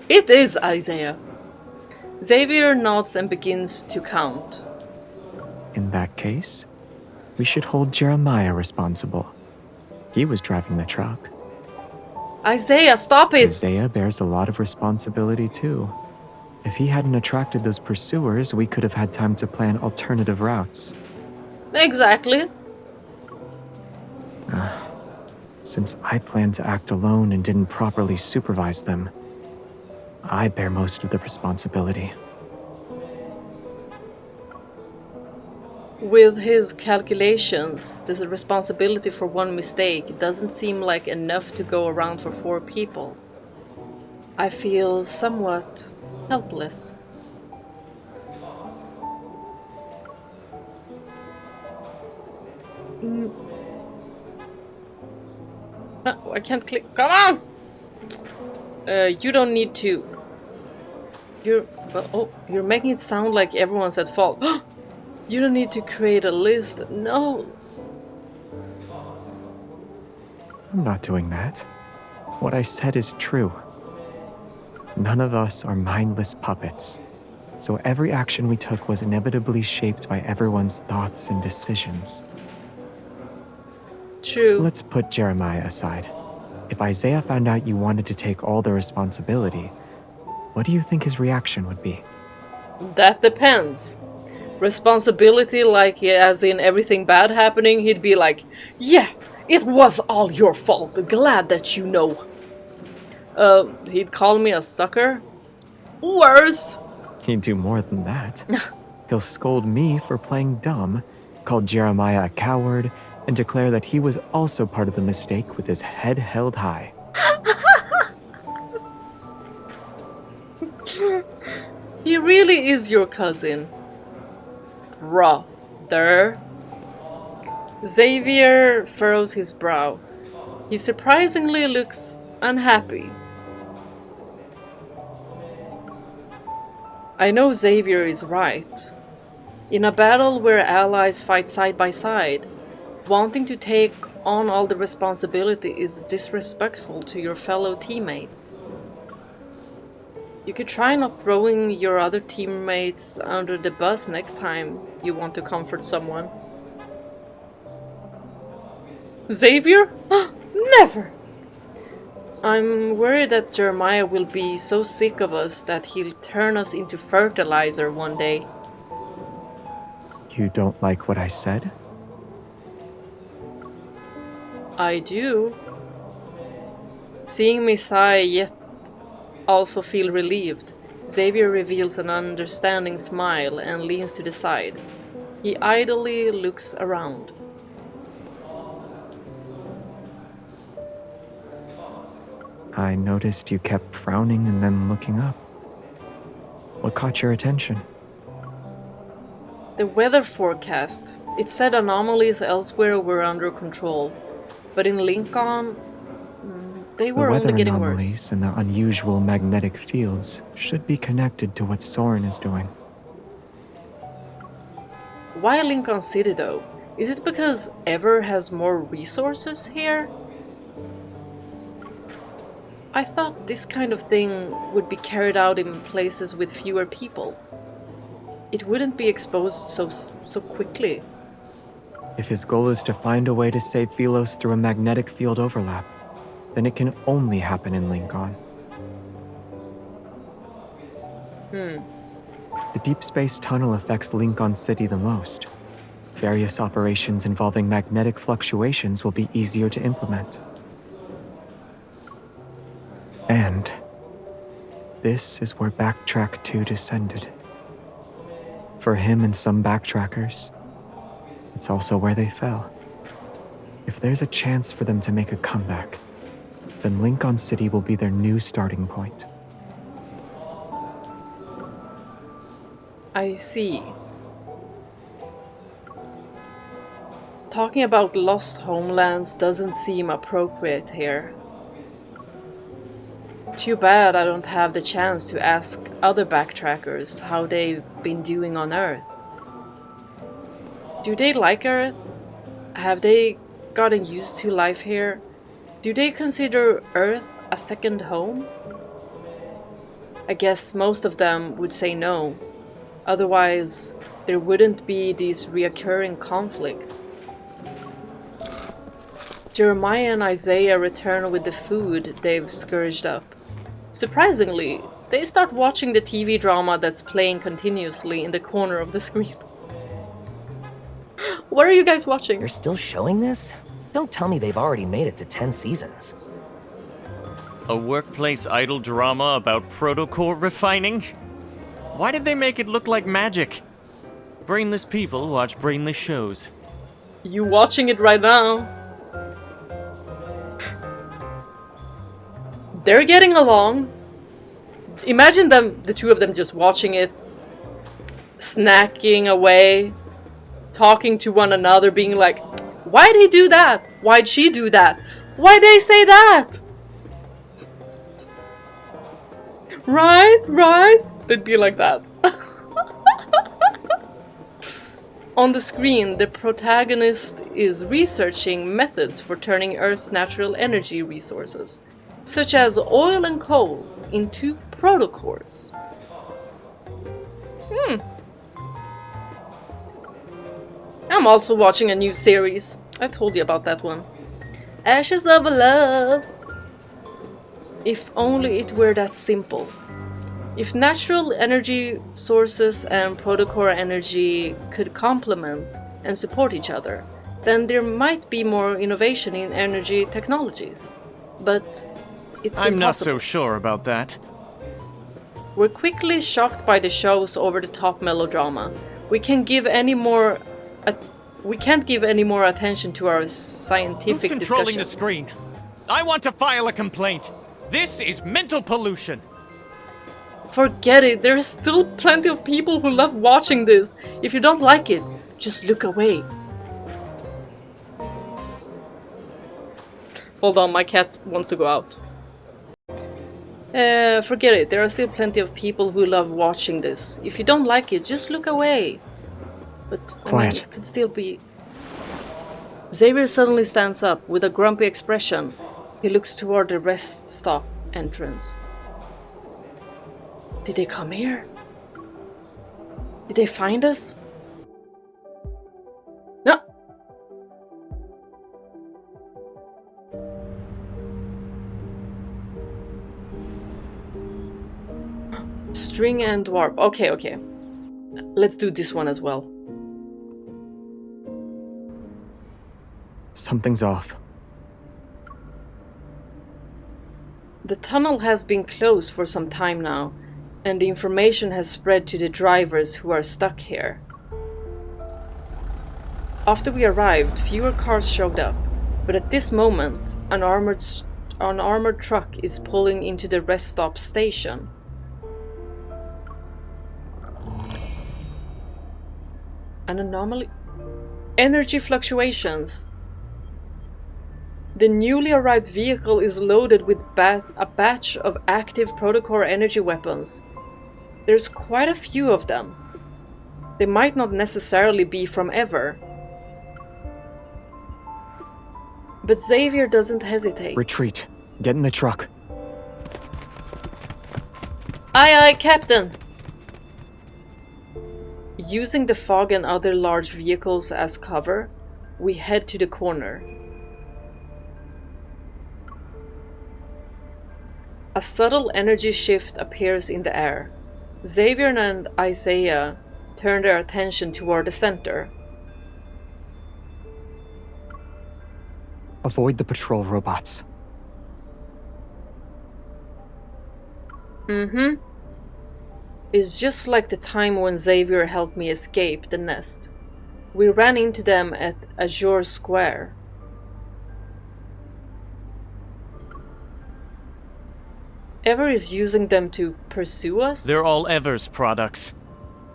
It is Isaiah. Xavier nods and begins to count. In that case, we should hold Jeremiah responsible. He was driving the truck. Isaiah, stop it! Isaiah bears a lot of responsibility too. If he hadn't attracted those pursuers, we could have had time to plan alternative routes. Exactly. Since I planned to act alone and didn't properly supervise them, I bear most of the responsibility. With his calculations, this responsibility for one mistake doesn't seem like enough to go around for 4 people. I feel somewhat helpless. I can't click. Come on! You don't need to. You're making it sound like everyone's at fault. You don't need to create a list. No. I'm not doing that. What I said is true. None of us are mindless puppets, so every action we took was inevitably shaped by everyone's thoughts and decisions. True. Let's put Jeremiah aside. If Isaiah found out you wanted to take all the responsibility, what do you think his reaction would be? That depends. Responsibility, like as in everything bad happening, he'd be like, yeah, it was all your fault. Glad that you know. He'd call me a sucker. Worse. He'd do more than that. He'll scold me for playing dumb, call Jeremiah a coward, and declare that he was also part of the mistake with his head held high. He really is your cousin. Brother. Xavier furrows his brow. He surprisingly looks unhappy. I know Xavier is right. In a battle where allies fight side by side, wanting to take on all the responsibility is disrespectful to your fellow teammates. You could try not throwing your other teammates under the bus next time you want to comfort someone. Xavier? Never! I'm worried that Jeremiah will be so sick of us that he'll turn us into fertilizer one day. You don't like what I said? I do. Seeing me sigh yet also feel relieved, Xavier reveals an understanding smile and leans to the side. He idly looks around. I noticed you kept frowning and then looking up. What caught your attention? The weather forecast. It said anomalies elsewhere were under control, but in Lincoln, they were only getting worse. The weather anomalies and the unusual magnetic fields should be connected to what Soren is doing. Why Lincoln City though? Is it because Ever has more resources here? I thought this kind of thing would be carried out in places with fewer people. It wouldn't be exposed so quickly. If his goal is to find a way to save Philos through a magnetic field overlap, then it can only happen in Lincoln. The deep space tunnel affects Lincoln City the most. Various operations involving magnetic fluctuations will be easier to implement. And this is where Backtrack 2 descended. For him and some backtrackers, it's also where they fell. If there's a chance for them to make a comeback, then Lincoln City will be their new starting point. I see. Talking about lost homelands doesn't seem appropriate here. Too bad I don't have the chance to ask other backtrackers how they've been doing on Earth. Do they like Earth? Have they gotten used to life here? Do they consider Earth a second home? I guess most of them would say no. Otherwise, there wouldn't be these reoccurring conflicts. Jeremiah and Isaiah return with the food they've scourged up. Surprisingly, they start watching the TV drama that's playing continuously in the corner of the screen. What are you guys watching? You're still showing this? Don't tell me they've already made it to 10 seasons. A workplace idol drama about protocol refining? Why did they make it look like magic? Brainless people watch brainless shows. You watching it right now? They're getting along. Imagine them, the two of them just watching it, snacking away, talking to one another, being like, why'd he do that? Why'd she do that? Why'd they say that? Right? They'd be like that. On the screen, the protagonist is researching methods for turning Earth's natural energy resources, such as oil and coal, into protocores. I'm also watching a new series. I told you about that one. Ashes of Love. If only it were that simple. If natural energy sources and protocore energy could complement and support each other, then there might be more innovation in energy technologies. But it's I'm impossible. not so sure about that. We're quickly shocked by the show's over-the-top melodrama. We can't give any more attention to our scientific Who's controlling discussion. the screen? I want to file a complaint. This is mental pollution. Forget it, there's still plenty of people who love watching this. If you don't like it, just look away. Hold on, my cat wants to go out. Forget it, there are still plenty of people who love watching this. If you don't like it, just look away. But, I mean, it could still be... Xavier suddenly stands up with a grumpy expression. He looks toward the rest stop entrance. Did they come here? Did they find us? No! String and warp. Okay. Let's do this one as well. Something's off. The tunnel has been closed for some time now, and the information has spread to the drivers who are stuck here. After we arrived, fewer cars showed up, but at this moment, an armored truck is pulling into the rest stop station. An anomaly? Energy fluctuations. The newly arrived vehicle is loaded with a batch of active protocore energy weapons. There's quite a few of them. They might not necessarily be from Ever. But Xavier doesn't hesitate. Retreat. Get in the truck. Aye, Captain! Using the fog and other large vehicles as cover, we head to the corner. A subtle energy shift appears in the air. Xavier and Isaiah turn their attention toward the center. Avoid the patrol robots. is just like the time when Xavier helped me escape the nest. We ran into them at Azure Square. Ever is using them to pursue us? They're all Ever's products.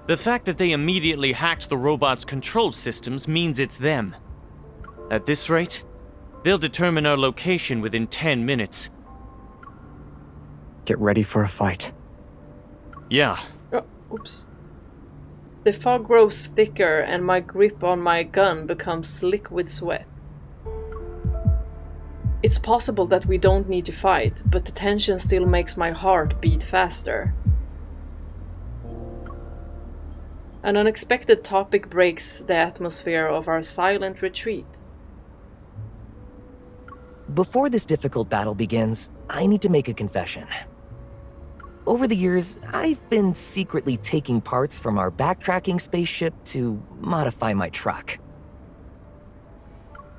The fact that they immediately hacked the robot's control systems means it's them. At this rate, they'll determine our location within 10 minutes. Get ready for a fight. Yeah. Oh, oops. The fog grows thicker and my grip on my gun becomes slick with sweat. It's possible that we don't need to fight, but the tension still makes my heart beat faster. An unexpected topic breaks the atmosphere of our silent retreat. Before this difficult battle begins, I need to make a confession. Over the years, I've been secretly taking parts from our backtracking spaceship to modify my truck.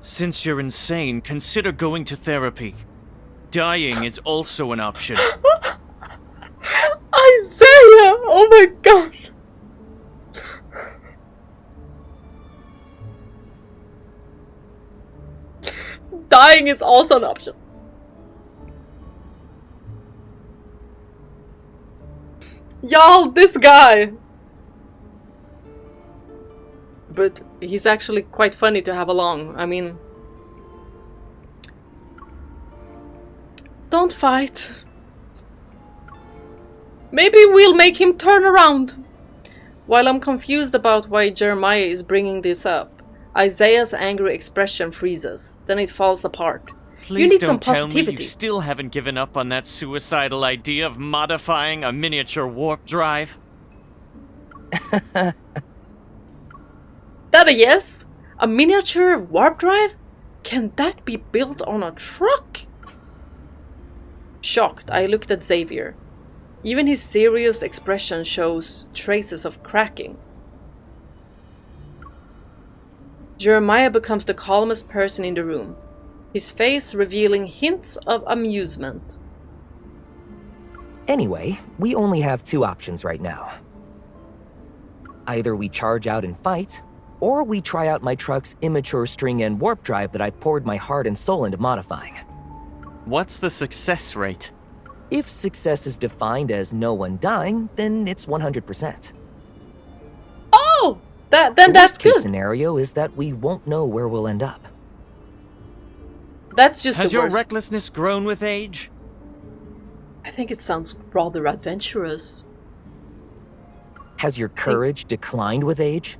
Since you're insane, consider going to therapy. Dying is also an option. Isaiah! Oh my god! Dying is also an option. Y'all, this guy! But he's actually quite funny to have along. I mean... Don't fight. Maybe we'll make him turn around. While I'm confused about why Jeremiah is bringing this up, Isaiah's angry expression freezes. Then it falls apart. Please you need don't some tell positivity. me you still haven't given up on that suicidal idea of modifying a miniature warp drive? That a yes? A miniature warp drive? Can that be built on a truck? Shocked, I looked at Xavier. Even his serious expression shows traces of cracking. Jeremiah becomes the calmest person in the room, his face revealing hints of amusement. Anyway, we only have two options right now. Either we charge out and fight, or we try out my truck's immature string and warp drive that I've poured my heart and soul into modifying. What's the success rate? If success is defined as no one dying, then it's 100%. Oh! Then the that's good. worst-case scenario is that we won't know where we'll end up. That's just Has the your worst. recklessness grown with age? I think it sounds rather adventurous. Has your courage declined with age?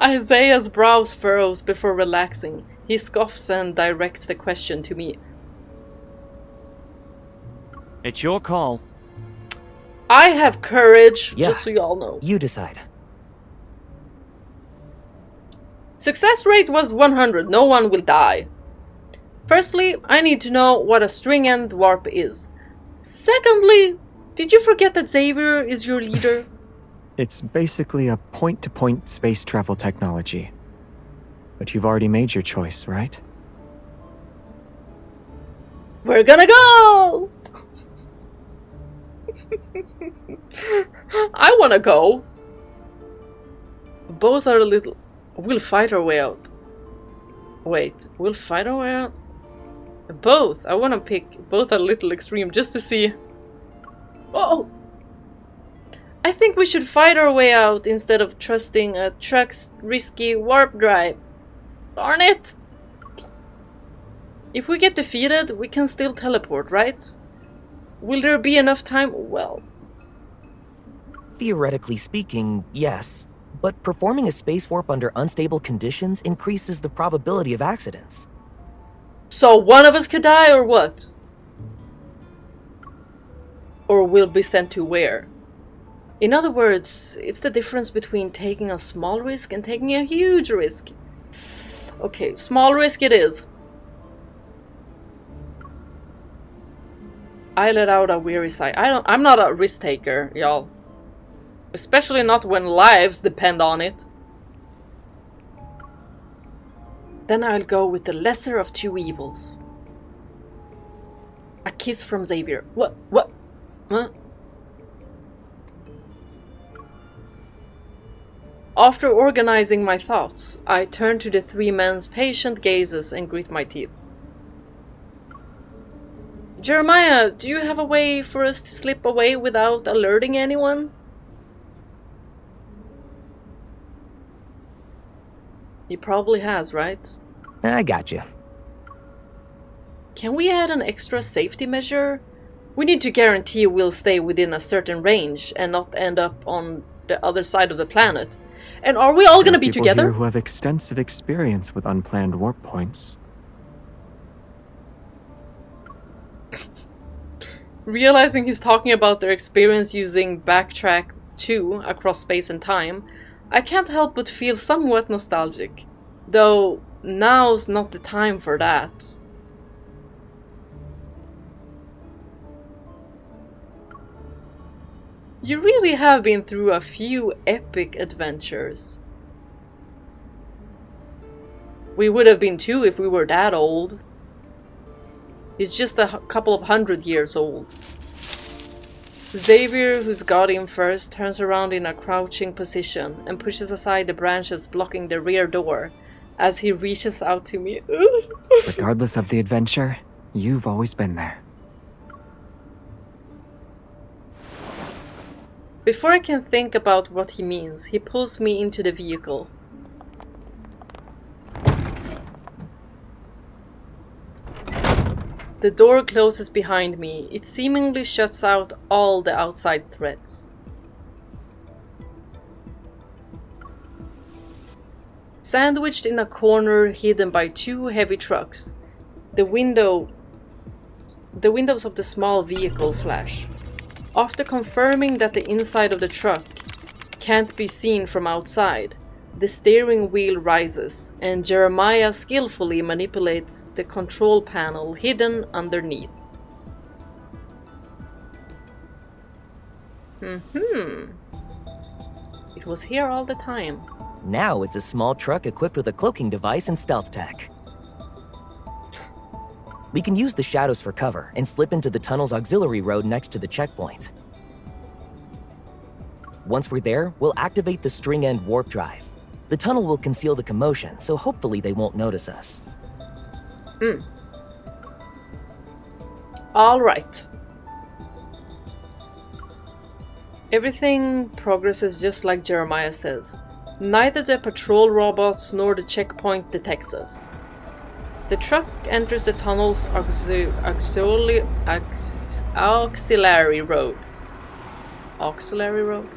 Isaiah's brows furrows before relaxing. He scoffs and directs the question to me. It's your call. I have courage, Yeah, just so y'all know. You decide. Success rate was 100, no one will die. Firstly, I need to know what a string end warp is. Secondly, did you forget that Xavier is your leader? It's basically a point-to-point space travel technology. But you've already made your choice, right? We're gonna go! I wanna go. Both are a little... We'll fight our way out. Wait, we'll fight our way out? Both. I wanna pick... Both are a little extreme just to see... Oh! I think we should fight our way out instead of trusting a truck's risky warp drive. Darn it! If we get defeated, we can still teleport, right? Will there be enough time? Well... Theoretically speaking, yes. But performing a space warp under unstable conditions increases the probability of accidents. So one of us could die, or what? Or we'll be sent to where? In other words, it's the difference between taking a small risk and taking a huge risk. Okay, small risk it is. I let out a weary sigh. I'm not a risk taker, y'all. Especially not when lives depend on it. Then I'll go with the lesser of two evils. A kiss from Xavier. What? What? Huh? After organizing my thoughts, I turn to the three men's patient gazes and grit my teeth. Jeremiah, do you have a way for us to slip away without alerting anyone? He probably has, right? I got you. Can we add an extra safety measure? We need to guarantee we'll stay within a certain range and not end up on the other side of the planet. And are we all gonna be People together? here who have extensive experience with unplanned warp points. Realizing he's talking about their experience using Backtrack 2 across space and time, I can't help but feel somewhat nostalgic. Though, now's not the time for that. You really have been through a few epic adventures. We would have been too if we were that old. He's just a couple of 100 years old. Xavier, who's got him first, turns around in a crouching position and pushes aside the branches blocking the rear door as he reaches out to me. Regardless of the adventure, you've always been there. Before I can think about what he means, he pulls me into the vehicle. The door closes behind me. It seemingly shuts out all the outside threats. Sandwiched in a corner hidden by two heavy trucks, the windows of the small vehicle flash. After confirming that the inside of the truck can't be seen from outside, the steering wheel rises and Jeremiah skillfully manipulates the control panel hidden underneath. It was here all the time. Now it's a small truck equipped with a cloaking device and stealth tech. We can use the shadows for cover and slip into the tunnel's auxiliary road next to the checkpoint. Once we're there, we'll activate the string-end warp drive. The tunnel will conceal the commotion, so hopefully they won't notice us. All right. Everything progresses just like Jeremiah says. Neither the patrol robots nor the checkpoint detects us. The truck enters the tunnel's auxiliary road. Auxiliary road?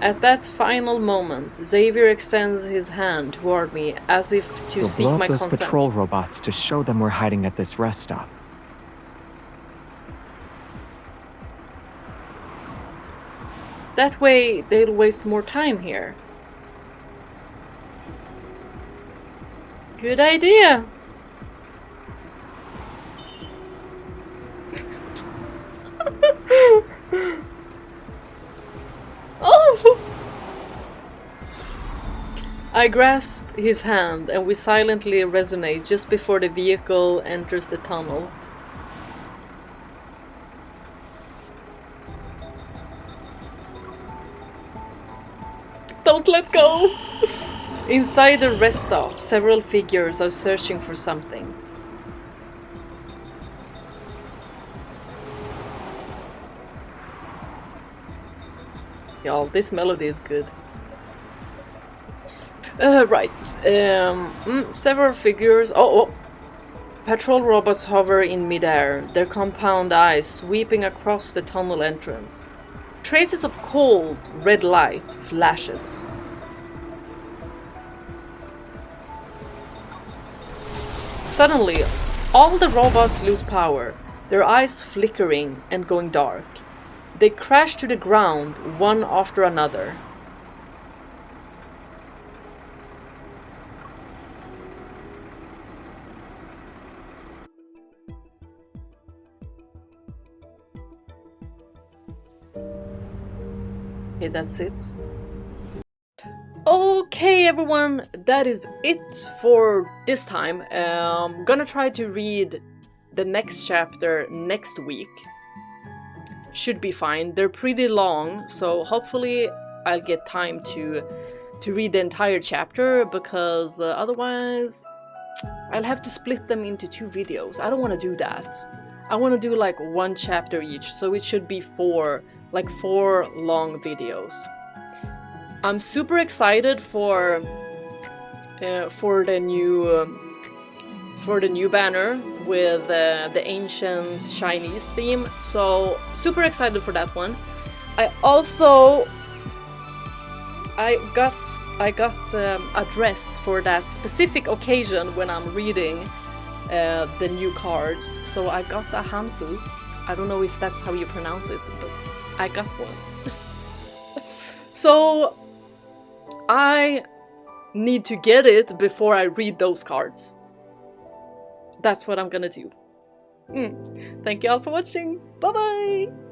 At that final moment, Xavier extends his hand toward me as if to We'll seek blow up my those consent. patrol robots to show them we're hiding at this rest stop. That way, they'll waste more time here. Good idea! Oh! I grasp his hand and we silently resonate just before the vehicle enters the tunnel. Don't let go! Inside the rest stop, several figures are searching for something. Y'all, this melody is good. Right. Several figures. Oh! Patrol robots hover in midair, their compound eyes sweeping across the tunnel entrance. Traces of cold, red light flashes. Suddenly, all the robots lose power, their eyes flickering and going dark. They crash to the ground, one after another. Okay, that's it. Okay, everyone, that is it for this time. I'm gonna try to read the next chapter next week. Should be fine. They're pretty long, so hopefully I'll get time to read the entire chapter, because otherwise I'll have to split them into 2 videos. I don't want to do that. I want to do like 1 chapter each, so it should be 4 long videos. I'm super excited for the new banner with the ancient Chinese theme. So super excited for that one. I got a dress for that specific occasion when I'm reading the new cards. So I got a handful. I don't know if that's how you pronounce it, but I got one. So I need to get it before I read those cards. That's what I'm gonna do. Thank you all for watching. Bye bye!